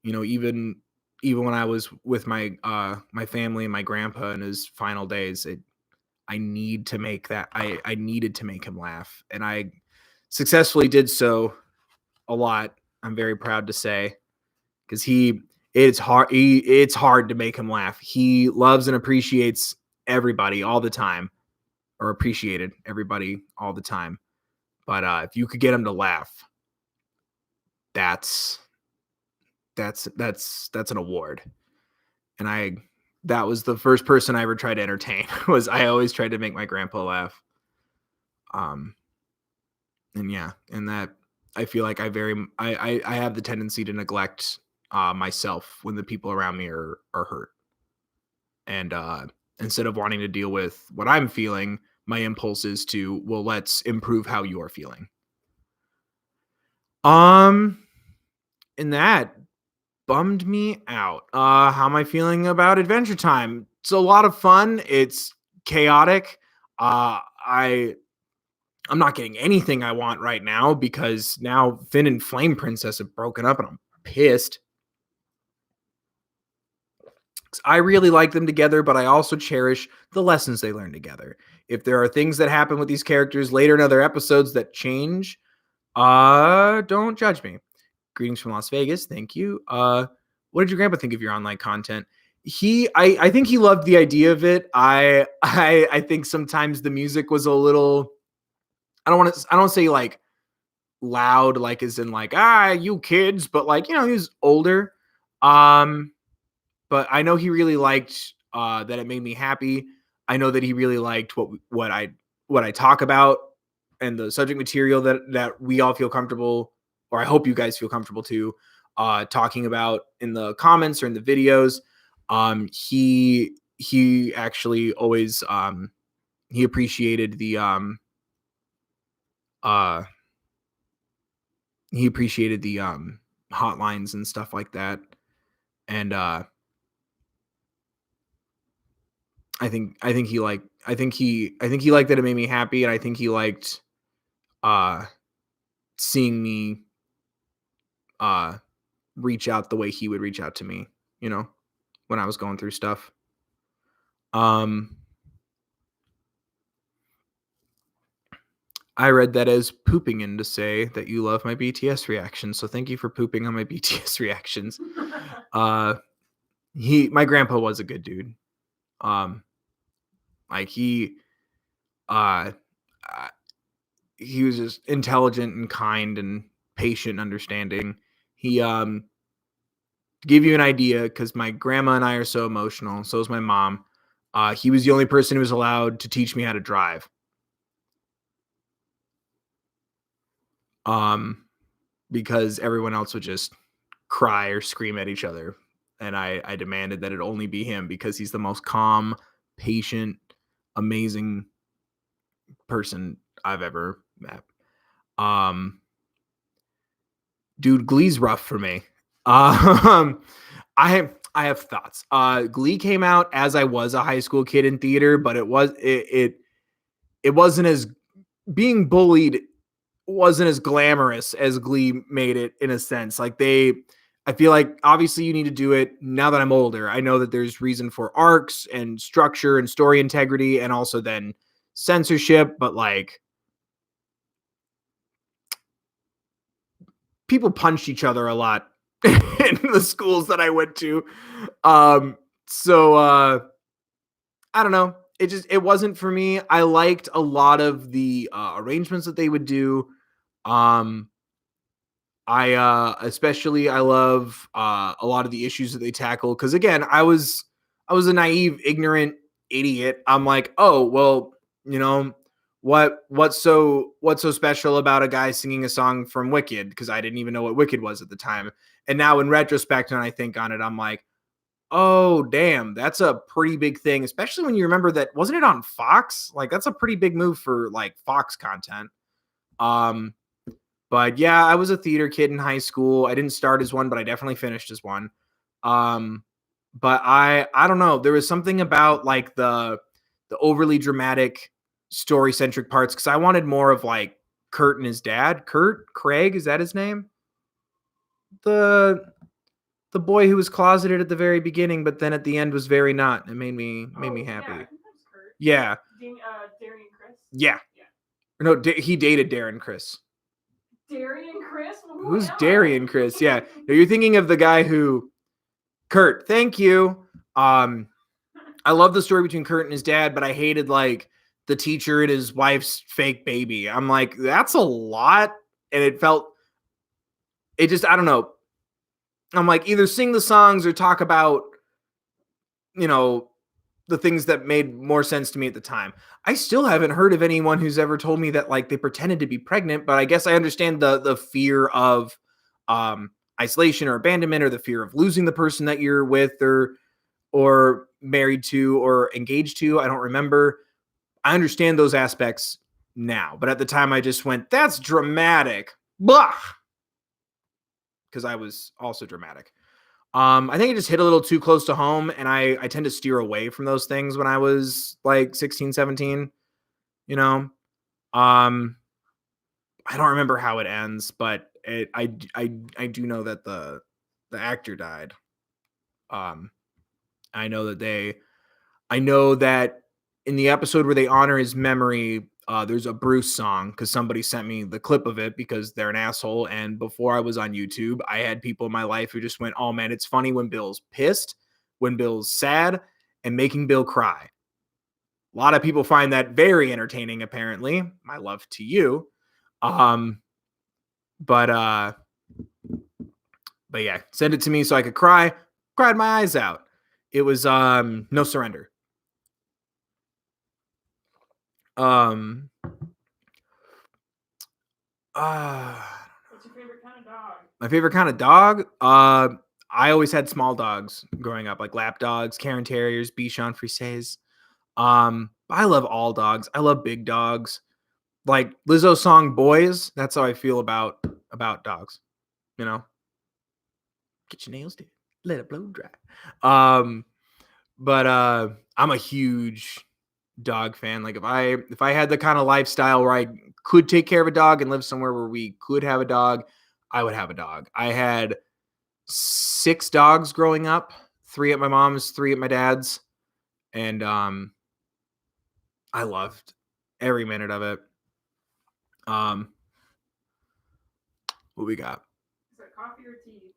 [SPEAKER 2] even when I was with my family and my grandpa in his final days, I needed to make him laugh, and I successfully did so a lot. I'm very proud to say, because it's hard to make him laugh. He loves and appreciates everybody all the time, or appreciated everybody all the time. But if you could get him to laugh, that's that's an award. And that was the first person I ever tried to entertain. Was I always tried to make my grandpa laugh. Um, and yeah, and that I feel like I have the tendency to neglect myself when the people around me are hurt. And instead of wanting to deal with what I'm feeling, my impulse is to, well, let's improve how you're feeling. Um, and that bummed me out. How am I feeling about Adventure Time? It's a lot of fun. It's chaotic. I'm not getting anything I want right now because now Finn and Flame Princess have broken up and I'm pissed. I really like them together, but I also cherish the lessons they learn together. If there are things that happen with these characters later in other episodes that change, don't judge me. Greetings from Las Vegas. Thank you. What did your grandpa think of your online content? I think he loved the idea of it. I think sometimes the music was a little, I don't say like loud, like as in like, you kids, but like, he was older. But I know he really liked that it made me happy. I know that he really liked what I talk about and the subject material that we all feel comfortable, or I hope you guys feel comfortable too, talking about in the comments or in the videos. He actually always he appreciated the uh hotlines and stuff like that. And I think he liked that it made me happy, and I think he liked uh seeing me uh reach out the way he would reach out to me, when I was going through stuff. Um I read that as pooping in to say that you love my BTS reactions. So thank you for pooping on my BTS reactions. Uh my grandpa was a good dude. Um like uh uh, he was just intelligent and kind and patient and understanding. He to give you an idea, because my grandma and I are so emotional, so is my mom. He was the only person who was allowed to teach me how to drive. Because everyone else would just cry or scream at each other. And I demanded that it only be him because he's the most calm, patient, amazing person I've ever met. Dude, Glee's rough for me. I have thoughts. Glee came out as I was a high school kid in theater, but it wasn't as, being bullied wasn't as glamorous as Glee made it, in a sense. I feel like obviously you need to do it now that I'm older. I know that there's reason for arcs and structure and story integrity and also then censorship, but like people punched each other a lot in the schools that I went to. So I don't know. It wasn't for me. I liked a lot of the arrangements that they would do. Um, Especially I love a lot of the issues that they tackle, because again, I was a naive, ignorant idiot. I'm like, oh well, you know, what's so special about a guy singing a song from Wicked? Because I didn't even know what Wicked was at the time. And now in retrospect, when I think on it, I'm like, oh damn, that's a pretty big thing, especially when you remember that wasn't it on Fox? Like that's a pretty big move for like Fox content. Um but yeah, I was a theater kid in high school. I didn't start as one, but I definitely finished as one. Um, but I don't know. There was something about like the overly dramatic, story centric parts, because I wanted more of like Kurt and his dad. Craig, is that his name? The the boy who was closeted at the very beginning, but then at the end was very not. It made me
[SPEAKER 1] Yeah,
[SPEAKER 2] happy.
[SPEAKER 1] I think that's Kurt.
[SPEAKER 2] Yeah,
[SPEAKER 1] Darian Chris.
[SPEAKER 2] yeah.
[SPEAKER 1] Yeah.
[SPEAKER 2] No, he dated Darren Chris.
[SPEAKER 1] Darian Chris? Well,
[SPEAKER 2] Who's Darian Chris? Yeah, no, you're thinking of the guy who Kurt. Thank you. I love the story between Kurt and his dad, but I hated like the teacher and his wife's fake baby. I'm like, that's a lot, and it just I don't know. I'm like, either sing the songs or talk about you know the things that made more sense to me at the time. I still haven't heard of anyone who's ever told me that like they pretended to be pregnant, but I guess I understand the fear of isolation or abandonment, or the fear of losing the person that you're with or married to or engaged to. I don't remember. I understand those aspects now, but at the time I just went, that's dramatic. Blah. Because I was also dramatic. I think it just hit a little too close to home, and I tend to steer away from those things when I was like 16, 17, you know. Um, I don't remember how it ends, but I do know that the actor died. Um, I know that I know that in the episode where they honor his memory, there's a Bruce song, because somebody sent me the clip of it because they're an asshole. And before I was on YouTube, I had people in my life who just went, oh man, it's funny when Bill's pissed, when Bill's sad, and making Bill cry. A lot of people find that very entertaining, apparently. My love to you. Um, but yeah, send it to me so I could cry. Cried my eyes out. It was No Surrender. Um
[SPEAKER 1] What's your favorite kind of dog?
[SPEAKER 2] My favorite kind of dog? I always had small dogs growing up, like lap dogs, Cairn Terriers, Bichon Frises. I love all dogs. I love big dogs. Like Lizzo's song "Boys." That's how I feel about dogs. You know, get your nails did, let it blow dry. But I'm a huge dog fan. Like if I had the kind of lifestyle where I could take care of a dog and live somewhere where we could have a dog, I would have a dog. I had 6 dogs growing up, 3 at my mom's, 3 at my dad's, and I loved every minute of it. What we got?
[SPEAKER 1] Is that coffee or tea?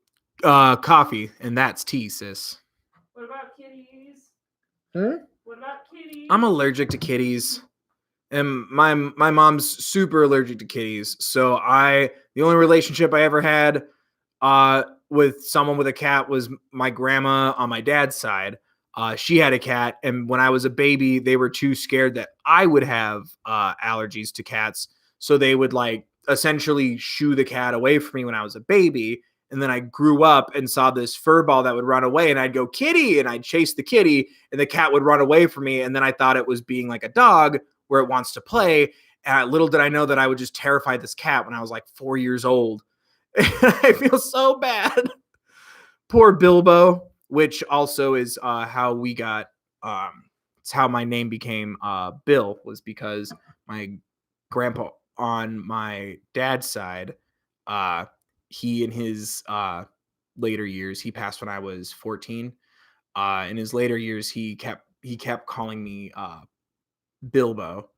[SPEAKER 2] Coffee, and that's tea, sis.
[SPEAKER 1] What about kitties?
[SPEAKER 2] Huh?
[SPEAKER 1] What about kitties?
[SPEAKER 2] I'm allergic to kitties. And my mom's super allergic to kitties. So the only relationship I ever had with someone with a cat was my grandma on my dad's side. She had a cat, and when I was a baby, they were too scared that I would have allergies to cats, so they would like essentially shoo the cat away from me when I was a baby. And then I grew up and saw this fur ball that would run away, and I'd go kitty, and I'd chase the kitty, and the cat would run away from me. And then I thought it was being like a dog where it wants to play. And little did I know that I would just terrify this cat when I was like 4 years old. I feel so bad. Poor Bilbo, which also is how we got it's how my name became Bill, was because my grandpa on my dad's side, he in his later years, he passed when I was 14. In his later years, he kept calling me Bilbo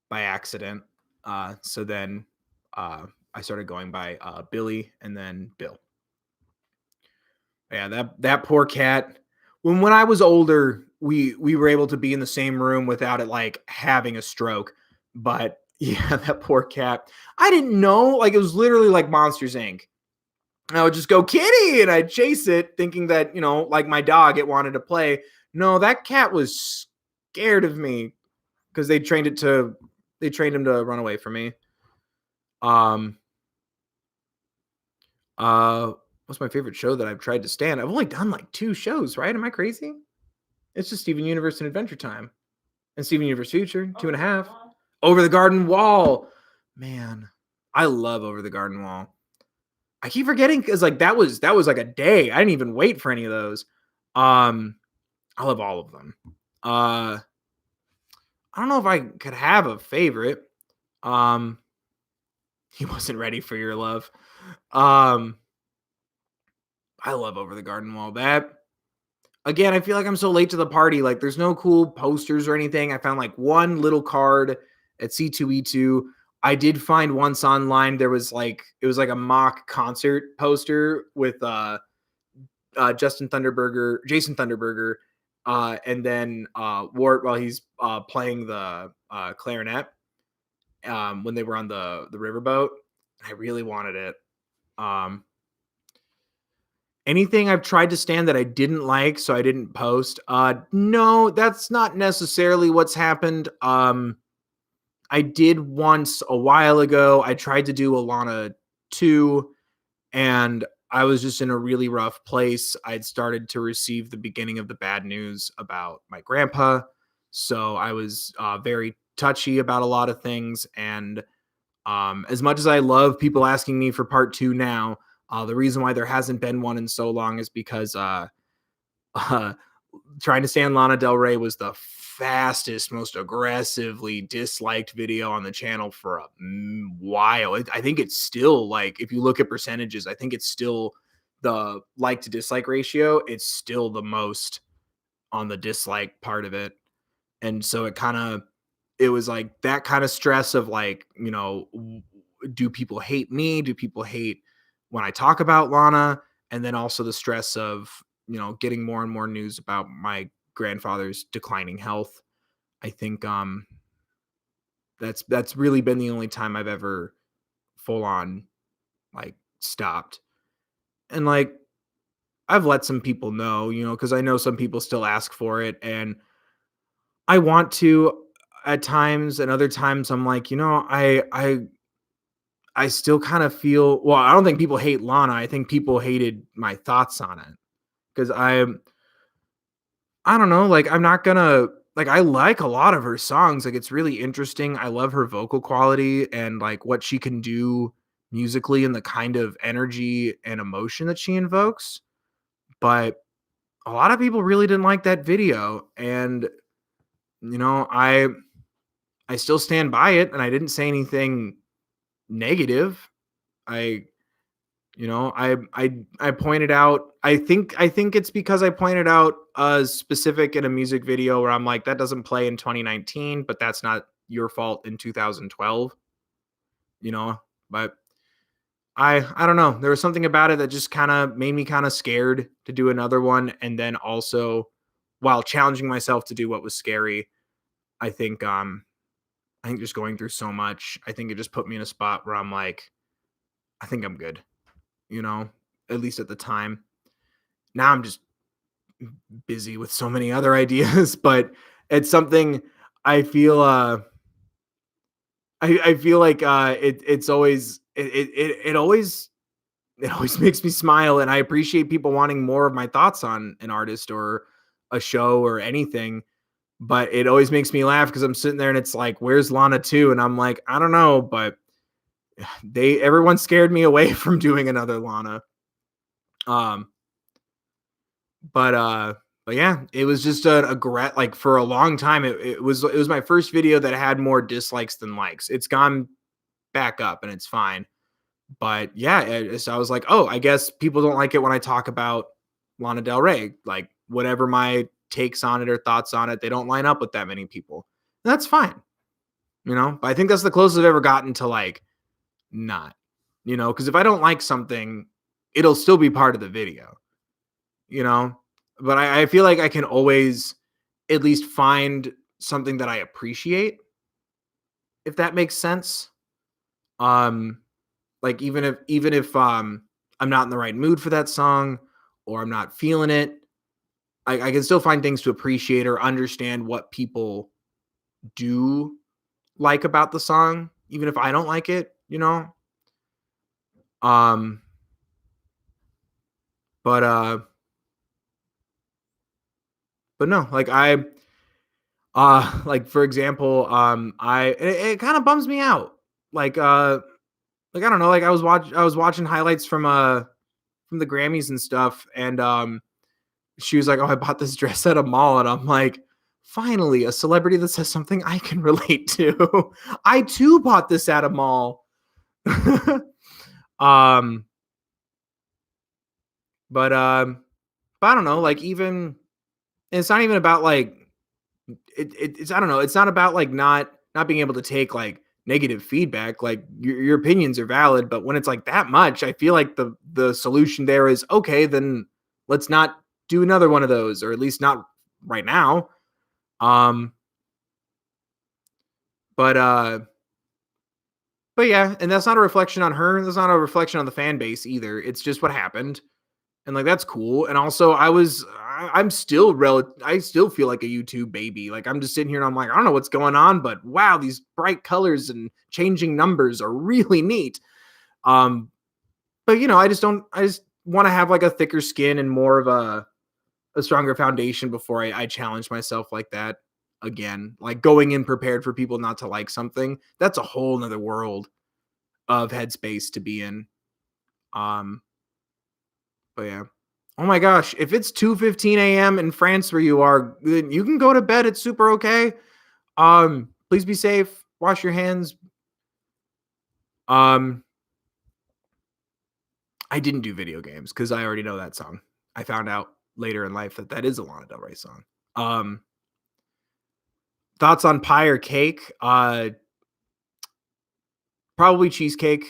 [SPEAKER 2] by accident. So then I started going by Billy and then Bill. Yeah, that poor cat. When I was older, we were able to be in the same room without it like having a stroke. But yeah, that poor cat. I didn't know. Like it was literally like Monsters Inc. I would just go kitty and I'd chase it, thinking that, like my dog, it wanted to play. No, that cat was scared of me because they trained him to run away from me. Um, what's my favorite show that I've tried to stand? I've only done like 2 shows, right? Am I crazy? It's just Steven Universe and Adventure Time and Steven Universe Future, 2.5. Over the Garden Wall. Man, I love Over the Garden Wall. I keep forgetting because like that was like a day. I didn't even wait for any of those. I love all of them. I don't know if I could have a favorite. He wasn't ready for your love. I love Over the Garden Wall. That again, I feel like I'm so late to the party. Like there's no cool posters or anything. I found like one little card at C2E2. I did find once online there was like it was like a mock concert poster with Jason Thunderberger, and then Wart while he's playing the clarinet when they were on the riverboat. I really wanted it. Anything I've tried to stand that I didn't like, so I didn't post. No, that's not necessarily what's happened. I did once a while ago. I tried to do Alana 2, and I was just in a really rough place. I'd started to receive the beginning of the bad news about my grandpa. So I was very touchy about a lot of things. And as much as I love people asking me for part 2 now, the reason why there hasn't been one in so long is because trying to stand Lana Del Rey was the fastest, most aggressively disliked video on the channel for a while. I think it's still like, if you look at percentages, I think it's still the like to dislike ratio. It's still the most on the dislike part of it. And so it was like that kind of stress of like, do people hate me? Do people hate when I talk about Lana? And then also the stress of, getting more and more news about my grandfather's declining health. I think that's really been the only time I've ever full on like stopped. And like I've let some people know, because I know some people still ask for it and I want to at times, and other times I'm like, I still kind of feel, well, I don't think people hate Lana. I think people hated my thoughts on it because I don't know, like I'm not gonna like I like a lot of her songs. Like it's really interesting. I love her vocal quality and like what she can do musically and the kind of energy and emotion that she invokes. But a lot of people really didn't like that video and I still stand by it and I didn't say anything negative. I I pointed out, I think it's because I pointed out a specific in a music video where I'm like, that doesn't play in 2019, but that's not your fault in 2012, but I don't know. There was something about it that just kind of made me kind of scared to do another one. And then also while challenging myself to do what was scary, I think, I think just going through so much, I think it just put me in a spot where I'm like, I think I'm good, at least at the time. Now I'm just busy with so many other ideas, but it's something I feel I feel like it's always it always it always makes me smile and I appreciate people wanting more of my thoughts on an artist or a show or anything. But it always makes me laugh because I'm sitting there and it's like, where's Lana 2? And I'm like, I don't know, but everyone scared me away from doing another Lana. Um, but yeah, it was just like for a long time. It was my first video that had more dislikes than likes. It's gone back up and it's fine. But yeah, so I was like, oh, I guess people don't like it when I talk about Lana Del Rey. Like whatever my takes on it or thoughts on it, they don't line up with that many people. And that's fine. But I think that's the closest I've ever gotten to like not you know, because if I don't like something, it'll still be part of the video, you know. But I feel like I can always at least find something that I appreciate, if that makes sense. Um, like even if I'm not in the right mood for that song or I'm not feeling it, I can still find things to appreciate or understand what people do like about the song, even if I don't like it, you know? Um, but but no, like like for example, it kind of bums me out. Like like I don't know, like I was watching highlights from the Grammys and stuff, and she was like, "Oh, I bought this dress at a mall," and I'm like, "Finally, a celebrity that says something I can relate to." I too bought this at a mall. um, but but I don't know, like even it's not even about like it's I don't know, it's not about like not being able to take like negative feedback. Like your opinions are valid, but when it's like that much, I feel like the solution there is okay, then let's not do another one of those, or at least not right now. Um, but but yeah, and that's not a reflection on her. That's not a reflection on the fan base either. It's just what happened, and like that's cool. And also, I'm still I still feel like a YouTube baby. Like I'm just sitting here and I'm like, I don't know what's going on, but wow, these bright colors and changing numbers are really neat. Um, but you know, I just don't. I just want to have like a thicker skin and more of a stronger foundation before I challenge myself like that again. Like going in prepared for people not to like something. That's a whole nother world of headspace to be in. Um, but yeah. Oh my gosh, if it's 2:15 a.m. in France where you are, then you can go to bed. It's super okay. Please be safe. Wash your hands. Um, I didn't do video games because I already know that song. I found out later in life that that is a Lana Del Rey song. Um, Thoughts on pie or cake? Probably cheesecake.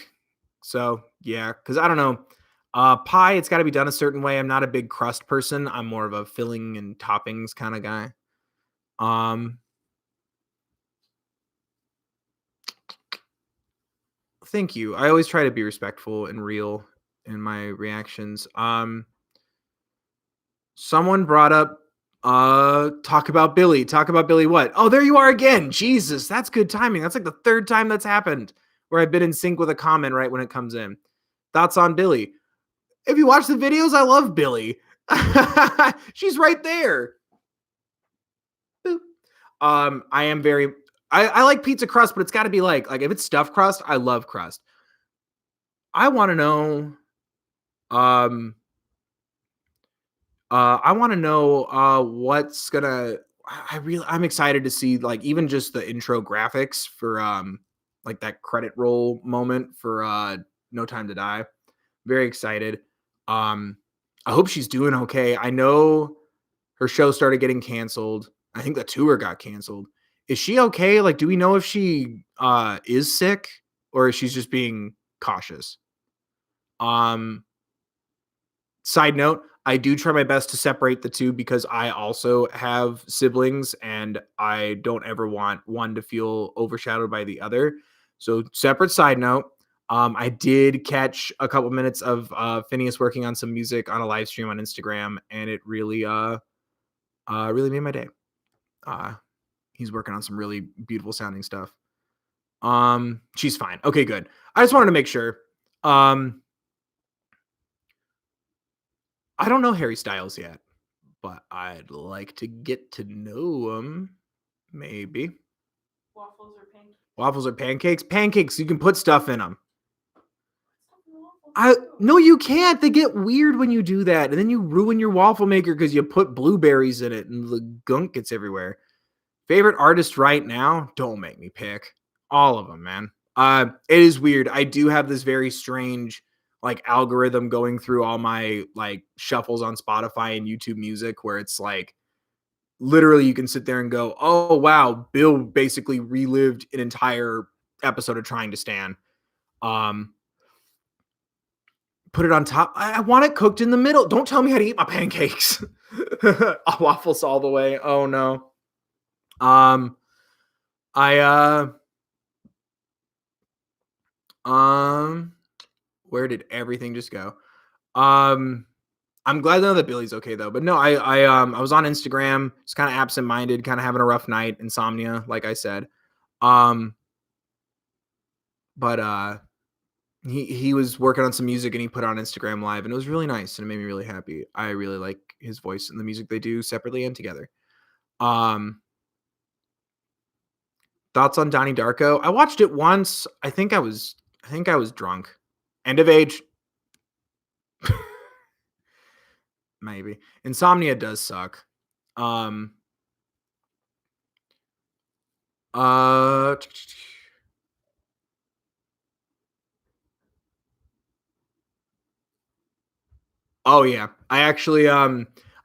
[SPEAKER 2] So yeah, because I don't know. Pie, it's got to be done a certain way. I'm not a big crust person. I'm more of a filling and toppings kind of guy. Um, Thank you. I always try to be respectful and real in my reactions. Someone brought up talk about Billy. Talk about Billy what? Oh, there you are again. Jesus, that's good timing. That's like the third time that's happened where I've been in sync with a comment right when it comes in. Thoughts on Billy? If you watch the videos, I love Billy. She's right there. Boop. I am very I like pizza crust, but it's got to be like if it's stuffed crust, I love crust. I want to know um I want to know what's gonna I'm excited to see like even just the intro graphics for like that credit roll moment for No Time to Die. Very excited. Um I hope she's doing okay. I know her show started getting canceled. I think the tour got canceled. Is she okay? Like do we know if she is sick or if she's just being cautious? Um Side note, I do try my best to separate the two because I also have siblings and I don't ever want one to feel overshadowed by the other. So, separate side note, I did catch a couple minutes of Phineas working on some music on a live stream on Instagram, and it really made my day. Uh, he's working on some really beautiful sounding stuff. She's fine. Okay, good. I just wanted to make sure. Um, I don't know Harry Styles yet, but I'd like to get to know him. Maybe.
[SPEAKER 1] Waffles or pancakes?
[SPEAKER 2] Waffles or pancakes? Pancakes, you can put stuff in them.
[SPEAKER 1] Stuff in waffles
[SPEAKER 2] I
[SPEAKER 1] too.
[SPEAKER 2] no, you can't. They get weird when you do that, and then you ruin your waffle maker because you put blueberries in it, and the gunk gets everywhere. Favorite artist right now? Don't make me pick all of them, man. It is weird. I do have this very strange like algorithm going through all my like shuffles on Spotify and YouTube Music, where it's like literally you can sit there and go, oh wow, Bill basically relived an entire episode of Trying to Stand. Um, put it on top. I want it cooked in the middle. Don't tell me how to eat my pancakes. Waffles all the way. Oh no. Um, I um, where did everything just go? Um, I'm glad to know that Billy's okay though. But no, I was on Instagram, just kind of absent-minded, kind of having a rough night, insomnia, like I said. Um, but he was working on some music and he put it on Instagram Live and it was really nice and it made me really happy. I really like his voice and the music they do separately and together. Um, Thoughts on Donnie Darko? I watched it once. I think I was drunk. End of age. Maybe. Insomnia does suck. Um uh oh yeah. I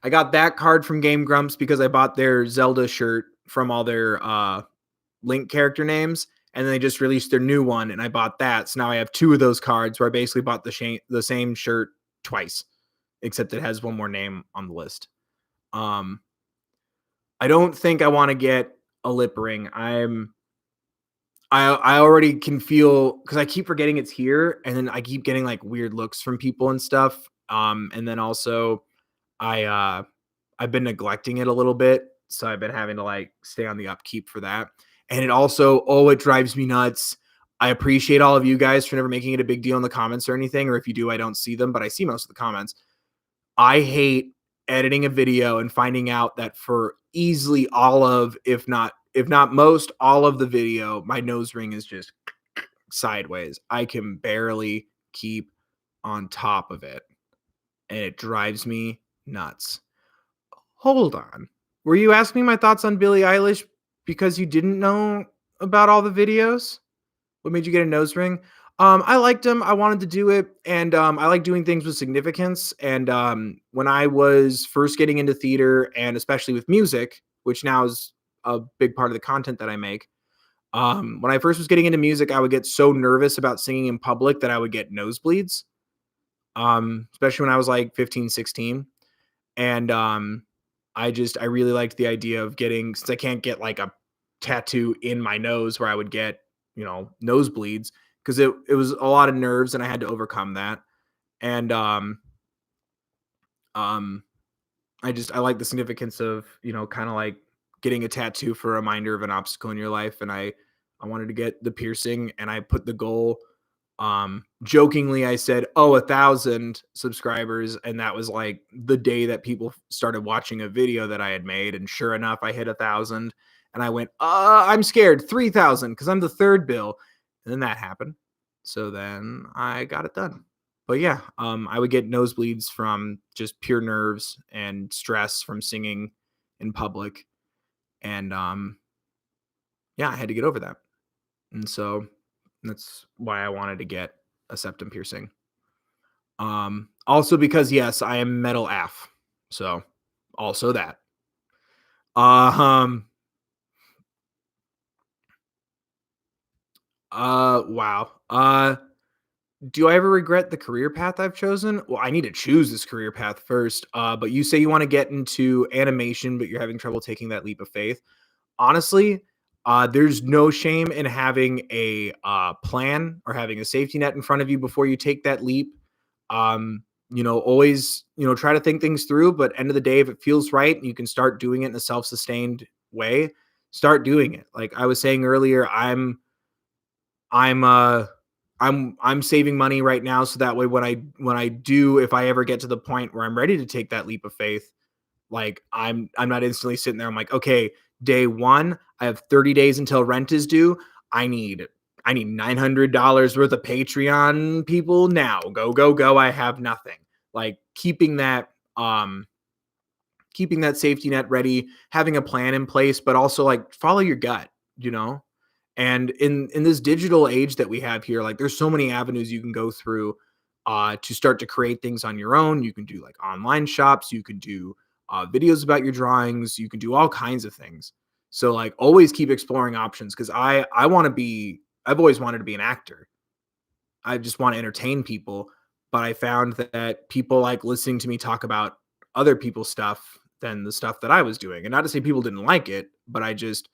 [SPEAKER 2] got that card from Game Grumps because I bought their Zelda shirt from all their Link character names, and then they just released their new one, and I bought that. So now I have two of those cards where I basically bought the same shirt twice, except it has one more name on the list. Um, I don't think I want to get a lip ring. I already can feel because I keep forgetting it's here, and then I keep getting like weird looks from people and stuff. And then also I I've been neglecting it a little bit, so I've been having to like stay on the upkeep for that. And it also, oh, it drives me nuts. I appreciate all of you guys for never making it a big deal in the comments or anything, or if you do, I don't see them, but I see most of the comments. I hate editing a video and finding out that for easily all of, if not most, all of the video, my nose ring is just sideways. I can barely keep on top of it, and it drives me nuts. Hold on. Were you asking me my thoughts on Billie Eilish because you didn't know about all the videos? What made you get a nose ring? I liked him. I wanted to do it, and I like doing things with significance. And when I was first getting into theater, and especially with music, which now is a big part of the content that I make, when I first was getting into music, I would get so nervous about singing in public that I would get nosebleeds. Especially when I was like 15, 16. And I really liked the idea of getting, since I can't get like a tattoo in my nose where I would get, nosebleeds, because it was a lot of nerves and I had to overcome that. And um I like the significance of, kind of like getting a tattoo for a reminder of an obstacle in your life. And I wanted to get the piercing, and I put the goal, jokingly I said, oh, 1,000 subscribers, and that was like the day that people started watching a video that I had made, and sure enough I hit 1,000, and I went, I'm scared, 3,000, because I'm the third bill. And then that happened, so then I got it done. But yeah, I would get nosebleeds from just pure nerves and stress from singing in public. And yeah, I had to get over that. And so that's why I wanted to get a septum piercing. Also because yes, I am metal AF. So also that. Um wow. Do I ever regret the career path I've chosen? Well, I need to choose this career path first. But you say you want to get into animation, but you're having trouble taking that leap of faith. Honestly, there's no shame in having a plan or having a safety net in front of you before you take that leap. Always, try to think things through, but end of the day, if it feels right, you can start doing it in a self-sustained way. Start doing it. Like I was saying earlier, I'm I'm saving money right now, so that way when I do, if I ever get to the point where I'm ready to take that leap of faith, like I'm not instantly sitting there. I'm like, okay, day one, I have 30 days until rent is due. I need $900 worth of Patreon people now. Go, go, go. I have nothing. Like keeping that safety net ready, having a plan in place, but also like follow your gut, you know? And in this digital age that we have here, like there's so many avenues you can go through to start to create things on your own. You can do like online shops, you can do videos about your drawings, you can do all kinds of things. So like always keep exploring options, because I've always wanted to be an actor. I just want to entertain people, but I found that people like listening to me talk about other people's stuff than the stuff that I was doing. And not to say people didn't like it, but I just,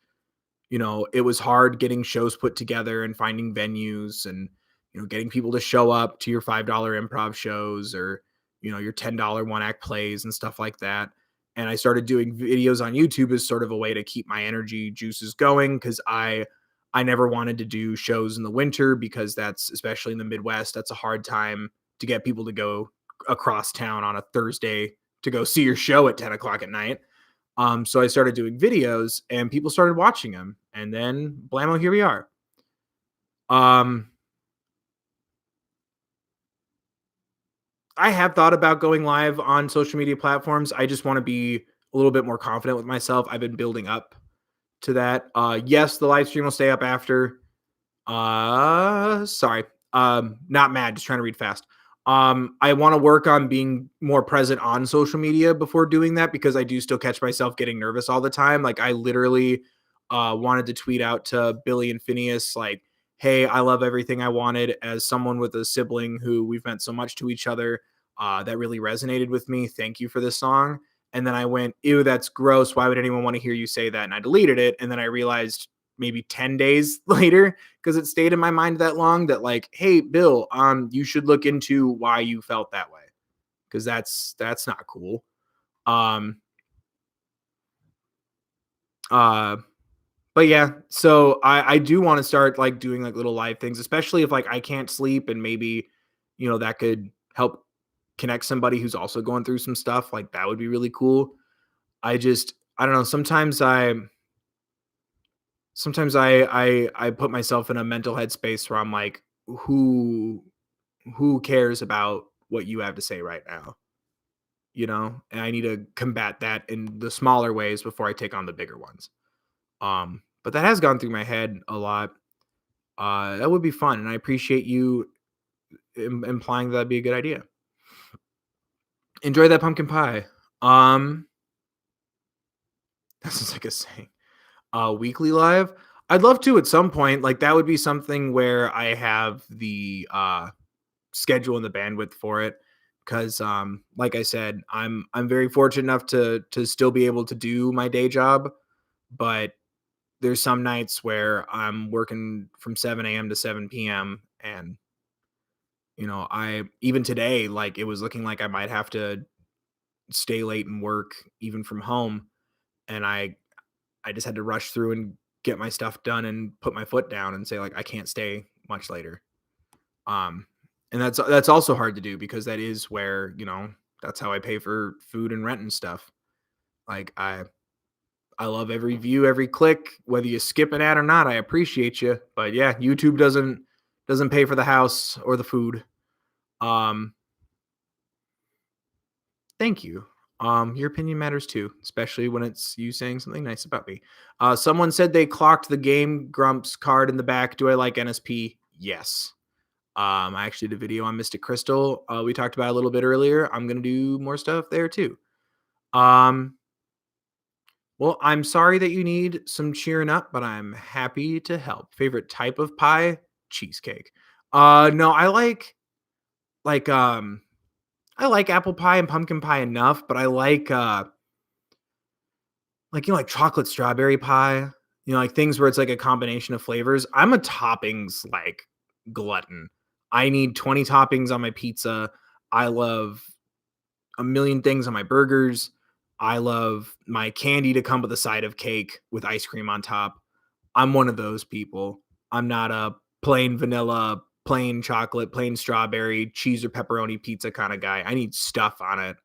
[SPEAKER 2] it was hard getting shows put together and finding venues and, getting people to show up to your $5 improv shows or, your $10 one act plays and stuff like that. And I started doing videos on YouTube as sort of a way to keep my energy juices going because I never wanted to do shows in the winter because that's, especially in the Midwest, that's a hard time to get people to go across town on a Thursday to go see your show at 10 o'clock at night. So I started doing videos and people started watching them. And then blammo, here we are. I have thought about going live on social media platforms. I just want to be a little bit more confident with myself. I've been building up to that. Yes, the live stream will stay up after. Sorry. Not mad, just trying to read fast. I want to work on being more present on social media before doing that because I do still catch myself getting nervous all the time. Like I literally wanted to tweet out to Billy and Phineas like, "Hey, I love everything I wanted." As someone with a sibling who we've meant so much to each other, that really resonated with me. Thank you for this song. And then I went, "Ew, that's gross. Why would anyone want to hear you say that?" And I deleted it. And then I realized maybe 10 days later, because it stayed in my mind that long, that like, "Hey, Bill, you should look into why you felt that way." Because that's not cool. But yeah, so I do want to start like doing like little live things, especially if like I can't sleep and maybe, that could help connect somebody who's also going through some stuff. Like that would be really cool. I don't know. Sometimes I put myself in a mental headspace where I'm like, who cares about what you have to say right now? And I need to combat that in the smaller ways before I take on the bigger ones. But that has gone through my head a lot. That would be fun, and I appreciate you implying that'd be a good idea. Enjoy that pumpkin pie. This is like a saying. Weekly live. I'd love to at some point. Like that would be something where I have the schedule and the bandwidth for it. Because, like I said, I'm very fortunate enough to still be able to do my day job, but there's some nights where I'm working from 7 a.m. to 7 p.m. and I even today, like it was looking like I might have to stay late and work even from home, and I just had to rush through and get my stuff done and put my foot down and say like I can't stay much later. Um, and that's also hard to do because that is where that's how I pay for food and rent and stuff. Like I love every view, every click, whether you skip an ad or not. I appreciate you, but yeah, YouTube doesn't pay for the house or the food. Um, Thank you. Your opinion matters too, especially when it's you saying something nice about me. Someone said they clocked the Game Grumps card in the back. Do I like NSP? Yes. I actually did a video on Mystic Crystal. We talked about a little bit earlier. I'm gonna do more stuff there too. Well, I'm sorry that you need some cheering up, but I'm happy to help. Favorite type of pie? Cheesecake. No, like I like apple pie and pumpkin pie enough, but I like chocolate strawberry pie, like things where it's like a combination of flavors. I'm a toppings like glutton. I need 20 toppings on my pizza. I love a million things on my burgers. I love my candy to come with a side of cake with ice cream on top. I'm one of those people. I'm not a plain vanilla, plain chocolate, plain strawberry, cheese or pepperoni pizza kind of guy. I need stuff on it.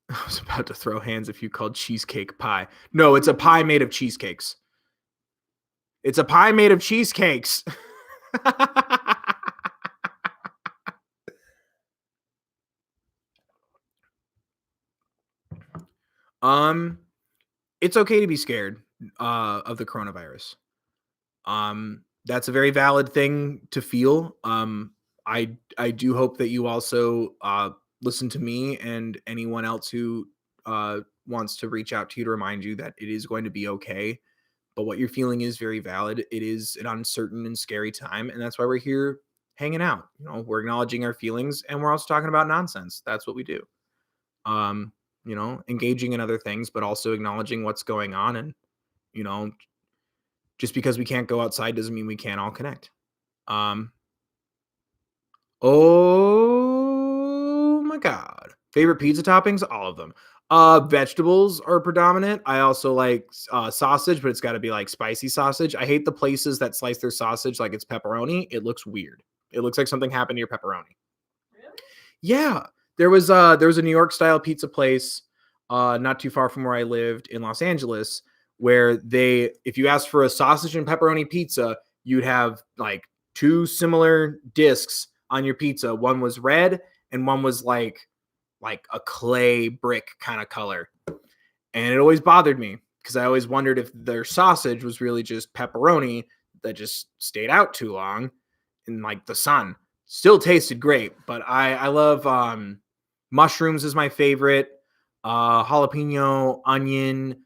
[SPEAKER 2] I was about to throw hands if you called cheesecake pie. No, it's a pie made of cheesecakes. It's a pie made of cheesecakes. um, it's okay to be scared of the coronavirus. That's a very valid thing to feel. I do hope that you also listen to me and anyone else who wants to reach out to you to remind you that it is going to be okay. but what you're feeling is very valid. It is an uncertain and scary time, and that's why we're here hanging out. We're acknowledging our feelings, and we're also talking about nonsense. That's what we do. Um, engaging in other things, but also acknowledging what's going on. And, you know, just because we can't go outside doesn't mean we can't all connect. Oh my God. Favorite pizza toppings? All of them. Vegetables are predominant. I also like sausage, but it's got to be like spicy sausage. I hate the places that slice their sausage like it's pepperoni. It looks weird. It looks like something happened to your pepperoni.
[SPEAKER 1] Really?
[SPEAKER 2] Yeah. There was a New York style pizza place not too far from where I lived in Los Angeles, where if you asked for a sausage and pepperoni pizza, you'd have like two similar discs on your pizza. One was red and one was like a clay brick kind of color. And it always bothered me because I always wondered if their sausage was really just pepperoni that just stayed out too long in like the sun. Still tasted great, but I love mushrooms is my favorite. Jalapeno, onion,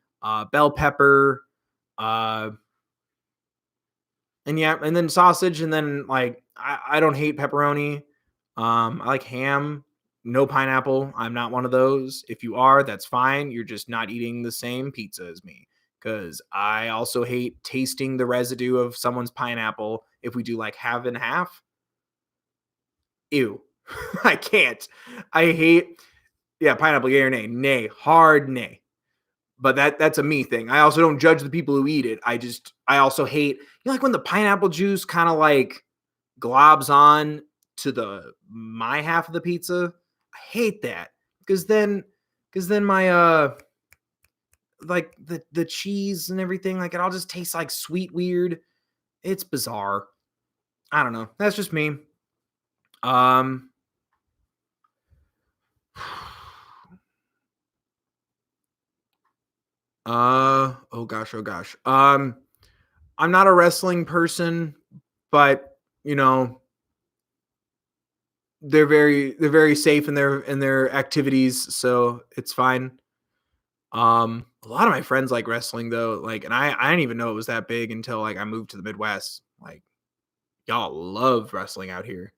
[SPEAKER 2] bell pepper, and yeah, and then sausage, and then like I don't hate pepperoni. I like ham, no pineapple. I'm not one of those. If you are, that's fine. You're just not eating the same pizza as me. Because I also hate tasting the residue of someone's pineapple if we do like half and half. Ew. I can't. I hate, yeah, pineapple, yay or nay? Nay. Hard nay. But that's a me thing. I also don't judge the people who eat it. I also hate, like when the pineapple juice kind of like globs on to my half of the pizza. I hate that because then my like the cheese and everything, like it all just tastes like sweet weird. It's bizarre. I don't know. That's just me. Um oh gosh, oh gosh. I'm not a wrestling person, but they're very safe in their activities, so it's fine. A lot of my friends like wrestling though, like, and I didn't even know it was that big until like I moved to the Midwest. Like, y'all love wrestling out here.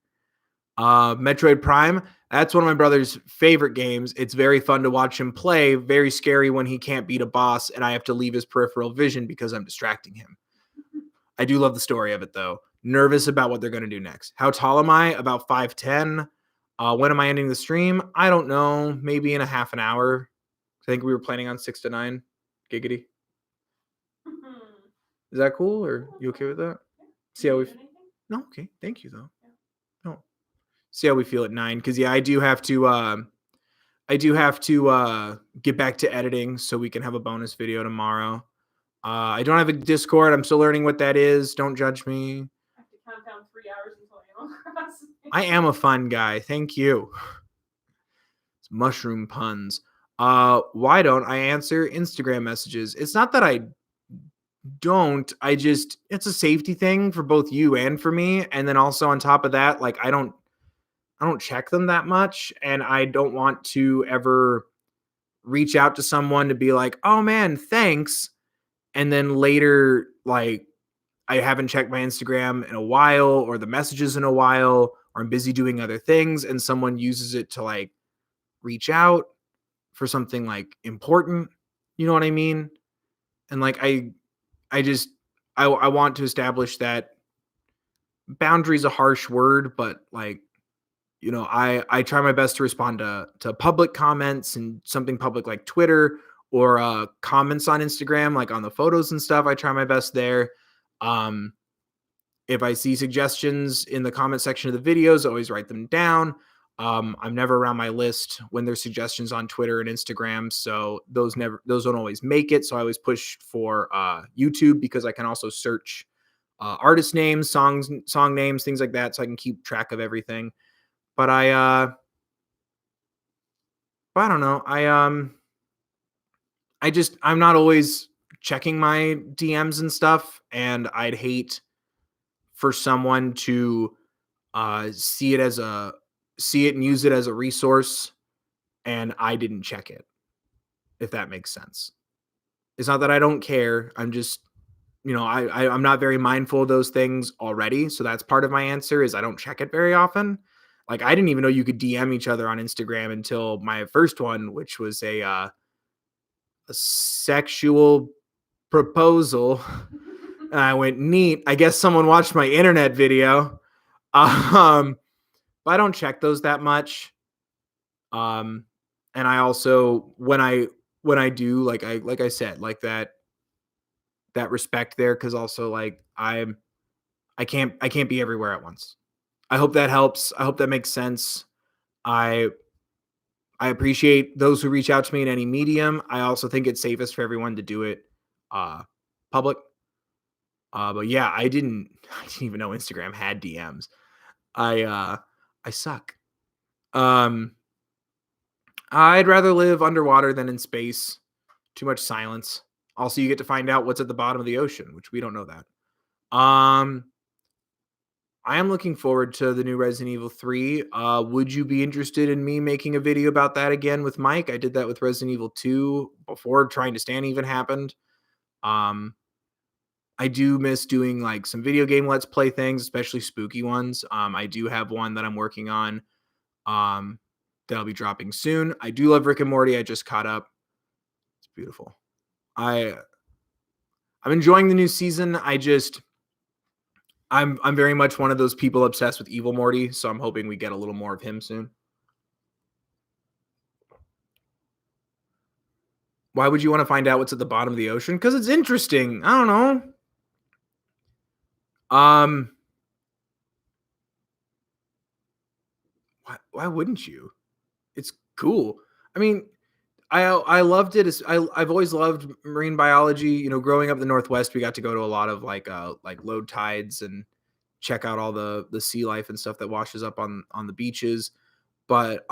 [SPEAKER 2] Metroid Prime, that's one of my brother's favorite games. It's very fun to watch him play, very scary when he can't beat a boss and I have to leave his peripheral vision because I'm distracting him. I do love the story of it though. Nervous about what they're going to do next. How tall am I? About 5'10". When am I ending the stream? I don't know. Maybe in a half an hour. I think we were planning on 6 to 9. Giggity. Is that cool? Or you okay with that? See how we No, okay. Thank you though. No. See how we feel at 9. Because yeah, I do have to get back to editing so we can have a bonus video tomorrow. I don't have a Discord. I'm still learning what that is. Don't judge me.
[SPEAKER 1] I have to count down 3 hours until Animal Crossing.
[SPEAKER 2] I am a fun guy. Thank you. It's mushroom puns. Why don't I answer Instagram messages? It's not that I don't. It's a safety thing for both you and for me. And then also on top of that, like I don't check them that much, and I don't want to ever reach out to someone to be like, "Oh man, thanks." And then later, like, I haven't checked my Instagram in a while or the messages in a while, or I'm busy doing other things and someone uses it to like reach out for something like important. You know what I mean? And like, I want to establish that boundary is a harsh word, but like, I try my best to respond to public comments and something public like Twitter or comments on Instagram, like on the photos and stuff. I try my best there. If I see suggestions in the comment section of the videos, I always write them down. I'm never around my list when there's suggestions on Twitter and Instagram, so those don't always make it. So I always push for YouTube because I can also search artist names, song names, things like that, so I can keep track of everything. But I don't know. I'm not always checking my DMs and stuff, and I'd hate for someone to see it and use it as a resource, and I didn't check it, if that makes sense. It's not that I don't care. I'm just I'm not very mindful of those things already. So that's part of my answer is I don't check it very often. Like I didn't even know you could DM each other on Instagram until my first one, which was a sexual proposal. And I went, neat. I guess someone watched my internet video. But I don't check those that much. And I also when I do, like I said, like that respect there, because also like I can't be everywhere at once. I hope that helps. I hope that makes sense. I I appreciate those who reach out to me in any medium. I also think it's safest for everyone to do it public. But yeah, I didn't even know Instagram had DMs. I suck. Um I'd rather live underwater than in space. Too much silence. Also, you get to find out what's at the bottom of the ocean, which we don't know that. Um I am looking forward to the new Resident Evil 3. Would you be interested in me making a video about that again with Mike? I did that with Resident Evil 2 before Trying to Stand even happened. Um, I do miss doing like some video game let's play things, especially spooky ones. I do have one that I'm working on um, that'll be dropping soon. I do love Rick and Morty. I just caught up. It's beautiful. I'm enjoying the new season. I'm very much one of those people obsessed with Evil Morty, so I'm hoping we get a little more of him soon. Why would you want to find out what's at the bottom of the ocean? Because it's interesting. I don't know. Why wouldn't you? It's cool. I mean, I loved it. I've always loved marine biology. Growing up in the Northwest, we got to go to a lot of like low tides and check out all the sea life and stuff that washes up on the beaches. But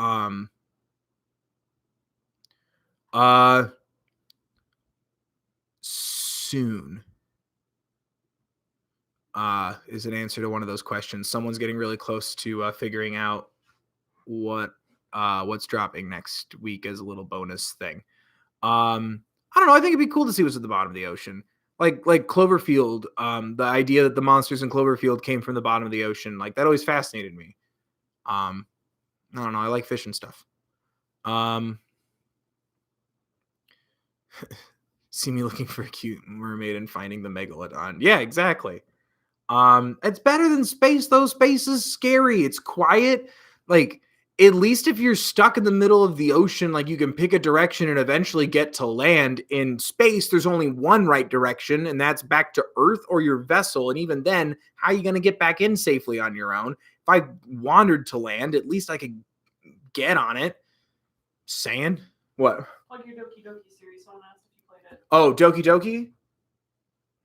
[SPEAKER 2] soon is an answer to one of those questions. Someone's getting really close to figuring out what's dropping next week as a little bonus thing. I don't know. I think it'd be cool to see what's at the bottom of the ocean. Like Cloverfield, the idea that the monsters in Cloverfield came from the bottom of the ocean, like that always fascinated me. I don't know. I like fish and stuff. See me looking for a cute mermaid and finding the megalodon. Yeah, exactly. It's better than space though. Space is scary. It's quiet. Like at least if you're stuck in the middle of the ocean, like you can pick a direction and eventually get to land. In space, there's only one right direction, and that's back to Earth or your vessel. And even then, how are you going to get back in safely on your own? If I wandered to land, at least I could get on it. Saying what?
[SPEAKER 1] Like your Doki Doki series. Someone asked if you played it.
[SPEAKER 2] Oh, Doki Doki?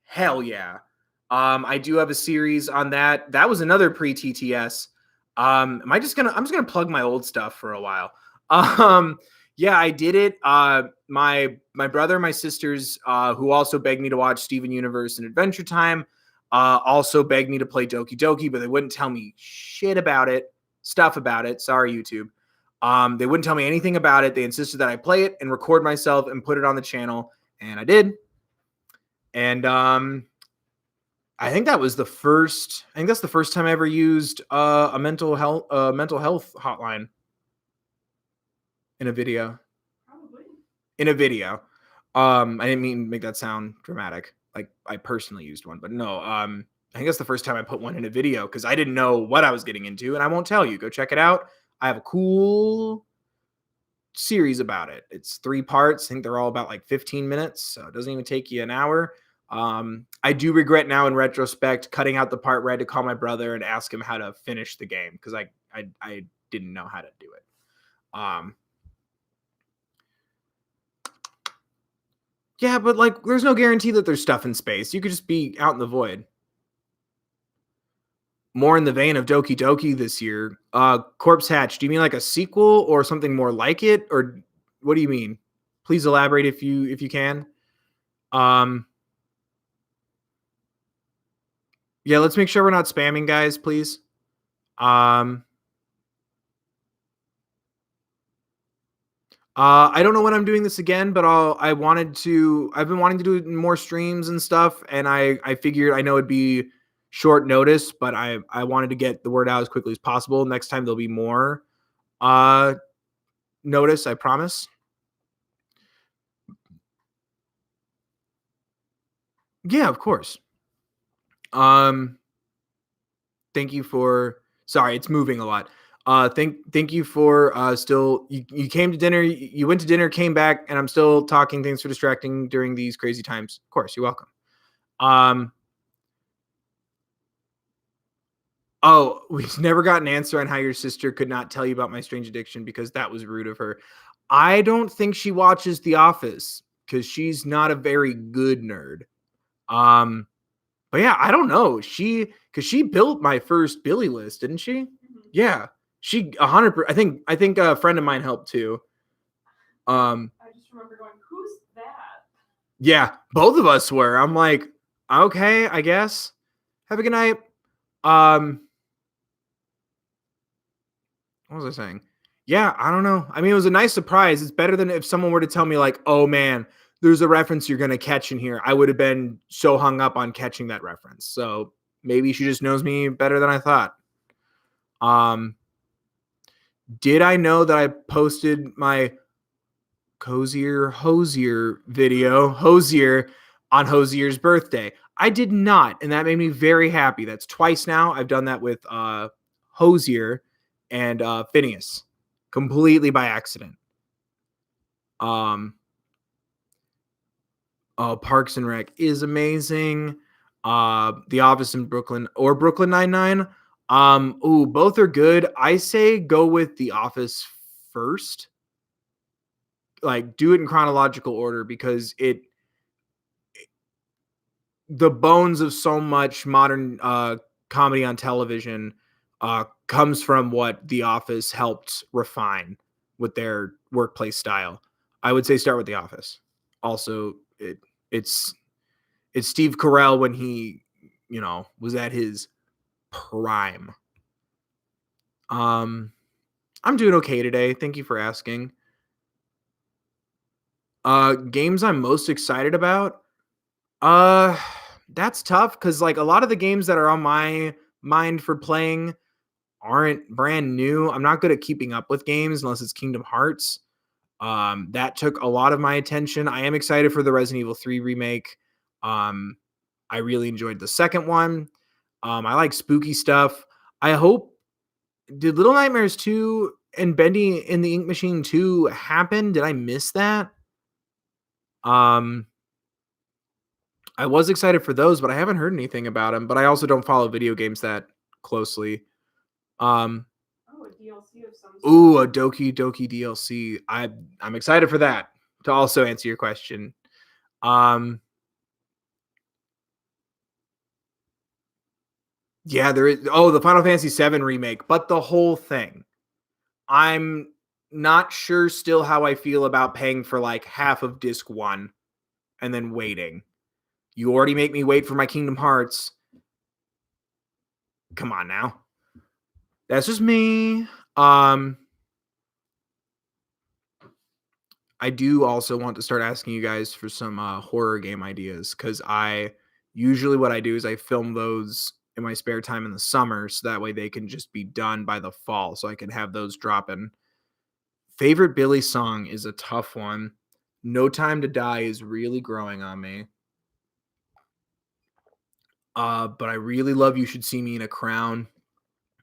[SPEAKER 2] Hell yeah. I do have a series on that. That was another pre-TTS. I'm just gonna plug my old stuff for a while. Yeah, I did it. My brother, my sisters, who also begged me to watch Steven Universe and Adventure Time, also begged me to play Doki Doki, but they wouldn't tell me shit about it, stuff about it. Sorry, YouTube. They wouldn't tell me anything about it. They insisted that I play it and record myself and put it on the channel, and I did. And I think that's the first time I ever used a mental health hotline in a video.
[SPEAKER 1] Probably.
[SPEAKER 2] In a video. I didn't mean to make that sound dramatic. Like I personally used one, but no. I think that's the first time I put one in a video because I didn't know what I was getting into, and I won't tell you. Go check it out. I have a cool series about it. It's 3 parts. I think they're all about like 15 minutes, so it doesn't even take you an hour. I do regret now in retrospect cutting out the part where I had to call my brother and ask him how to finish the game because I didn't know how to do it. Yeah, but like there's no guarantee that there's stuff in space. You could just be out in the void. More in the vein of Doki Doki this year. Corpse Hatch, do you mean like a sequel or something more like it? Or what do you mean? Please elaborate if you can. Yeah, let's make sure we're not spamming, guys, please. I don't know when I'm doing this again, but I've been wanting to do more streams and stuff, and I figured, I know it'd be short notice, but I wanted to get the word out as quickly as possible. Next time there'll be more uh notice, I promise. Yeah, of course. Um thank you for, sorry, it's moving a lot. Thank you for still, you came to dinner, you went to dinner, came back, and I'm still talking. Thanks for distracting during these crazy times. Of course, you're welcome. Um Oh, we never got an answer on how your sister could not tell you about my strange addiction because that was rude of her. I don't think she watches The Office because she's not a very good nerd. Um, but yeah, I don't know. Because she built my first Billy list, didn't she? Yeah, she 100%. I think a friend of mine helped too.
[SPEAKER 1] I just remember going, "Who's that?"
[SPEAKER 2] Yeah, both of us were. I'm like, okay, I guess. Have a good night. Um, what was I saying? Yeah, I don't know. I mean, it was a nice surprise. It's better than if someone were to tell me, like, oh man, there's a reference you're going to catch in here. I would have been so hung up on catching that reference. So maybe she just knows me better than I thought. Um, did I know that I posted my Cozier Hosier video, Hosier, on Hosier's birthday? I did not, and that made me very happy. That's twice now. I've done that with Hosier and Phineas, completely by accident. Um, Parks and Rec is amazing. The Office in Brooklyn or Brooklyn Nine-Nine. Both are good. I say go with The Office first. Like, do it in chronological order because the bones of so much modern comedy on television comes from what The Office helped refine with their workplace style. I would say start with The Office. Also, it's it's Steve Carell when he, was at his prime. I'm doing okay today. Thank you for asking. Games I'm most excited about. Uh, that's tough because like a lot of the games that are on my mind for playing aren't brand new. I'm not good at keeping up with games unless it's Kingdom Hearts. That took a lot of my attention. I am excited for the Resident Evil 3 remake. Um, I really enjoyed the second one. I like spooky stuff. I hope, did Little Nightmares 2 and Bendy in the Ink Machine 2 happen? Did I miss that? Um, I was excited for those, but I haven't heard anything about them. But I also don't follow video games that closely. Um,
[SPEAKER 1] Oh, a DLC of some
[SPEAKER 2] ooh,
[SPEAKER 1] sort.
[SPEAKER 2] a Doki Doki DLC. I'm excited for that. To also answer your question. Yeah, there is. Oh, the Final Fantasy VII remake, but the whole thing. I'm not sure still how I feel about paying for like half of disc 1 and then waiting. You already make me wait for my Kingdom Hearts. Come on now. That's just me. I do also want to start asking you guys for some horror game ideas because I usually what I do is I film those in my spare time in the summer so that way they can just be done by the fall so I can have those dropping. Favorite Billy song is a tough one. No Time to Die is really growing on me. But I really love You Should See Me in a Crown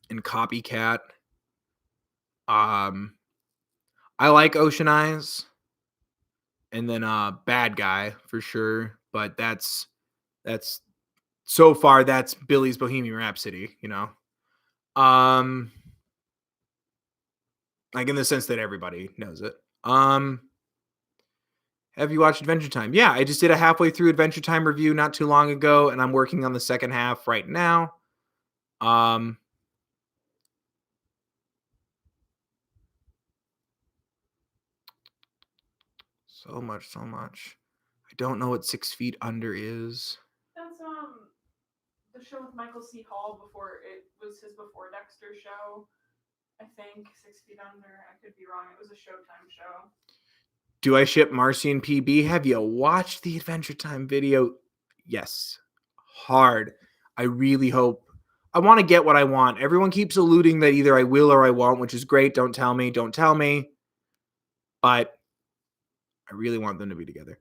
[SPEAKER 2] and Copycat. Um, I like Ocean Eyes and then Bad Guy for sure. But that's so far that's Billy's Bohemian Rhapsody. Um, like in the sense that everybody knows it. Have you watched Adventure Time? Yeah, I just did a halfway through Adventure Time review not too long ago, and I'm working on the second half right now. Um, so much. I don't know what 6 Feet Under is.
[SPEAKER 1] That's the show with Michael C. Hall before it was his before Dexter show. I think 6 Feet Under. I could be wrong. It was a Showtime show.
[SPEAKER 2] Do I ship Marcy and PB? Have you watched the Adventure Time video? Yes. Hard. I really hope. I want to get what I want. Everyone keeps alluding that either I will or I won't, which is great. Don't tell me. Don't tell me. But I really want them to be together.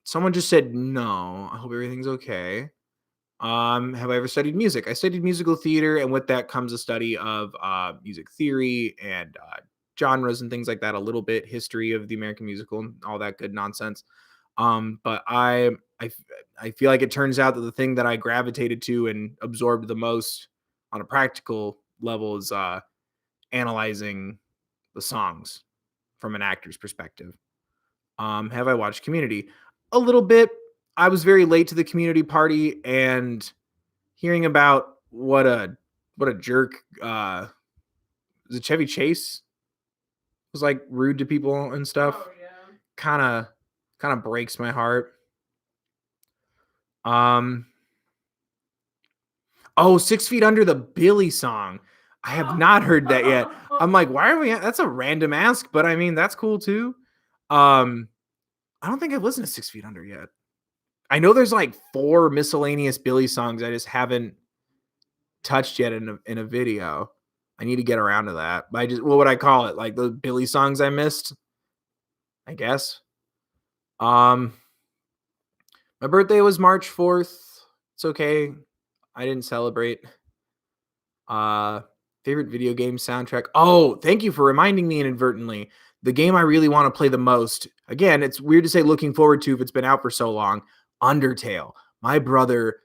[SPEAKER 2] Someone just said no. I hope everything's okay. Have I ever studied music? I studied musical theater, and with that comes a study of music theory and genres and things like that. A little bit history of the American musical and all that good nonsense. But I feel like it turns out that the thing that I gravitated to and absorbed the most on a practical level is analyzing the songs from an actor's perspective. Have I watched Community? A little bit. I was very late to the Community party, and hearing about what a jerk was it Chevy Chase was like rude to people and stuff.
[SPEAKER 1] Oh yeah.
[SPEAKER 2] Kind of breaks my heart. Oh, 6 Feet Under, the Billy song. I have not heard that yet. I'm like, why are we that's a random ask, but I mean that's cool too. I don't think I've listened to 6 Feet Under yet. I know there's like 4 miscellaneous Billy songs I just haven't touched yet in a video. I need to get around to that. But what would I call it? Like the Billy songs I missed, I guess. My birthday was March 4th. It's okay. I didn't celebrate. Favorite video game soundtrack. Oh, thank you for reminding me inadvertently. The game I really want to play the most. Again, it's weird to say looking forward to if it's been out for so long. Undertale. My brother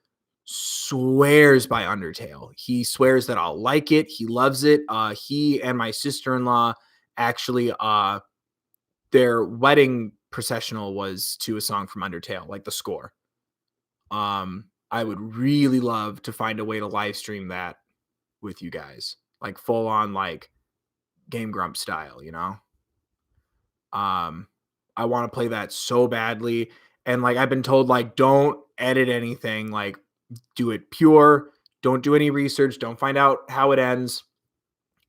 [SPEAKER 2] swears by Undertale. He swears that I'll like it. He loves it. He and my sister-in-law actually their wedding processional was to a song from Undertale, like the score. I would really love to find a way to live stream that with you guys, like full on like Game Grump style, you know. I want to play that so badly, and like I've been told, like don't edit anything, like do it pure, don't do any research, don't find out how it ends.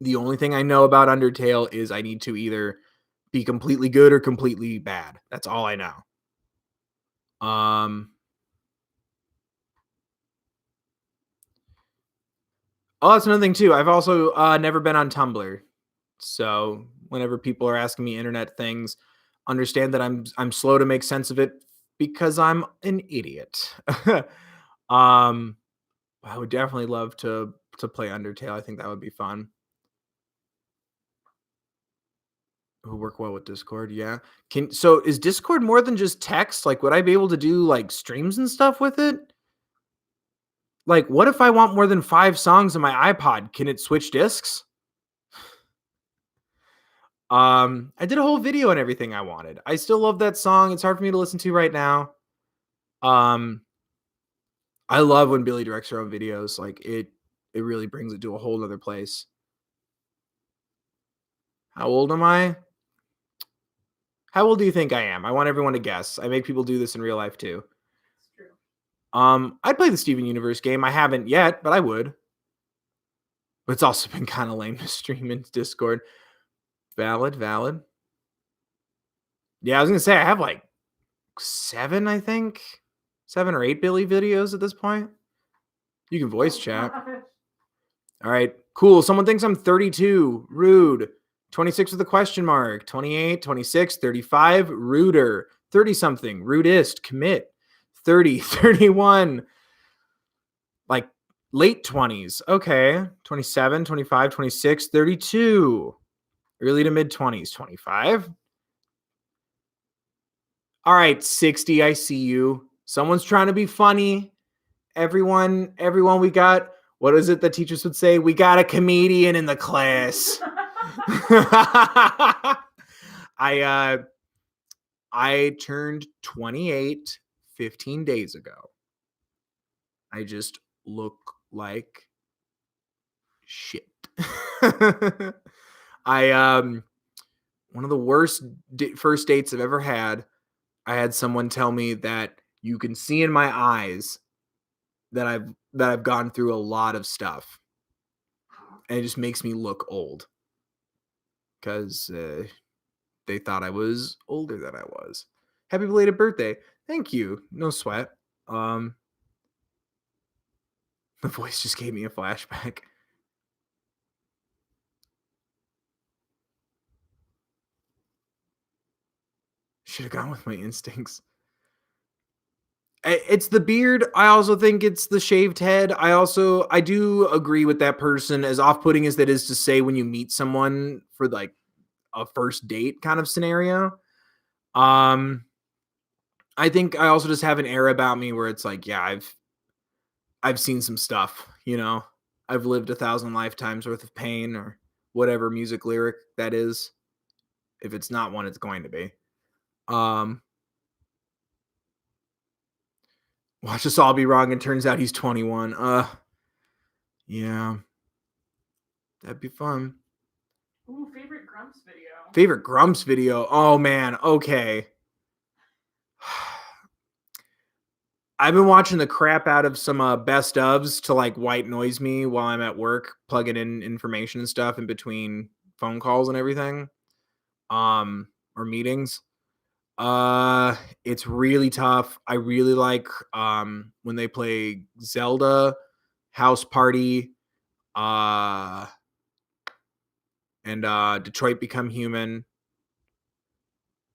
[SPEAKER 2] The only thing I know about Undertale is I need to either be completely good or completely bad. That's all I know. Oh, that's another thing too. I've also never been on Tumblr. So whenever people are asking me internet things, understand that I'm slow to make sense of it because I'm an idiot. I would definitely love to play Undertale. I think that would be fun. Who work well with Discord, yeah. So is Discord more than just text? Like, would I be able to do like streams and stuff with it? Like, what if I want more than 5 songs on my iPod? Can it switch discs? I did a whole video and everything I wanted. I still love that song. It's hard for me to listen to right now. I love when Billy directs her own videos. Like it really brings it to a whole nother place. How old am I? How old do you think I am? I want everyone to guess. I make people do this in real life too.
[SPEAKER 1] It's true.
[SPEAKER 2] I'd play the Steven Universe game. I haven't yet, but I would. But it's also been kind of lame to stream in Discord. Valid. Yeah, I was gonna say I have like 7, I think. 7 or 8 Billy videos at this point. You can voice chat. All right, cool. Someone thinks I'm 32. Rude. 26 with a question mark. 28, 26, 35. Ruder. 30 something. Rudest. Commit. 30, 31. Like late 20s. Okay. 27, 25, 26, 32. Early to mid 20s. 25. All right, 60. I see you. Someone's trying to be funny. Everyone, we got, what is it that teachers would say? We got a comedian in the class. I turned 28 15 days ago. I just look like shit. One of the worst first dates I've ever had. I had someone tell me that you can see in my eyes that I've gone through a lot of stuff, and it just makes me look old. Because they thought I was older than I was. Happy belated birthday. Thank you. No sweat. The voice just gave me a flashback. Should have gone with my instincts. It's the beard. I also think it's the shaved head. I do agree with that person, as off-putting as that is to say when you meet someone for like a first date kind of scenario. I think I also just have an air about me where it's like, yeah, I've seen some stuff, you know. I've lived 1,000 lifetimes worth of pain, or whatever music lyric that is. If it's not one, it's going to be. Watch us all be wrong, and turns out he's 21. Yeah. That'd be fun.
[SPEAKER 1] Ooh, favorite Grumps video.
[SPEAKER 2] Favorite Grumps video. Oh man, okay. I've been watching the crap out of some best ofs to like white noise me while I'm at work, plugging in information and stuff in between phone calls and everything. Or meetings. It's really tough. I really like when they play Zelda, House Party, and Detroit Become Human,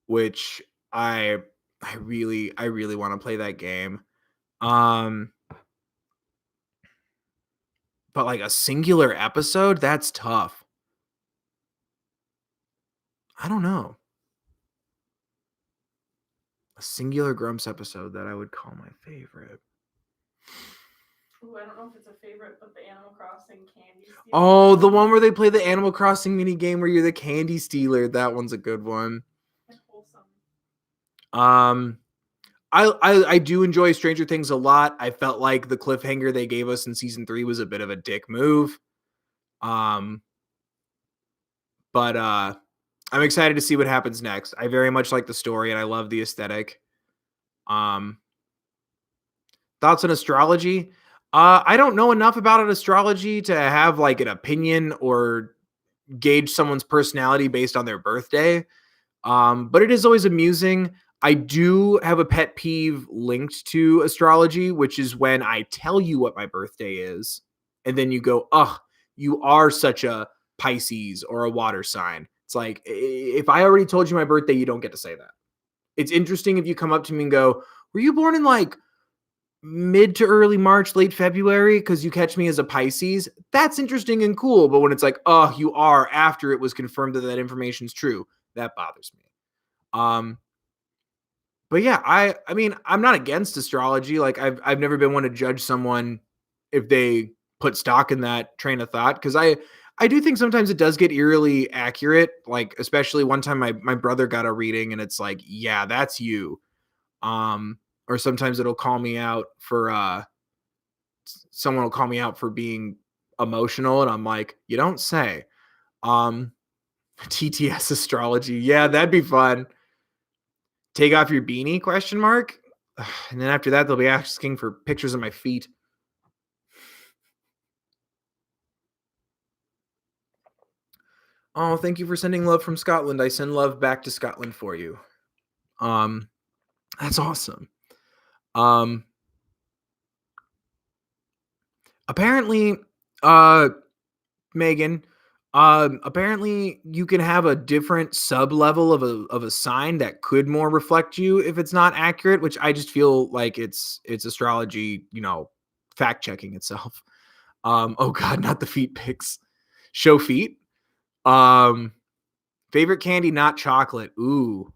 [SPEAKER 2] which I really want to play that game. But like a singular episode, that's tough. I don't know. A singular Grumps episode that I would call my favorite.
[SPEAKER 1] Ooh, I don't know if it's a favorite, but the Animal Crossing candy stealer.
[SPEAKER 2] Oh, the one where they play the Animal Crossing mini game where you're the candy stealer. That one's a good one.
[SPEAKER 1] And wholesome.
[SPEAKER 2] I do enjoy Stranger Things a lot. I felt like the cliffhanger they gave us in season 3 was a bit of a dick move. But I'm excited to see what happens next. I very much like the story and I love the aesthetic. Thoughts on astrology? I don't know enough about an astrology to have like an opinion or gauge someone's personality based on their birthday. But it is always amusing. I do have a pet peeve linked to astrology, which is when I tell you what my birthday is, and then you go, "Ugh, you are such a Pisces or a water sign." It's like, if I already told you my birthday, you don't get to say that. It's interesting if you come up to me and go, "Were you born in like mid to early March, late February?" Because you catch me as a Pisces. That's interesting and cool. But when it's like, "Oh, you are," after it was confirmed that that information's true, that bothers me. But yeah, I mean, I'm not against astrology. Like I've never been one to judge someone if they put stock in that train of thought, because I do think sometimes it does get eerily accurate. Like especially one time my brother got a reading and it's like, yeah, that's you. Or sometimes it'll call me out for someone will call me out for being emotional and I'm like, you don't say. Um TTS astrology. Yeah, that'd be fun. Take off your beanie, question mark? And then after that, they'll be asking for pictures of my feet. Oh, thank you for sending love from Scotland. I send love back to Scotland for you. That's awesome. Apparently, Megan, apparently you can have a different sub level of a sign that could more reflect you if it's not accurate, which I just feel like it's astrology, fact checking itself. Oh god, not the feet pics. Show feet. Favorite candy, not chocolate. Ooh.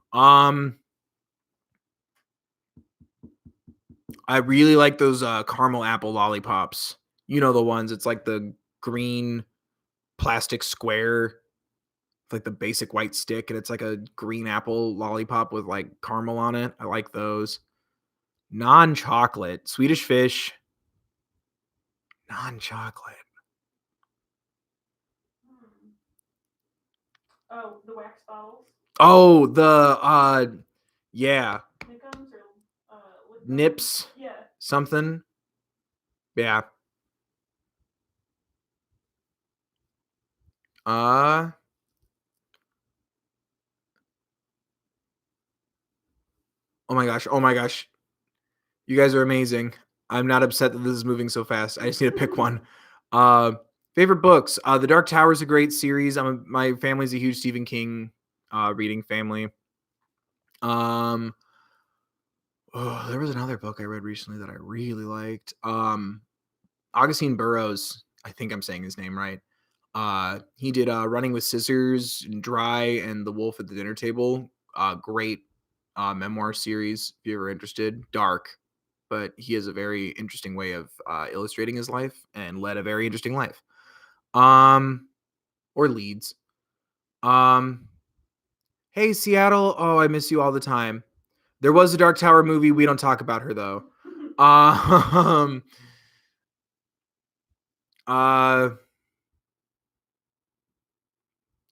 [SPEAKER 2] I really like those caramel apple lollipops. You know the ones. It's like the green plastic square, like the basic white stick, and it's like a green apple lollipop with like caramel on it. I like those. Non-chocolate, Swedish fish. Non-chocolate.
[SPEAKER 1] Oh, the wax bottles.
[SPEAKER 2] Oh, yeah.
[SPEAKER 1] Nickums or
[SPEAKER 2] Nips.
[SPEAKER 1] Yeah.
[SPEAKER 2] Something. Yeah. Uh Oh my gosh. Oh my gosh. You guys are amazing. I'm not upset that this is moving so fast. I just need to pick one. Uh, Favorite books. The Dark Tower is a great series. My family's a huge Stephen King reading family. Um, oh, there was another book I read recently that I really liked. Augustine Burroughs. I think I'm saying his name right. He did Running with Scissors, Dry, and The Wolf at the Dinner Table. Great memoir series if you're ever interested. Dark, but he has a very interesting way of illustrating his life and led a very interesting life. Or leads. Hey Seattle, oh I miss you all the time. There was a Dark Tower movie. We don't talk about her though. Um, uh,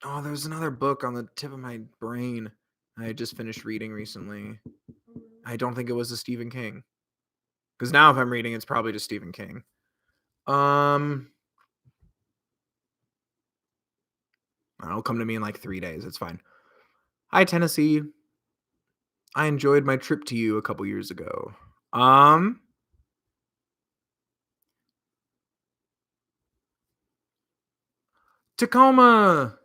[SPEAKER 2] oh, there's another book on the tip of my brain I just finished reading recently. I don't think it was a Stephen King. Because now if I'm reading, it's probably just Stephen King. It'll come to me in like 3 days. It's fine. Hi, Tennessee. I enjoyed my trip to you a couple years ago. Tacoma.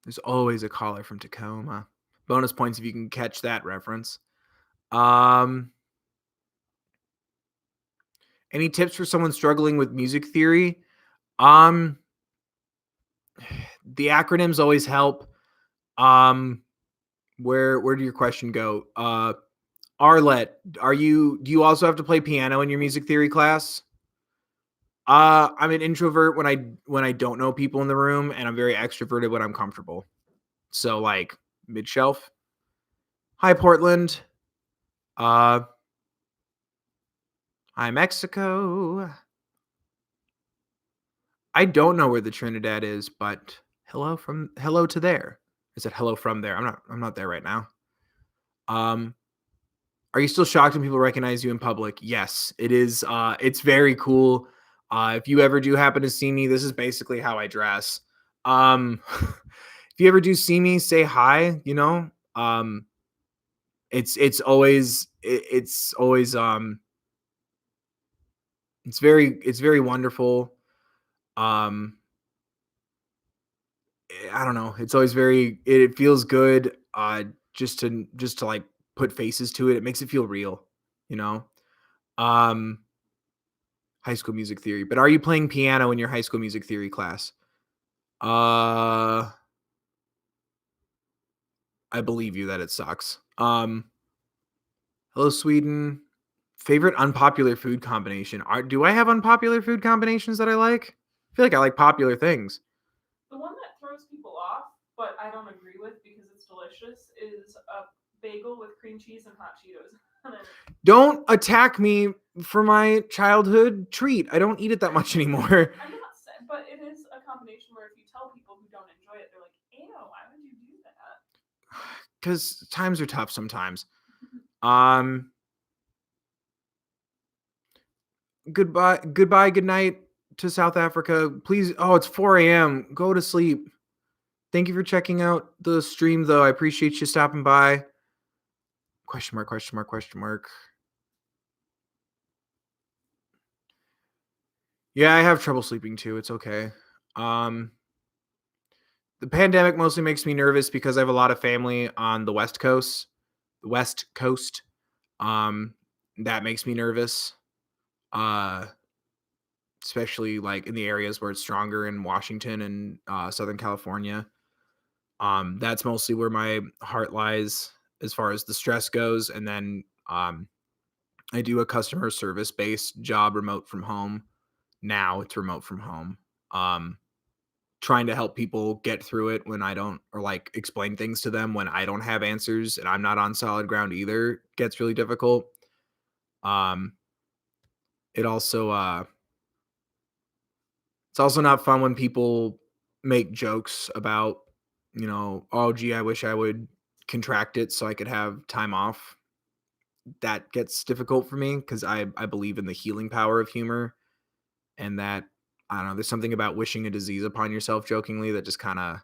[SPEAKER 2] There's always a caller from Tacoma. Bonus points if you can catch that reference. Any tips for someone struggling with music theory? The acronyms always help. Where do your question go? Arlette, do you also have to play piano in your music theory class? I'm an introvert when I don't know people in the room, and I'm very extroverted when I'm comfortable. So like mid shelf. Hi Portland. Hi Mexico. I don't know where the Trinidad is, but hello to there. I said hello from there. I'm not there right now. Are you still shocked when people recognize you in public? Yes, it is. It's very cool. If you ever do happen to see me, this is basically how I dress. If you ever do see me, say hi. It's always it's very wonderful. I don't know. It's always it feels good. Just to like put faces to it. It makes it feel real. You know. Um, High School Music Theory. But are you playing piano in your High School Music Theory class? I believe you that it sucks. Hello, Sweden. Favorite unpopular food combination? Do I have unpopular food combinations that I like? I feel like I like popular things.
[SPEAKER 1] The one that throws people off, but I don't agree with because it's delicious, is a bagel with cream cheese and hot Cheetos.
[SPEAKER 2] Don't attack me for my childhood treat. I don't eat it that much anymore.
[SPEAKER 1] I'm not saying, but it is a combination where if you tell people who don't enjoy it, they're like, "Ew, why would you do that?"
[SPEAKER 2] Because times are tough sometimes. Goodbye, good night to South Africa. Please. Oh, it's 4 a.m. Go to sleep. Thank you for checking out the stream, though. I appreciate you stopping by. Question mark, question mark, question mark. Yeah, I have trouble sleeping too. It's okay. The pandemic mostly makes me nervous because I have a lot of family on the West Coast. The West Coast. That makes me nervous. Especially like in the areas where it's stronger in Washington and Southern California. That's mostly where my heart lies as far as the stress goes. And then I do a customer service based job remote from home. Now it's remote from home. Trying to help people get through it when I don't, or like explain things to them when I don't have answers and I'm not on solid ground either gets really difficult. It also it's also not fun when people make jokes about, oh gee, I wish I would contract it so I could have time off. That gets difficult for me because I believe in the healing power of humor, and that I don't know, there's something about wishing a disease upon yourself jokingly that just kind of,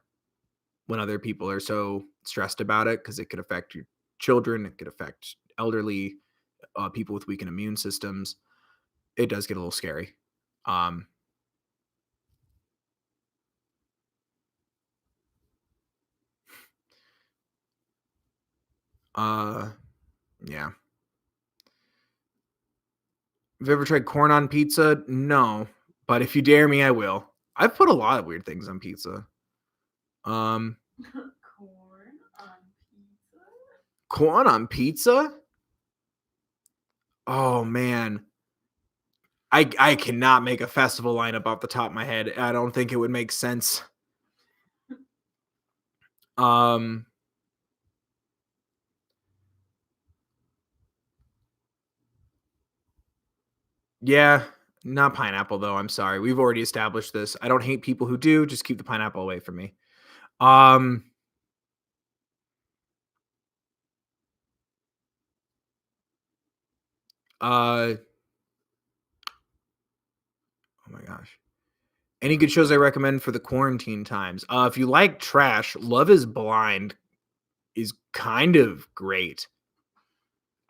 [SPEAKER 2] when other people are so stressed about it, because it could affect your children, it could affect elderly, people with weakened immune systems, it does get a little scary. Um, uh, yeah. Have you ever tried corn on pizza? No, but if you dare me, I will. I've put a lot of weird things on pizza. Um,
[SPEAKER 1] Corn on pizza?
[SPEAKER 2] corn on pizza? Oh man. I cannot make a festival lineup off the top of my head. I don't think it would make sense. Um, yeah, not pineapple though. I'm sorry. We've already established this. I don't hate people who do. Just keep the pineapple away from me. Um, oh my gosh. Any good shows I recommend for the quarantine times? If you like trash, Love is Blind is kind of great.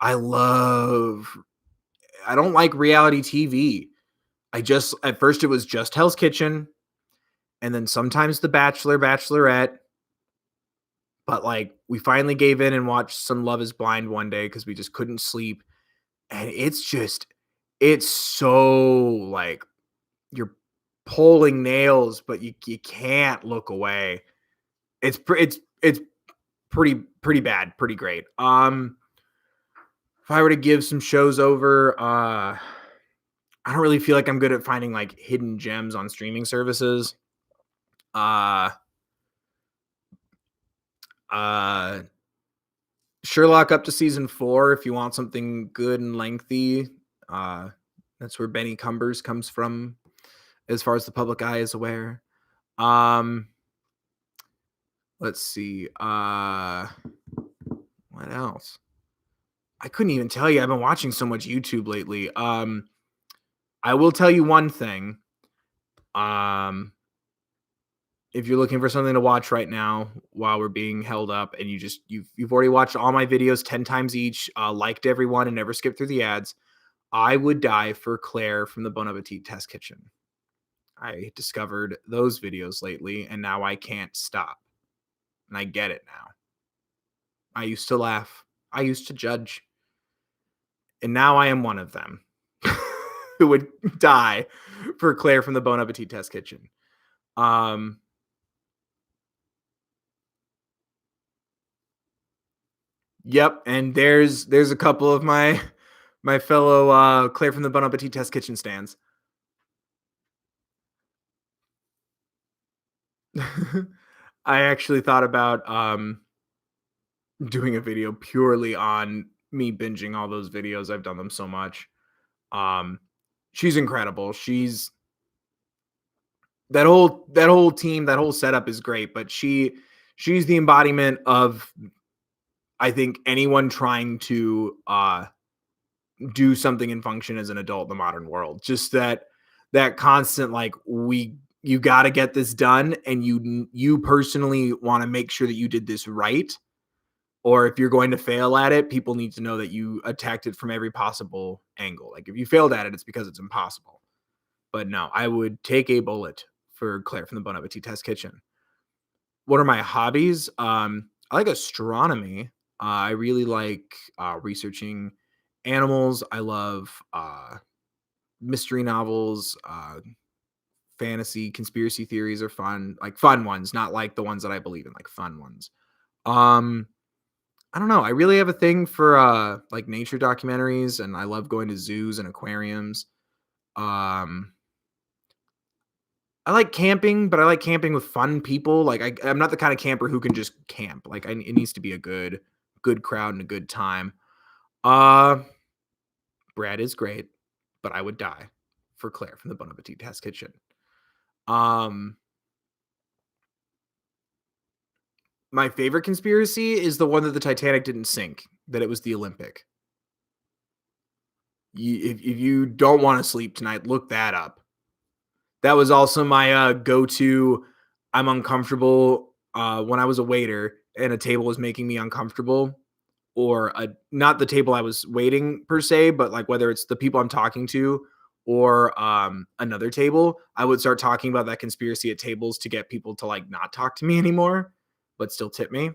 [SPEAKER 2] I love I don't like reality TV. I just at first it was just Hell's Kitchen and then sometimes The Bachelor, Bachelorette. But like we finally gave in and watched some Love is Blind one day because we just couldn't sleep. And it's so like you're pulling nails, but you can't look away. It's pretty bad, pretty great. If I were to give some shows over, I don't really feel like I'm good at finding like hidden gems on streaming services. Uh uh Sherlock up to season 4 if you want something good and lengthy. Uh that's where Benny Cumbers comes from as far as the public eye is aware. Um let's see. What else? I couldn't even tell you. I've been watching so much YouTube lately. I will tell you one thing. Um if you're looking for something to watch right now while we're being held up and you've already watched all my videos 10 times each, liked everyone and never skipped through the ads, I would die for Claire from the Bon Appetit Test Kitchen. I discovered those videos lately and now I can't stop. And I get it now. I used to laugh. I used to judge. And now I am one of them who would die for Claire from the Bon Appetit Test Kitchen. Um Yep, and there's a couple of my fellow Claire from the Bon Appetit Test Kitchen stands. I actually thought about doing a video purely on me binging all those videos. I've done them so much. Um she's incredible. That whole team, that whole setup is great, but she's the embodiment of I think anyone trying to do something and function as an adult in the modern world. Just that constant like you got to get this done and you personally want to make sure that you did this right, or if you're going to fail at it, people need to know that you attacked it from every possible angle. Like if you failed at it, it's because it's impossible. But no, I would take a bullet for Claire from the Bon Appetit Test Kitchen. What are my hobbies? I like astronomy. I really like researching animals. I love mystery novels. Fantasy, conspiracy theories are fun, like fun ones, not like the ones that I believe in, like fun ones. Um, I don't know. I really have a thing for like nature documentaries, and I love going to zoos and aquariums. Um, I like camping, but I like camping with fun people. Like I'm not the kind of camper who can just camp. Like it needs to be a good crowd and a good time. Uh, Brad is great, but I would die for Claire from the Bon Appetit Test Kitchen. Um, my favorite conspiracy is the one that the Titanic didn't sink, that it was the Olympic. If you don't want to sleep tonight, look that up. That was also my go-to. I'm uncomfortable when I was a waiter and a table was making me uncomfortable. or not the table I was waiting per se, but like whether it's the people I'm talking to or another table, I would start talking about that conspiracy at tables to get people to like not talk to me anymore, but still tip me.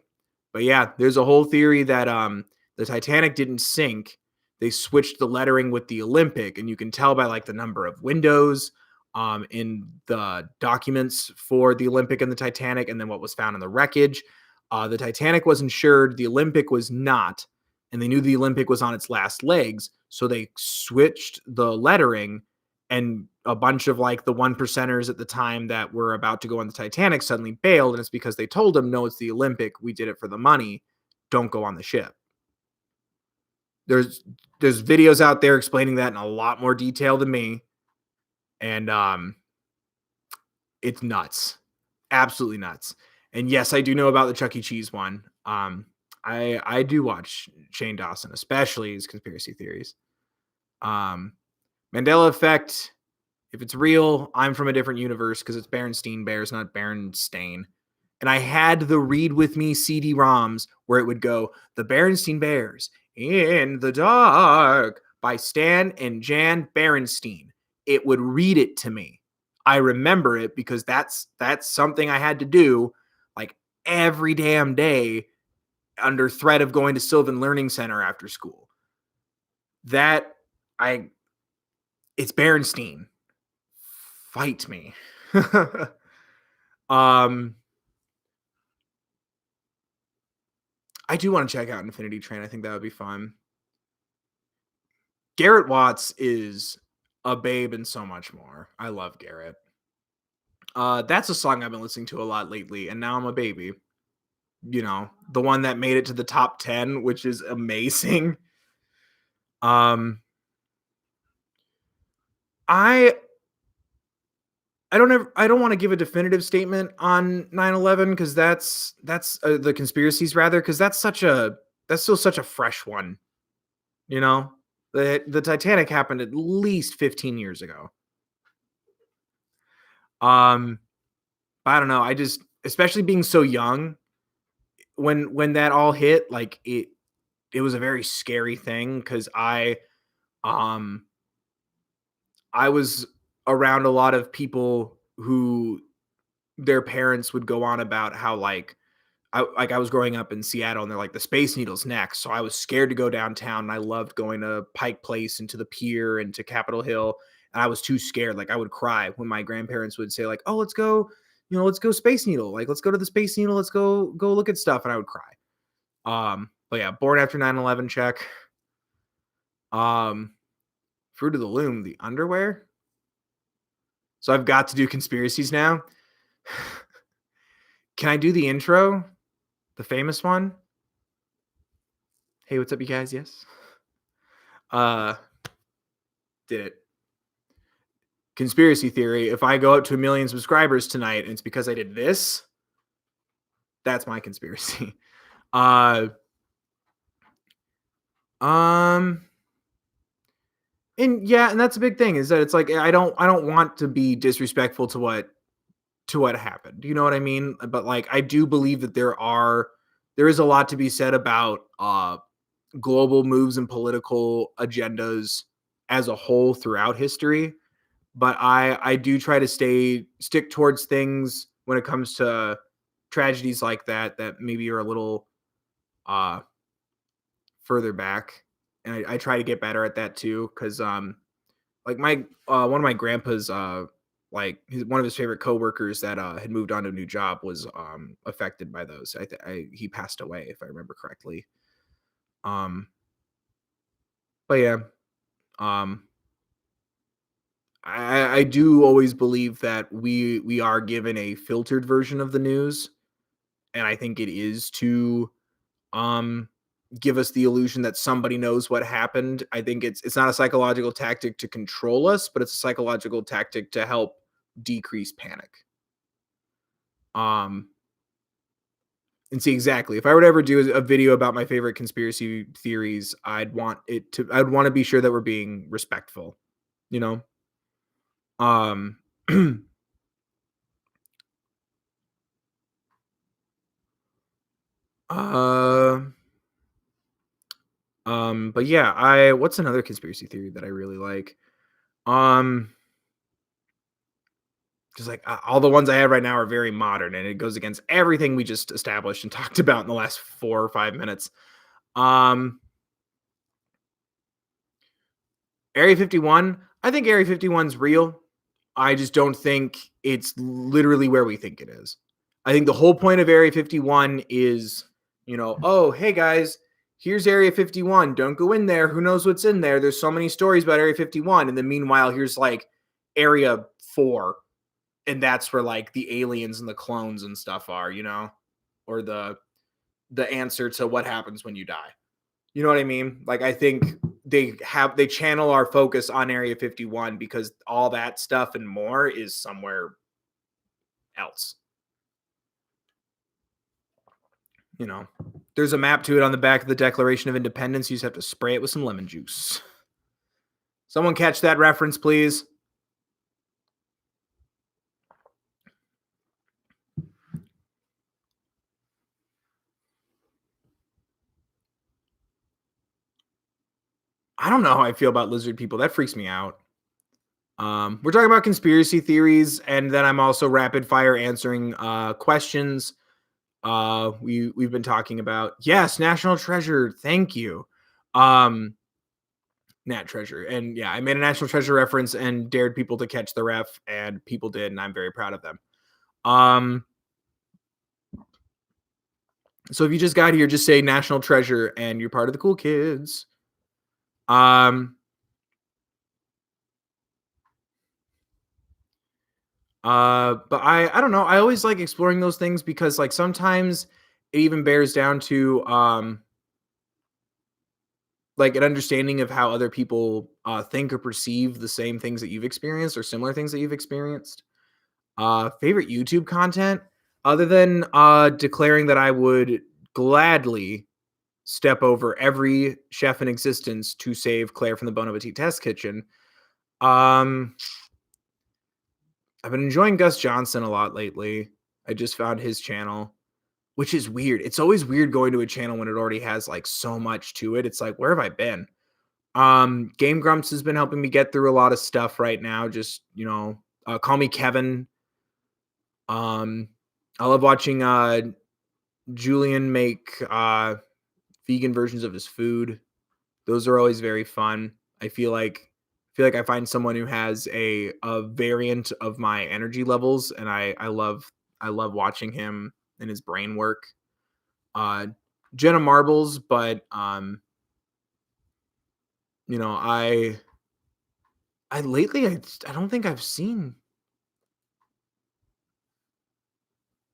[SPEAKER 2] But yeah, there's a whole theory that the Titanic didn't sink. They switched the lettering with the Olympic, and you can tell by like the number of windows in the documents for the Olympic and the Titanic, and then what was found in the wreckage. The Titanic was insured, the Olympic was not, and they knew the Olympic was on its last legs, so they switched the lettering, and a bunch of like the one percenters at the time that were about to go on the Titanic suddenly bailed, and it's because they told them, no, it's the Olympic, we did it for the money, don't go on the ship. There's videos out there explaining that in a lot more detail than me, and it's nuts, absolutely nuts. And yes, I do know about the Chuck E. Cheese one. I do watch Shane Dawson, especially his conspiracy theories. Mandela effect, if it's real, I'm from a different universe because it's Berenstein Bears, not Berenstain. And I had the Read With Me CD-ROMs where it would go, The Berenstein Bears in the Dark by Stan and Jan Berenstein. It would read it to me. I remember it because that's something I had to do like every damn day under threat of going to Sylvan Learning Center after school. It's Berenstein. Fight me. I do want to check out Infinity Train. I think that would be fun. Garrett Watts is a babe and so much more. I love Garrett. That's a song I've been listening to a lot lately, and now I'm a baby. You know, the one that made it to the top 10, which is amazing. I don't want to give a definitive statement on 9/11 because that's the conspiracies rather, because that's still such a fresh one. You know, the Titanic happened at least 15 years ago. I don't know. I just, especially being so young, when that all hit, like it was a very scary thing because um I was around a lot of people who their parents would go on about how I was growing up in Seattle and they're like the Space Needle's next. So I was scared to go downtown and I loved going to Pike Place and to the pier and to Capitol Hill. And I was too scared. Like I would cry when my grandparents would say like, "Oh, let's go, let's go Space Needle. Like let's go to the Space Needle. Let's go look at stuff." And I would cry. But yeah, born after 9/11 check. Um Fruit of the Loom, the underwear. So I've got to do conspiracies now. Can I do the intro? The famous one? Hey, what's up, you guys? Yes. Did it. Conspiracy theory. If I go up to 1 million subscribers tonight and it's because I did this, that's my conspiracy. And yeah, and that's a big thing is that it's like I don't want to be disrespectful to what happened. You know what I mean? But like I do believe that there is a lot to be said about global moves and political agendas as a whole throughout history. But I do try to stick towards things when it comes to tragedies like that maybe are a little further back. And I try to get better at that too. Cause like my one of my grandpa's one of his favorite coworkers that had moved on to a new job was affected by those. He passed away if I remember correctly. But yeah, um, I do always believe that we are given a filtered version of the news, and I think it is to um give us the illusion that somebody knows what happened. I think it's not a psychological tactic to control us, but it's a psychological tactic to help decrease panic. And see exactly if I were to ever do a video about my favorite conspiracy theories, I'd want to be sure that we're being respectful, you know. Um uh But yeah, what's another conspiracy theory that I really like? Because like all the ones I have right now are very modern, and it goes against everything we just established and talked about in the last 4 or 5 minutes. Um, Area 51. I think Area 51's real. I just don't think it's literally where we think it is. I think the whole point of Area 51 is, oh, hey guys, here's Area 51. Don't go in there. Who knows what's in there? There's so many stories about Area 51. And then meanwhile, here's like Area 4. And that's where like the aliens and the clones and stuff are, or the answer to what happens when you die. You know what I mean? Like I think they channel our focus on Area 51 because all that stuff and more is somewhere else. There's a map to it on the back of the Declaration of Independence. You just have to spray it with some lemon juice. Someone catch that reference, please. I don't know how I feel about lizard people. That freaks me out. We're talking about conspiracy theories, and then I'm also rapid fire answering questions. We've been talking about National Treasure. Thank you, Nat Treasure, and yeah, I made a National Treasure reference and dared people to catch the ref, and people did, and I'm very proud of them. So if you just got here, just say National Treasure, and you're part of the cool kids. But I don't know. I always like exploring those things because like sometimes it even bears down to like an understanding of how other people think or perceive the same things that you've experienced or similar things that you've experienced. Favorite YouTube content, other than declaring that I would gladly step over every chef in existence to save Claire from the Bon Appetit test kitchen. I've been enjoying Gus Johnson a lot lately. I just found his channel, which is weird. It's always weird going to a channel when it already has like so much to it. It's like, where have I been? Game Grumps has been helping me get through a lot of stuff right now. Just, call me Kevin. I love watching Julian make vegan versions of his food. Those are always very fun. I feel like I find someone who has a variant of my energy levels, and I love watching him and his brain work. Jenna Marbles, but I lately I don't think I've seen.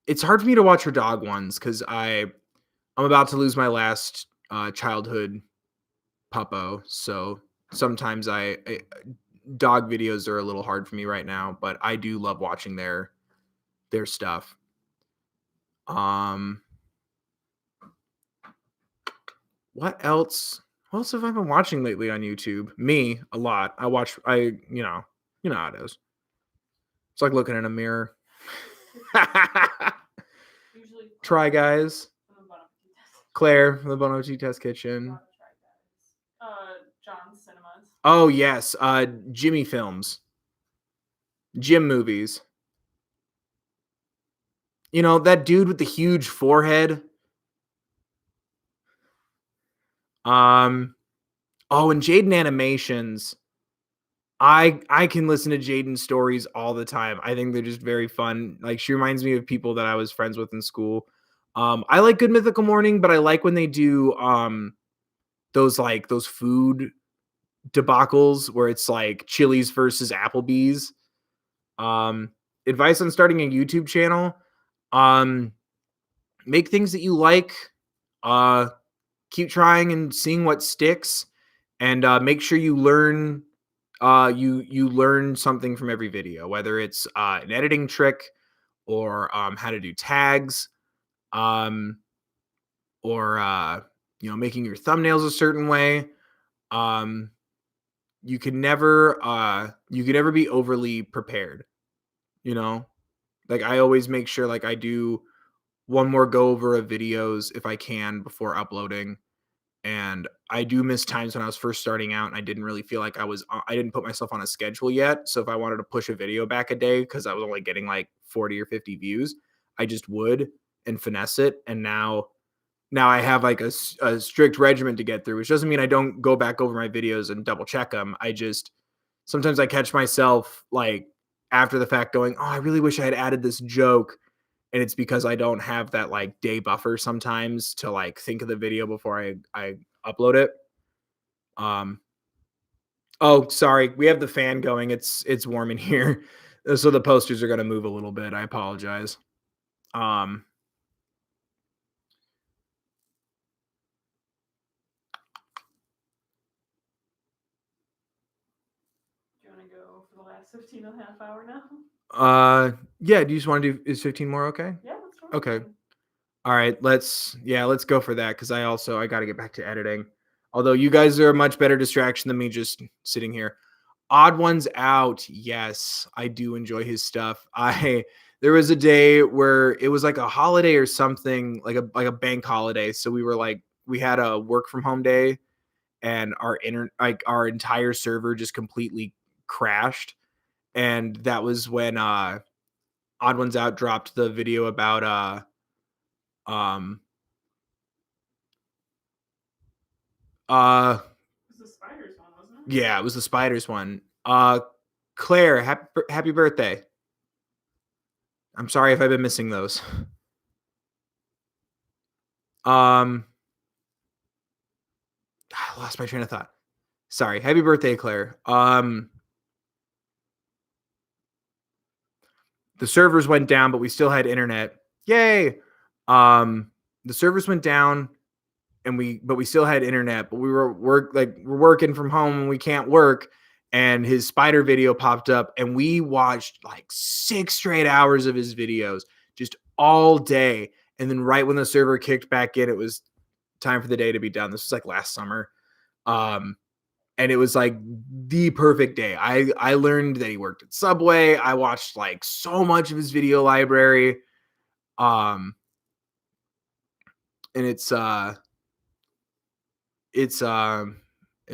[SPEAKER 2] It's hard for me to watch her dog ones because I'm about to lose my last childhood puppo, so sometimes I dog videos are a little hard for me right now, but I do love watching their stuff. What else? What else have I been watching lately on YouTube? Me, a lot. You know how it is. It's like looking in a mirror.
[SPEAKER 1] Usually
[SPEAKER 2] Try Guys. Claire from the Bon Appetit Test Kitchen.
[SPEAKER 1] John's Cinemas.
[SPEAKER 2] Oh yes, Jimmy Films. Jim Movies. That dude with the huge forehead. And Jaden Animations. I can listen to Jaden's stories all the time. I think they're just very fun. Like she reminds me of people that I was friends with in school. I like Good Mythical Morning, but I like when they do those food debacles where it's like Chili's versus Applebee's. Advice on starting a YouTube channel. Make things that you like. Keep trying and seeing what sticks, and make sure you learn you learn something from every video, whether it's an editing trick or how to do tags, or making your thumbnails a certain way. You can never be overly prepared. Like I always make sure I do one more go over of videos if I can before uploading, And I do miss times when I was first starting out and I didn't really feel like I didn't put myself on a schedule yet. So if I wanted to push a video back a day because I was only getting like 40 or 50 views, I just would and finesse it. And now I have like a strict regimen to get through, which doesn't mean I don't go back over my videos and double check them. I just sometimes I catch myself like after the fact going, "Oh, I really wish I had added this joke." And it's because I don't have that like day buffer sometimes to like think of the video before I upload it. Um oh, sorry. We have the fan going. It's warm in here. So the posters are going to move a little bit. I apologize. Um
[SPEAKER 1] Do you want to go for the last 15 and a half hour now?
[SPEAKER 2] yeah, do you just want to do is 15 more okay?
[SPEAKER 1] Yeah, that's fine.
[SPEAKER 2] Okay. All right, let's go for that cuz I got to get back to editing. Although you guys are a much better distraction than me just sitting here. Odd Ones Out. Yes, I do enjoy his stuff. I There was a day where it was like a holiday or something, like a bank holiday. So we had a work from home day and our entire server just completely crashed. And that was when Odd Ones Out dropped the video about um uh
[SPEAKER 1] It was the spiders one, wasn't it?
[SPEAKER 2] yeah, it was the spiders one. Claire, happy birthday. I'm sorry if I've been missing those. Um, I lost my train of thought. Sorry. Happy birthday, Claire. The servers went down, but we still had internet. Yay. Um, the servers went down and we still had internet, but we're working from home and we can't work. And his spider video popped up and we watched like 6 straight hours of his videos just all day. And then right when the server kicked back in, it was time for the day to be done. This was like last summer. Um, and it was like the perfect day. I learned that he worked at Subway. I watched like so much of his video library. Um, and it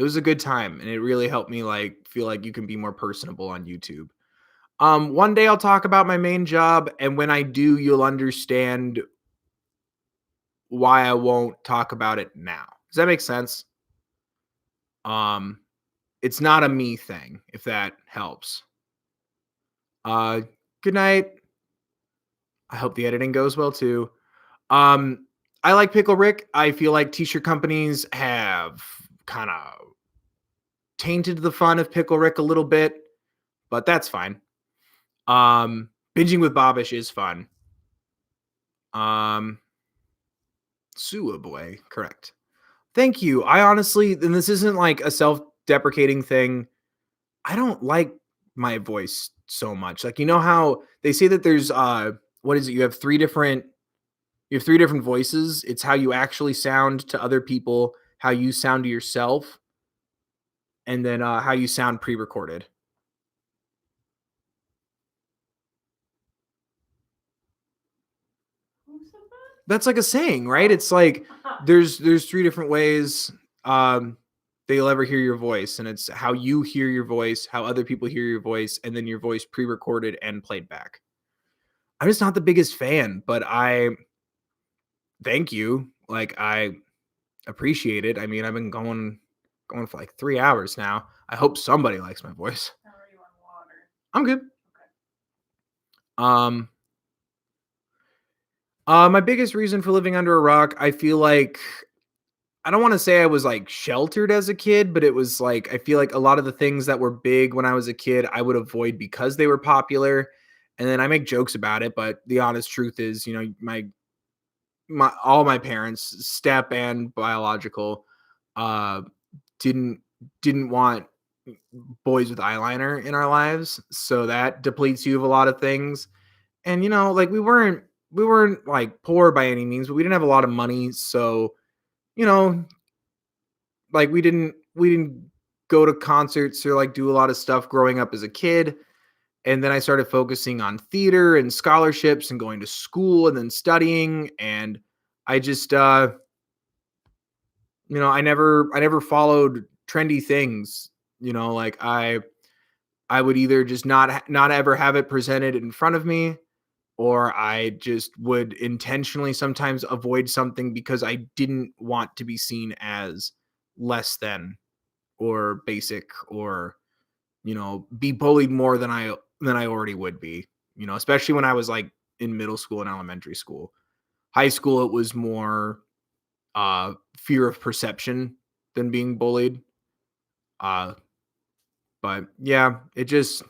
[SPEAKER 2] was a good time and it really helped me like feel like you can be more personable on YouTube. One day I'll talk about my main job, and when I do, you'll understand why I won't talk about it now. Does that make sense? Um, it's not a me thing, if that helps. Uh, Good night. I hope the editing goes well too. Um, I like Pickle Rick. I feel like t-shirt companies have kind of tainted the fun of Pickle Rick a little bit, but that's fine. Binging with Bobish is fun. Sua Boy, correct. Thank you. I honestly, and this isn't like a self-deprecating thing. I don't like my voice so much. Like, you know how they say that there's what is it? You have three different voices. It's how you actually sound to other people, how you sound to yourself, and then how you sound pre-recorded.
[SPEAKER 1] Who said that?
[SPEAKER 2] That's like a saying, right? It's like there's 3 different ways that you'll ever hear your voice, and it's how you hear your voice, how other people hear your voice, and then your voice pre-recorded and played back. I'm just not the biggest fan, but I thank you. Like, I appreciate it. I mean, I've been going for like 3 hours now. I hope somebody likes my voice.
[SPEAKER 1] How are you on water?
[SPEAKER 2] I'm good.
[SPEAKER 1] Okay.
[SPEAKER 2] My biggest reason for living under a rock, I feel like I don't want to say I was like sheltered as a kid, but it was like I feel like a lot of the things that were big when I was a kid, I would avoid because they were popular. And then I make jokes about it, but the honest truth is, you know, my all my parents, step and biological, uh didn't want boys with eyeliner in our lives. So that depletes you of a lot of things. And you know, like we weren't like poor by any means, but we didn't have a lot of money. So, you know, like we didn't go to concerts or like do a lot of stuff growing up as a kid. And then I started focusing on theater and scholarships and going to school and then studying. And I just I never followed trendy things. Like I would either just not ever have it presented in front of me, or I just would intentionally sometimes avoid something because I didn't want to be seen as less than or basic, or be bullied more than I already would be. Especially when I was like in middle school and elementary school. High school, it was more fear of perception than being bullied. Uh but yeah, it just,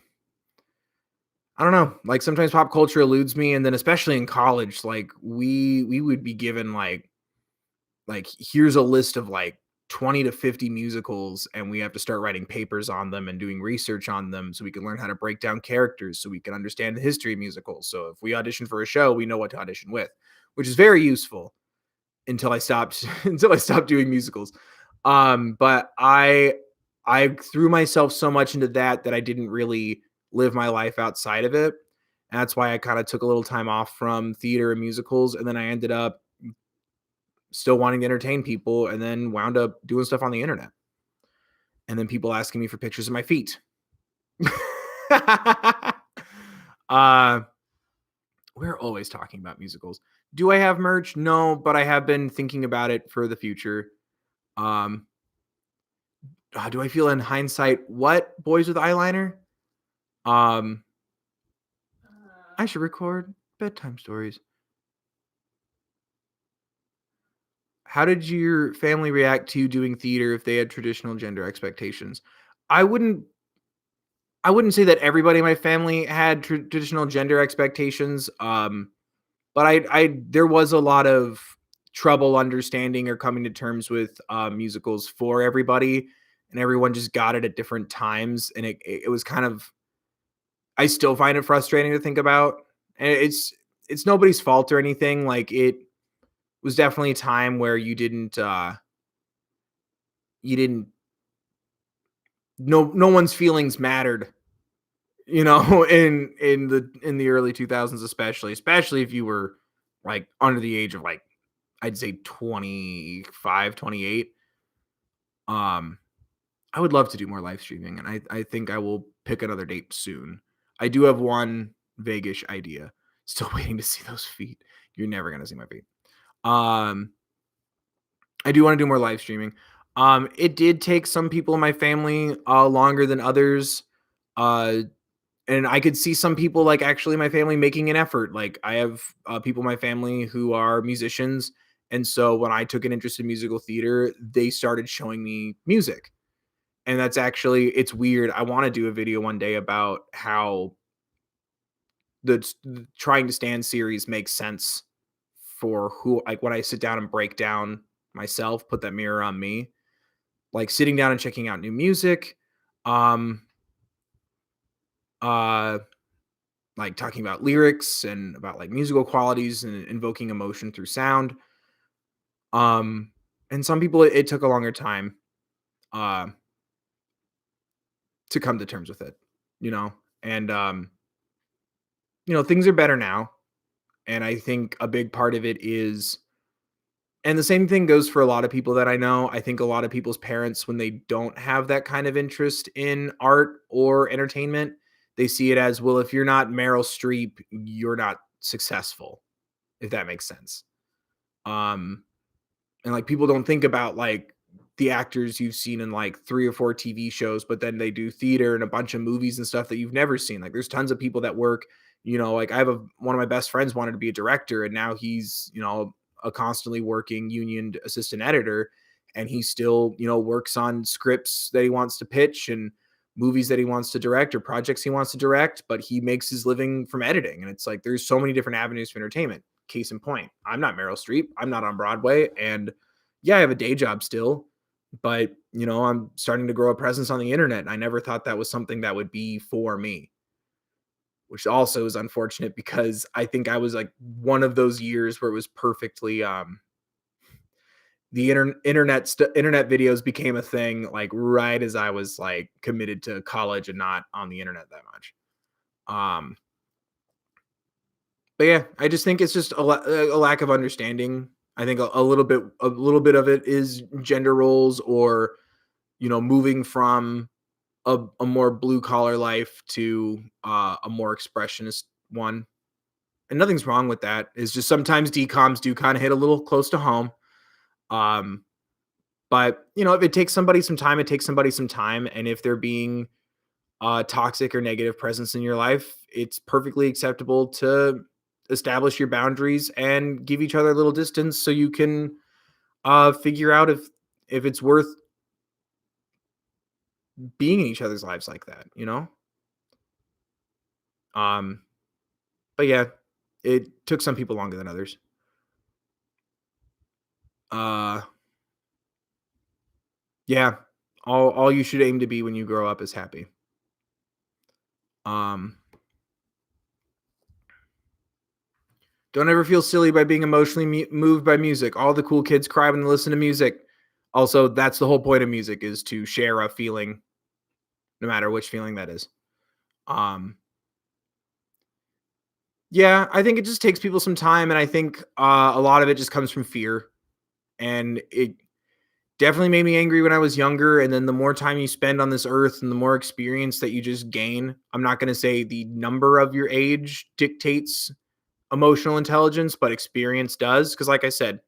[SPEAKER 2] I don't know. Like sometimes pop culture eludes me, and then especially in college, like we would be given like here's a list of like 20 to 50 musicals, and we have to start writing papers on them and doing research on them so we can learn how to break down characters, so we can understand the history of musicals. So if we audition for a show, we know what to audition with, which is very useful until I stopped until I stopped doing musicals. But I threw myself so much into that I didn't really live my life outside of it. And that's why I kind of took a little time off from theater and musicals, and then I ended up still wanting to entertain people, and then wound up doing stuff on the internet. And then people asking me for pictures of my feet. uh we're always talking about musicals. Do I have merch? No, but I have been thinking about it for the future. Um do I feel in hindsight what boys with eyeliner? Um I should record bedtime stories. How did your family react to you doing theater if they had traditional gender expectations? I wouldn't I wouldn't say that everybody in my family had traditional gender expectations. But I there was a lot of trouble understanding or coming to terms with musicals for everybody, and everyone just got it at different times, and it was kind of, I still find it frustrating to think about. And it's nobody's fault or anything. Like, it was definitely a time where you didn't, no one's feelings mattered, in the early 2000s, especially if you were like under the age of, like, I'd say 25, 28. Um, I would love to do more live streaming, and I think I will pick another date soon. I do have one vaguish idea. Still waiting to see those feet. You're never gonna see my feet. Um, I do want to do more live streaming. It did take some people in my family longer than others. Uh, and I could see some people, like, actually in my family, making an effort. Like, I have people in my family who are musicians, and so when I took an interest in musical theater, they started showing me music. And that's actually, it's weird. I want to do a video one day about how the Trying to Stand series makes sense for who, like, when I sit down and break down myself, put that mirror on me, like sitting down and checking out new music. Um, uh, like talking about lyrics and about like musical qualities and invoking emotion through sound. And some people, it took a longer time uh to come to terms with it, you know. And things are better now. And I think a big part of it is, and the same thing goes for a lot of people that I know. I think a lot of people's parents, when they don't have that kind of interest in art or entertainment, they see it as, well, if you're not Meryl Streep, you're not successful, if that makes sense. Um, and like, people don't think about like the actors you've seen in like 3 or 4 TV shows, but then they do theater and a bunch of movies and stuff that you've never seen. Like, there's tons of people that work, like, I have one of my best friends wanted to be a director, and now he's, a constantly working unioned assistant editor, and he still, works on scripts that he wants to pitch and movies that he wants to direct or projects he wants to direct, but he makes his living from editing. And it's like, there's so many different avenues for entertainment. Case in point, I'm not Meryl Streep. I'm not on Broadway. And yeah, I have a day job still, but I'm starting to grow a presence on the internet. And I never thought that was something that would be for me, which also is unfortunate because I think I was like one of those years where it was perfectly, the internet videos became a thing, like, right as I was like committed to college and not on the internet that much. But yeah, I just think it's just a lack of understanding I think a little bit of it is gender roles, or moving from a more blue collar life to a more expressionist one. And nothing's wrong with that. It's just sometimes decoms do kind of hit a little close to home. Um, but if it takes somebody some time, it takes somebody some time. And if they're being toxic or negative presence in your life, it's perfectly acceptable to establish your boundaries and give each other a little distance so you can figure out if it's worth being in each other's lives like that. Um, but yeah, it took some people longer than others. Uh, yeah, all you should aim to be when you grow up is happy. Um, don't ever feel silly by being emotionally moved by music. All the cool kids cry when they listen to music. Also, that's the whole point of music, is to share a feeling, no matter which feeling that is. Um, yeah, I think it just takes people some time, and I think a lot of it just comes from fear, and it definitely made me angry when I was younger. And then the more time you spend on this earth and the more experience that you just gain, I'm not going to say the number of your age dictates emotional intelligence, but experience does. Because, like I said,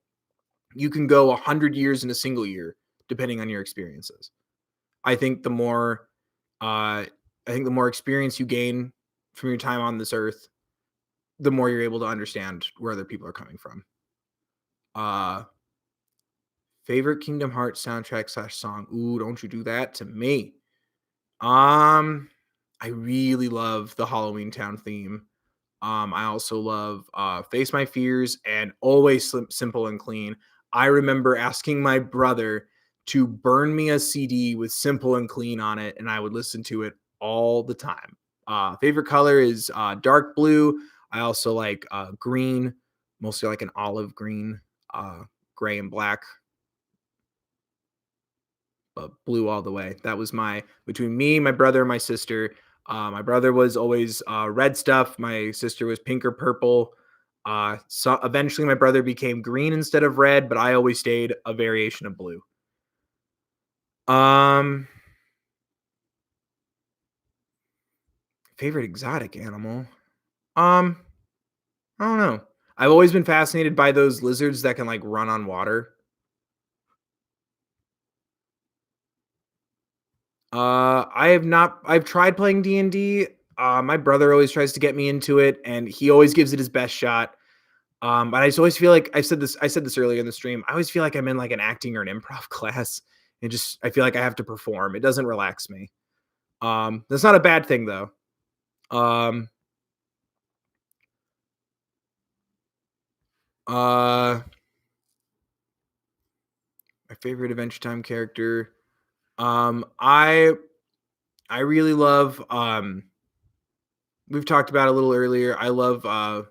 [SPEAKER 2] you can go 100 years in a single year, depending on your experiences. I think the more, uh, experience you gain from your time on this earth, the more you're able to understand where other people are coming from. Uh, Favorite Kingdom Hearts soundtrack / song. Ooh, don't you do that to me. I really love the Halloween Town theme. I also love Face My Fears and Always Simple and Clean. I remember asking my brother to burn me a CD with Simple and Clean on it, and I would listen to it all the time. Favorite color is dark blue. I also like green, mostly like an olive green, gray and black, but blue all the way. That was between me, my brother, and my sister. My brother was always red stuff. My sister was pink or purple. So eventually my brother became green instead of red, but I always stayed a variation of blue. Um, Favorite exotic animal. Um, I don't know. I've always been fascinated by those lizards that can like run on water. I have not. I've tried playing D&D. My brother always tries to get me into it, and he always gives it his best shot. But I just always feel like I said this earlier in the stream. I always feel like I'm in like an acting or an improv class, and just I feel like I have to perform. It doesn't relax me. That's not a bad thing though. Um, uh, my favorite Adventure Time character. I really love. We've talked about it a little earlier. I love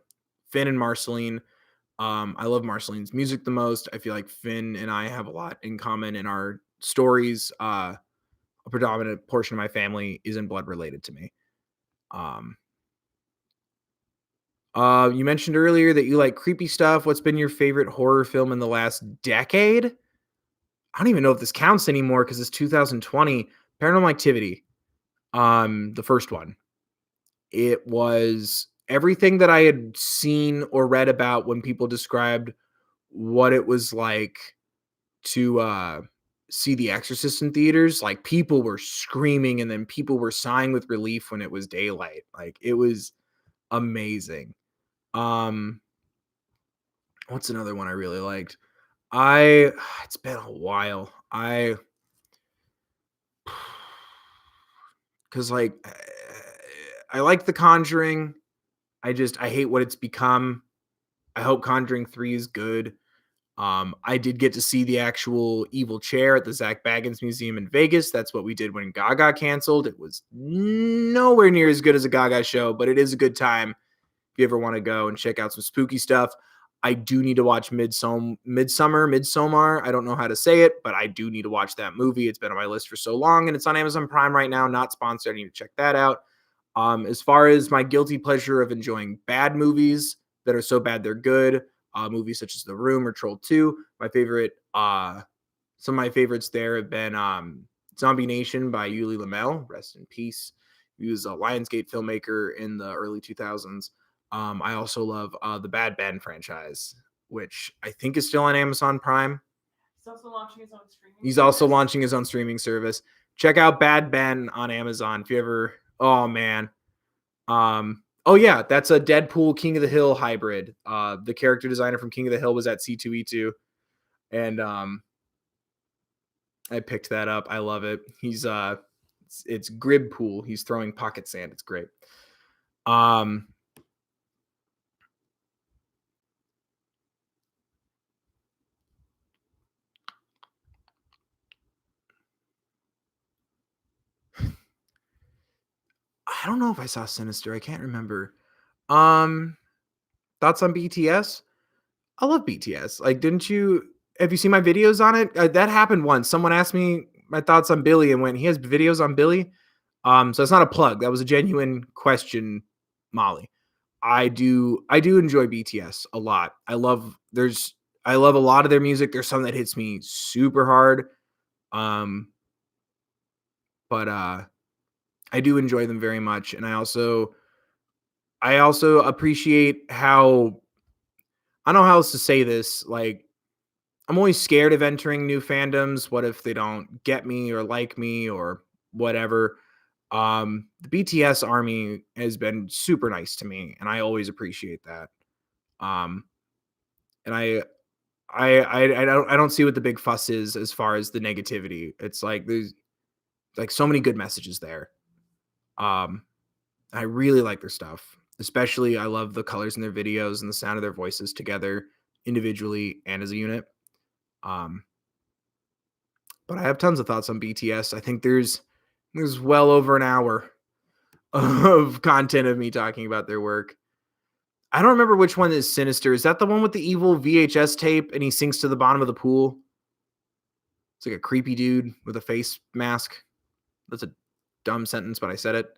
[SPEAKER 2] Finn and Marceline. I love Marceline's music the most. I feel like Finn and I have a lot in common in our stories. A predominant portion of my family isn't blood related to me. Um, you mentioned earlier that you like creepy stuff. What's been your favorite horror film in the last decade? I don't even know if this counts anymore because it's 2020. Paranormal Activity, the first one. It was everything that I had seen or read about when people described what it was like to see The Exorcist in theaters. Like, people were screaming and then people were sighing with relief when it was daylight. Like, it was amazing. Um, what's another one I really liked? It's been a while. Cause like I like The Conjuring. I hate what it's become. I hope Conjuring 3 is good. I did get to see the actual evil chair at the Zach Baggins Museum in Vegas. That's what we did when Gaga canceled. It was nowhere near as good as a Gaga show, but it is a good time if you ever want to go and check out some spooky stuff. I do need to watch Midsommar. I don't know how to say it, but I do need to watch that movie. It's been on my list for so long, and it's on Amazon Prime right now. Not sponsored. I need to check that out. As far as my guilty pleasure of enjoying bad movies that are so bad they're good, movies such as The Room or Troll 2. My favorite, some of my favorites there have been Zombie Nation by Yuli Lamel, rest in peace. He was a Lionsgate filmmaker in the early 2000s. I also love the Bad Ben franchise, which I think is still on Amazon Prime.
[SPEAKER 1] He's also launching his own streaming.
[SPEAKER 2] He's also launching his own streaming service. Check out Bad Ben on Amazon if you ever. Oh man. Oh yeah, that's a Deadpool King of the Hill hybrid. The character designer from King of the Hill was at C2E2, and I picked that up. I love it. He's it's Gribpool. He's throwing pocket sand. It's great. I don't know if I saw Sinister. I can't remember. Thoughts on BTS? I love BTS. Like, didn't you? Have you seen my videos on it? That happened once. Someone asked me my thoughts on Billy and went, he has videos on Billy. So it's not a plug. That was a genuine question, Molly. I do enjoy BTS a lot. I love a lot of their music. There's some that hits me super hard. But I do enjoy them very much. And I also appreciate how, I don't know how else to say this. Like, I'm always scared of entering new fandoms. What if they don't get me or like me or whatever? The BTS army has been super nice to me, and I always appreciate that. And I don't see what the big fuss is as far as the negativity. It's like there's like so many good messages there. I really like their stuff. Especially, I love the colors in their videos and the sound of their voices together, individually and as a unit. But I have tons of thoughts on BTS. I think there's well over an hour of content of me talking about their work. I don't remember which one is Sinister. Is that the one with the evil VHS tape and he sinks to the bottom of the pool? It's like a creepy dude with a face mask. That's a dumb sentence, but I said it.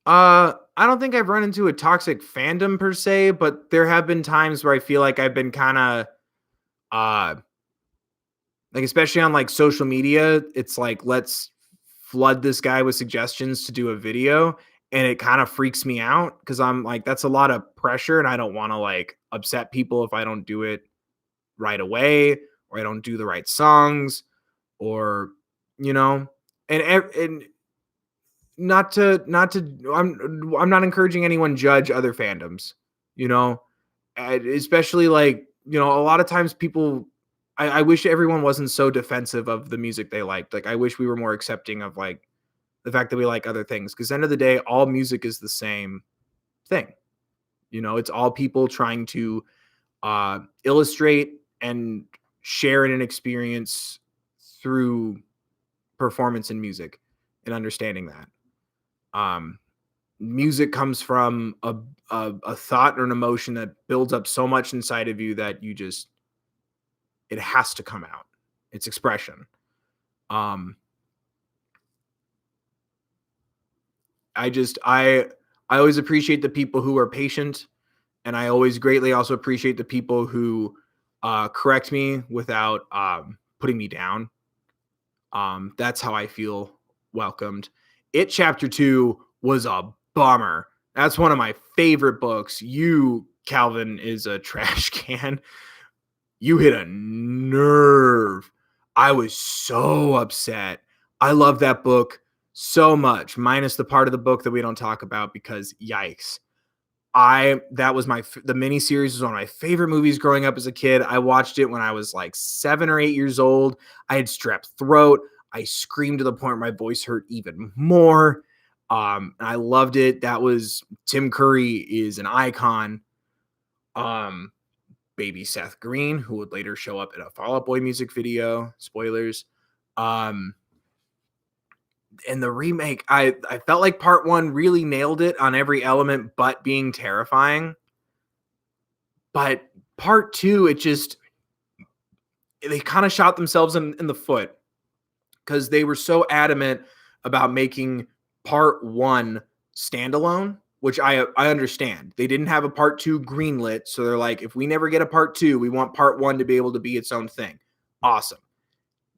[SPEAKER 2] I don't think I've run into a toxic fandom per se, but there have been times where I feel like I've been kind of like, especially on like social media, it's like, let's flood this guy with suggestions to do a video, and it kind of freaks me out because I'm like, that's a lot of pressure, and I don't want to like upset people if I don't do it right away or I don't do the right songs, or and not to I'm not encouraging anyone judge other fandoms, especially like, a lot of times people, I wish everyone wasn't so defensive of the music they liked. Like, I wish we were more accepting of like the fact that we like other things, because end of the day, all music is the same thing. It's all people trying to illustrate and share in an experience through performance in music and understanding that. Music comes from a thought or an emotion that builds up so much inside of you that it has to come out. It's expression. I always appreciate the people who are patient, and I always greatly also appreciate the people who correct me without putting me down. That's how I feel welcomed. It Chapter 2 was a bummer. That's one of my favorite books. You, Calvin, is a trash can. You hit a nerve. I was so upset. I love that book so much, minus the part of the book that we don't talk about because yikes. That was the miniseries was one of my favorite movies growing up as a kid. I watched it when I was like 7 or 8 years old. I had strep throat. I screamed to the point where my voice hurt even more. I loved it. That was Tim Curry is an icon. Baby Seth Green, who would later show up in a Fall Out Boy music video. Spoilers. And the remake, I felt like part 1 really nailed it on every element but being terrifying. But part 2, they kind of shot themselves in the foot because they were so adamant about making part 1 standalone, which I understand. They didn't have a part 2 greenlit, so they're like, if we never get a part 2, we want part 1 to be able to be its own thing. Awesome.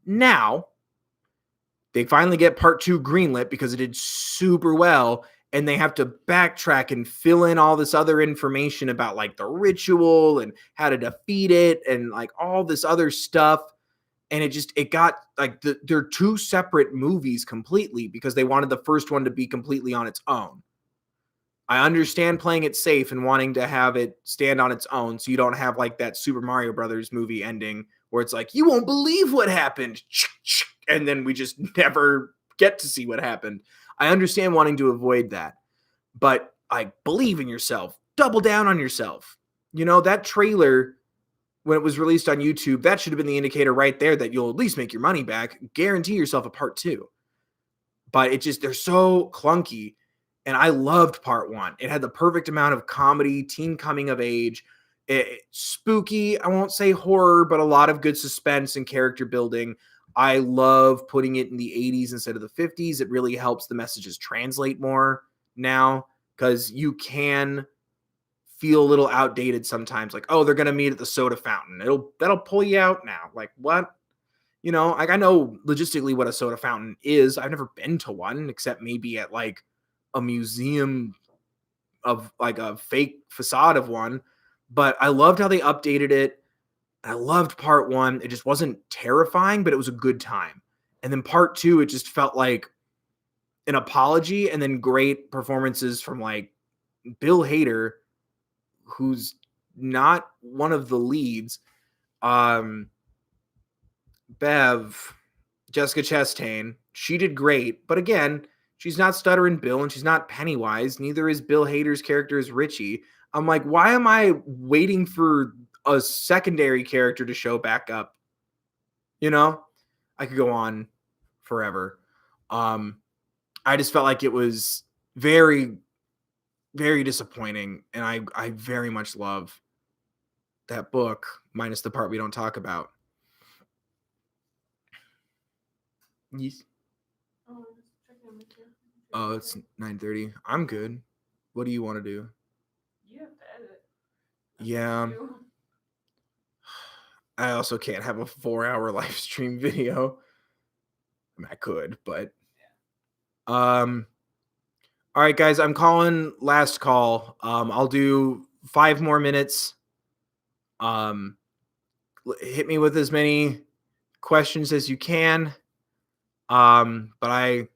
[SPEAKER 2] Now, they finally get part 2 greenlit because it did super well, and they have to backtrack and fill in all this other information about like the ritual and how to defeat it and like all this other stuff. And it got like they're two separate movies completely because they wanted the first one to be completely on its own. I understand playing it safe and wanting to have it stand on its own so you don't have like that Super Mario Brothers movie ending where it's like, you won't believe what happened. And then we just never get to see what happened. I understand wanting to avoid that, but I believe in yourself. Double down on yourself. You know, that trailer, when it was released on YouTube, that should have been the indicator right there that you'll at least make your money back. Guarantee yourself a part 2. But they're so clunky. And I loved part 1. It had the perfect amount of comedy, teen coming of age, spooky. I won't say horror, but a lot of good suspense and character building. I love putting it in the 80s instead of the 50s. It really helps the messages translate more now because you can feel a little outdated sometimes. Like, oh, they're going to meet at the soda fountain. That'll pull you out now. Like, what? You know, like I know logistically what a soda fountain is. I've never been to one except maybe at like a museum of like a fake facade of one, but I loved how they updated it. I loved part 1. It just wasn't terrifying, but it was a good time. And then part 2, it just felt like an apology and then great performances from like Bill Hader, who's not one of the leads. Bev, Jessica Chastain, she did great, but again, she's not Stuttering Bill and she's not Pennywise. Neither is Bill Hader's character as Richie. I'm like, why am I waiting for a secondary character to show back up? You know, I could go on forever. I just felt like it was very, very disappointing, and I very much love that book, minus the part we don't talk about. Yes. Oh, it's 9:30. I'm good. What do you want to do?
[SPEAKER 1] You have to edit.
[SPEAKER 2] Yeah. I also can't have a 4-hour live stream video. I mean, I could, but all right, guys, I'm calling last call. I'll do 5 more minutes. Hit me with as many questions as you can. But I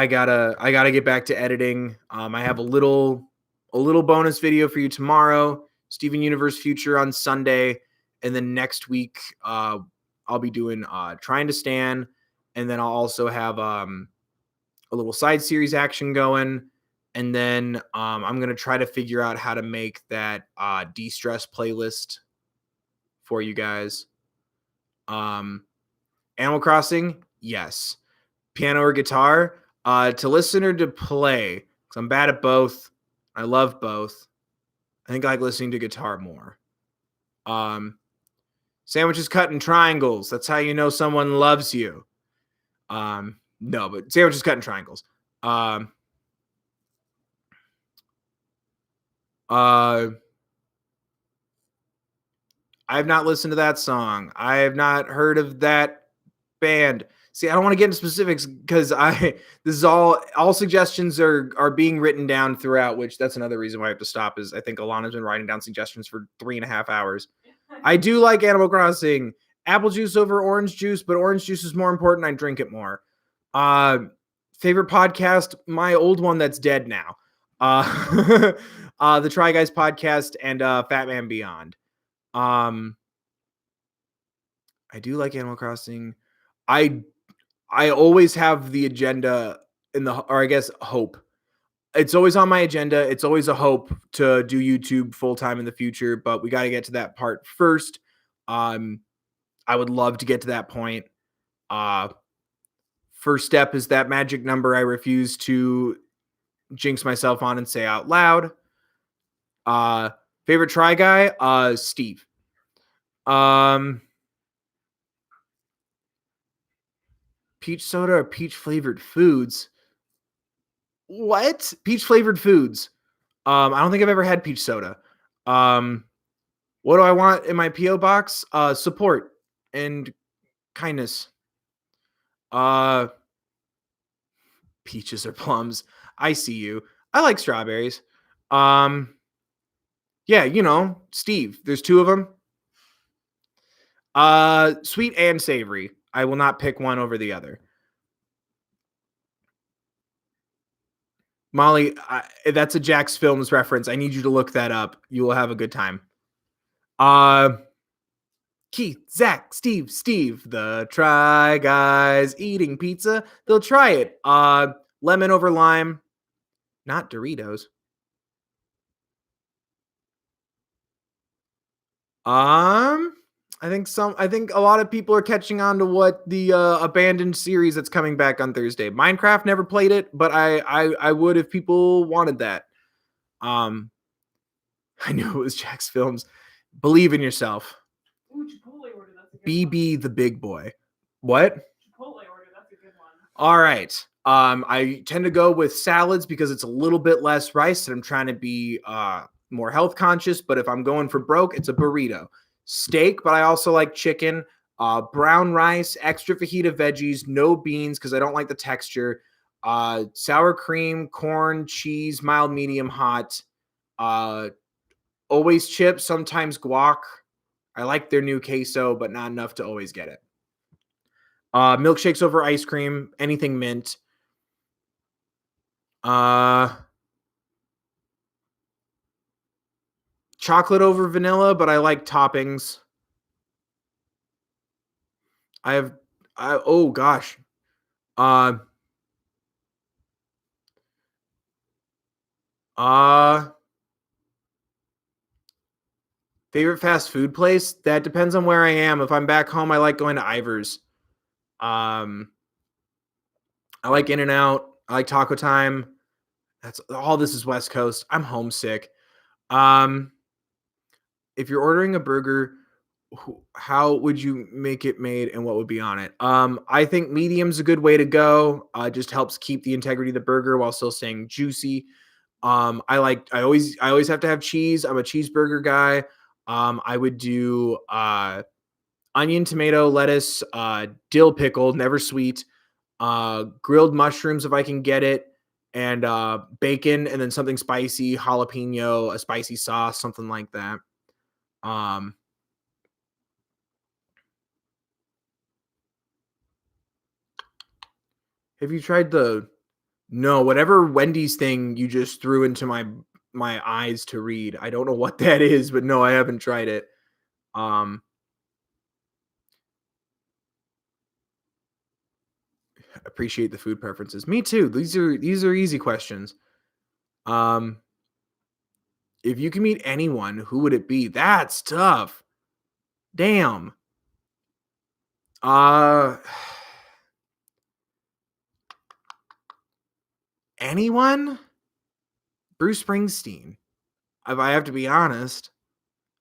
[SPEAKER 2] gotta get back to editing. I have a little bonus video for you tomorrow, Steven Universe Future on Sunday, and then next week I'll be doing Trying to Stand, and then I'll also have a little side series action going, and then I'm gonna try to figure out how to make that de-stress playlist for you guys. Animal Crossing, yes. Piano or guitar, to listen or to play, because I'm bad at both. I love both. I think I like listening to guitar more. Sandwiches cut in triangles. That's how you know someone loves you. No, but sandwiches cut in triangles. I've not listened to that song. I have not heard of that band. See, I don't want to get into specifics because this is all suggestions are being written down throughout, which that's another reason why I have to stop is I think Alana's been writing down suggestions for 3.5 hours. I do like Animal Crossing. Apple juice over orange juice, but orange juice is more important. I drink it more. Favorite podcast, my old one that's dead now. The Try Guys podcast and Fat Man Beyond. I do like Animal Crossing. I always have the agenda or I guess hope. It's always on my agenda. It's always a hope to do YouTube full time in the future, but we got to get to that part first. I would love to get to that point. First step is that magic number I refuse to jinx myself on and say out loud. Favorite Try Guy? Steve. Peach soda or peach flavored foods? What? Peach flavored foods. I don't think I've ever had peach soda. Um, what do I want in my PO box? Support and kindness. Uh, peaches or plums. I see you. I like strawberries. Um, yeah, Steve. There's two of them. Sweet and savory. I will not pick one over the other. Molly, that's a Jack's Films reference. I need you to look that up. You will have a good time. Keith, Zach, Steve, the Try Guys eating pizza. They'll try it. Lemon over lime, not Doritos. I think a lot of people are catching on to what the abandoned series that's coming back on Thursday. Minecraft, never played it, but I would if people wanted that. Um, I knew it was Jack's Films. Believe in yourself.
[SPEAKER 1] Ooh, Chipotle order, that's a good
[SPEAKER 2] BB
[SPEAKER 1] one.
[SPEAKER 2] the big boy. What?
[SPEAKER 1] Chipotle order, that's a good one.
[SPEAKER 2] All right. I tend to go with salads because it's a little bit less rice and I'm trying to be more health conscious. But if I'm going for broke, it's a burrito. Steak, but I also like chicken. Brown rice, extra fajita veggies, no beans because I don't like the texture. Sour cream, corn, cheese, mild, medium, hot. Always chips, sometimes guac. I like their new queso, but not enough to always get it. Milkshakes over ice cream, anything mint. Chocolate over vanilla, but I like toppings. Oh gosh. Favorite fast food place? That depends on where I am. If I'm back home, I like going to Ivar's. I like In-N-Out. I like Taco Time. That's all. This is West Coast. I'm homesick. If you're ordering a burger, how would you make it made and what would be on it? I think medium's a good way to go. Just helps keep the integrity of the burger while still staying juicy. I always have to have cheese. I'm a cheeseburger guy. I would do onion, tomato, lettuce, dill pickle, never sweet, grilled mushrooms if I can get it, and bacon, and then something spicy, jalapeno, a spicy sauce, something like that. Have you tried whatever Wendy's thing you just threw into my eyes to read? I don't know what that is, but no, I haven't tried it. Appreciate the food preferences. Me too. These are easy questions. If you can meet anyone, who would it be? That's tough. Damn. Anyone? Bruce Springsteen. If I have to be honest,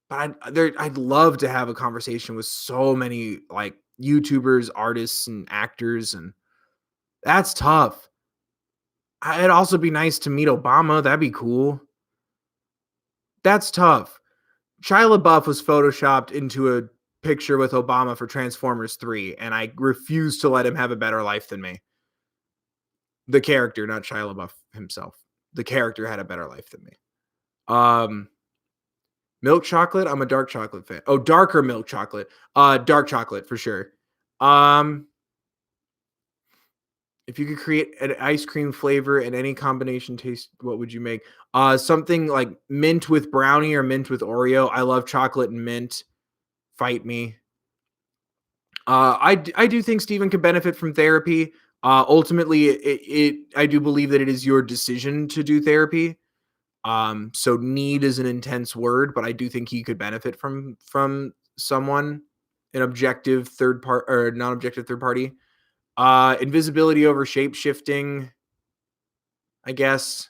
[SPEAKER 2] but I'd love to have a conversation with so many like YouTubers, artists, and actors, and that's tough. It'd also be nice to meet Obama. That'd be cool. That's tough. Shia LaBeouf was photoshopped into a picture with Obama for Transformers 3, and I refuse to let him have a better life than me. The character, not Shia LaBeouf himself. The character had a better life than me. Milk chocolate, I'm a dark chocolate fan. Oh, darker milk chocolate. Dark chocolate for sure. If you could create an ice cream flavor and any combination taste, what would you make? Something like mint with brownie or mint with Oreo. I love chocolate and mint. Fight me. I do think Steven could benefit from therapy. Ultimately, I do believe that it is your decision to do therapy. So need is an intense word, but I do think he could benefit from someone, an objective third part or non-objective third party. Invisibility over shape shifting, I guess,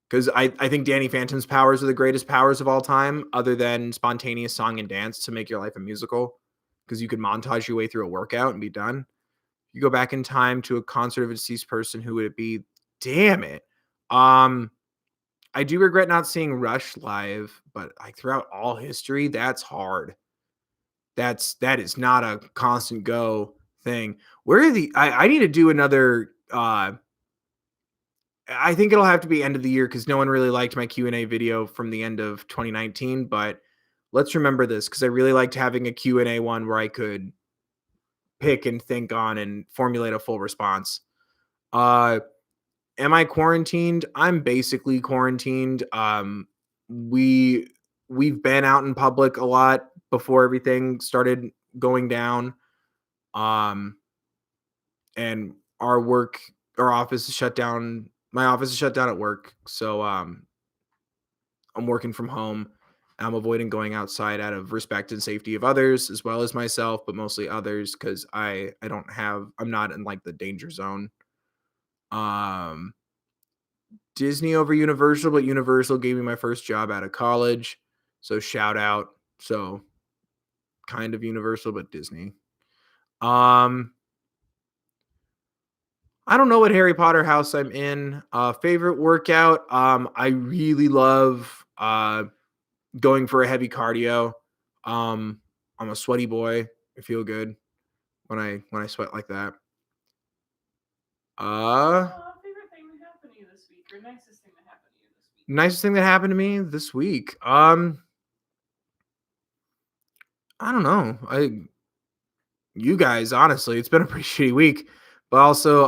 [SPEAKER 2] because I think Danny Phantom's powers are the greatest powers of all time, other than spontaneous song and dance to make your life a musical, because you could montage your way through a workout and be done. You go back in time to a concert of a deceased person, who would it be? Damn it. I do regret not seeing Rush live, but like throughout all history, that's hard. That is not a constant go thing. Where are the I need to do another I think it'll have to be end of the year because no one really liked my Q&A video from the end of 2019, but let's remember this because I really liked having a Q&A one where I could pick and think on and formulate a full response. Am I quarantined? I'm basically quarantined. We we've been out in public a lot before everything started going down. Um, and our office is shut down. My office is shut down at work, so I'm working from home. I'm avoiding going outside out of respect and safety of others as well as myself, but mostly others because I'm not in like the danger zone. Um, Disney over Universal, but Universal gave me my first job out of college. So shout out. So kind of Universal, but Disney. I don't know what Harry Potter house I'm in. Favorite workout. I really love going for a heavy cardio. I'm a sweaty boy. I feel good when I sweat like that.
[SPEAKER 1] Favorite thing that happened to you this week, or nicest thing that happened to you this week?
[SPEAKER 2] Nicest thing that happened to me this week. I don't know. You guys, honestly, it's been a pretty shitty week. But also,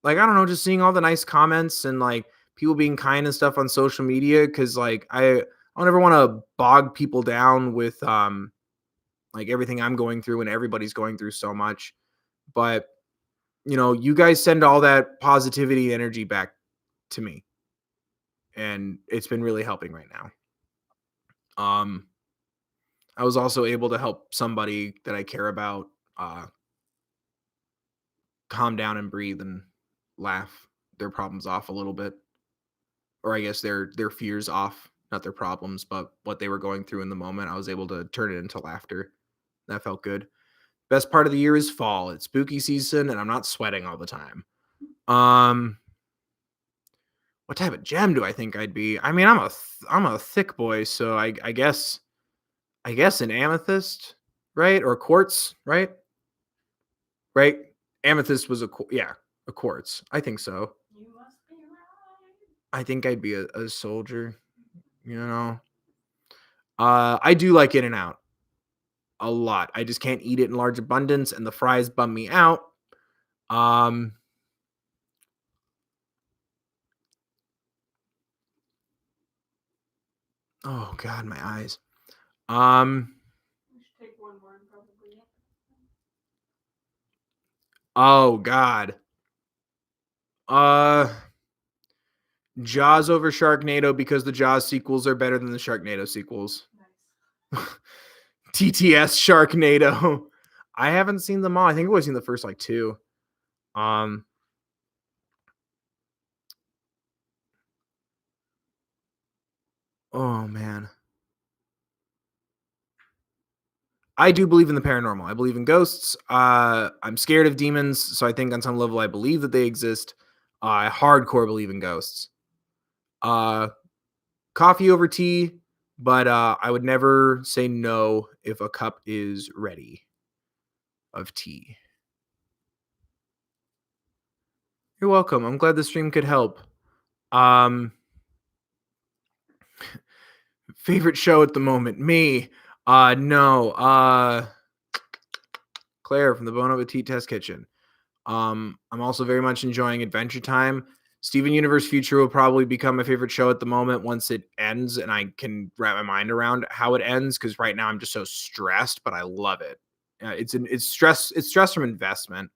[SPEAKER 2] like I don't know, just seeing all the nice comments and like people being kind and stuff on social media because like I don't ever want to bog people down with like everything I'm going through and everybody's going through so much. But you guys send all that positivity and energy back to me. And it's been really helping right now. I was also able to help somebody that I care about calm down and breathe and laugh their problems off a little bit. Or I guess their fears off, not their problems, but what they were going through in the moment. I was able to turn it into laughter. That felt good. Best part of the year is fall. It's spooky season and I'm not sweating all the time. What type of gem do I think I'd be? I mean, I'm a thick boy, so I guess an amethyst, right? Or quartz, right? Right? Amethyst was a quartz. I think so.
[SPEAKER 1] You must be right.
[SPEAKER 2] I think I'd be a soldier, I do like In-N-Out a lot. I just can't eat it in large abundance and the fries bum me out. Oh god, my eyes.
[SPEAKER 1] We should take one more and probably.
[SPEAKER 2] Oh god. Jaws over Sharknado because the Jaws sequels are better than the Sharknado sequels.
[SPEAKER 1] Nice.
[SPEAKER 2] TTS Sharknado. I haven't seen them all. I think I've only seen the first like two. Oh man. I do believe in the paranormal. I believe in ghosts. I'm scared of demons, so I think on some level I believe that they exist. I hardcore believe in ghosts. Coffee over tea, but I would never say no if a cup is ready of tea. You're welcome. I'm glad the stream could help. Favorite show at the moment? Me. No. Claire from the Bon Appetit Test Kitchen. I'm also very much enjoying Adventure Time. Steven Universe Future will probably become my favorite show at the moment once it ends and I can wrap my mind around how it ends because right now I'm just so stressed, but I love it. It's stress from investment.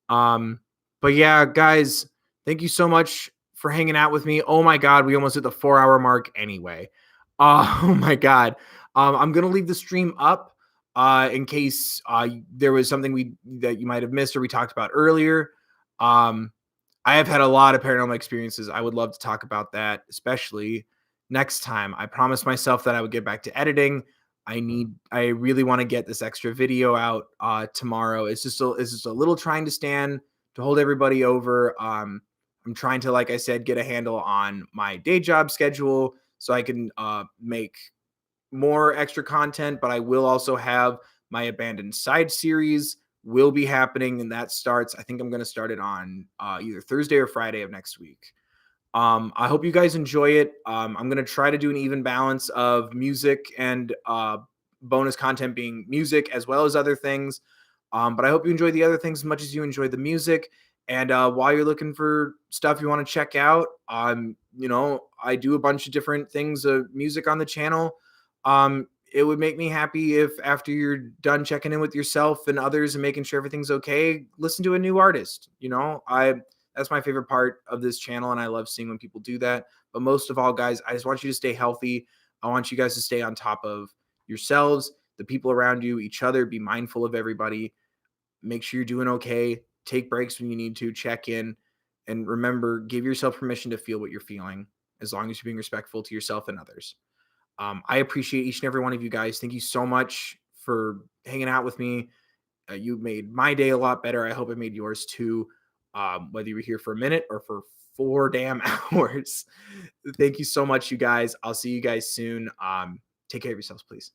[SPEAKER 2] But yeah, guys, thank you so much for hanging out with me. Oh my god, we almost hit the 4-hour mark anyway. Oh my god. I'm gonna leave the stream up in case there was something that you might have missed or we talked about earlier. I have had a lot of paranormal experiences. I would love to talk about that, especially next time. I promised myself that I would get back to editing. I really want to get this extra video out tomorrow. It's just a little trying to stand to hold everybody over. I'm trying to, like I said, get a handle on my day job schedule so I can make more extra content, but I will also have my Abandoned Side series will be happening, and that starts, I think I'm going to start it on either Thursday or Friday of next week. I hope you guys enjoy it. I'm going to try to do an even balance of music and bonus content being music as well as other things. But I hope you enjoy the other things as much as you enjoy the music. And while you're looking for stuff you want to check out, I do a bunch of different things of music on the channel. It would make me happy if after you're done checking in with yourself and others and making sure everything's okay, listen to a new artist. That's my favorite part of this channel, and I love seeing when people do that. But most of all, guys, I just want you to stay healthy. I want you guys to stay on top of yourselves, the people around you, each other. Be mindful of everybody. Make sure you're doing okay. Take breaks when you need to. Check in. And remember, give yourself permission to feel what you're feeling as long as you're being respectful to yourself and others. I appreciate each and every one of you guys. Thank you so much for hanging out with me. You made my day a lot better. I hope it made yours too. Whether you were here for a minute or for 4 damn hours. Thank you so much, you guys. I'll see you guys soon. Take care of yourselves, please.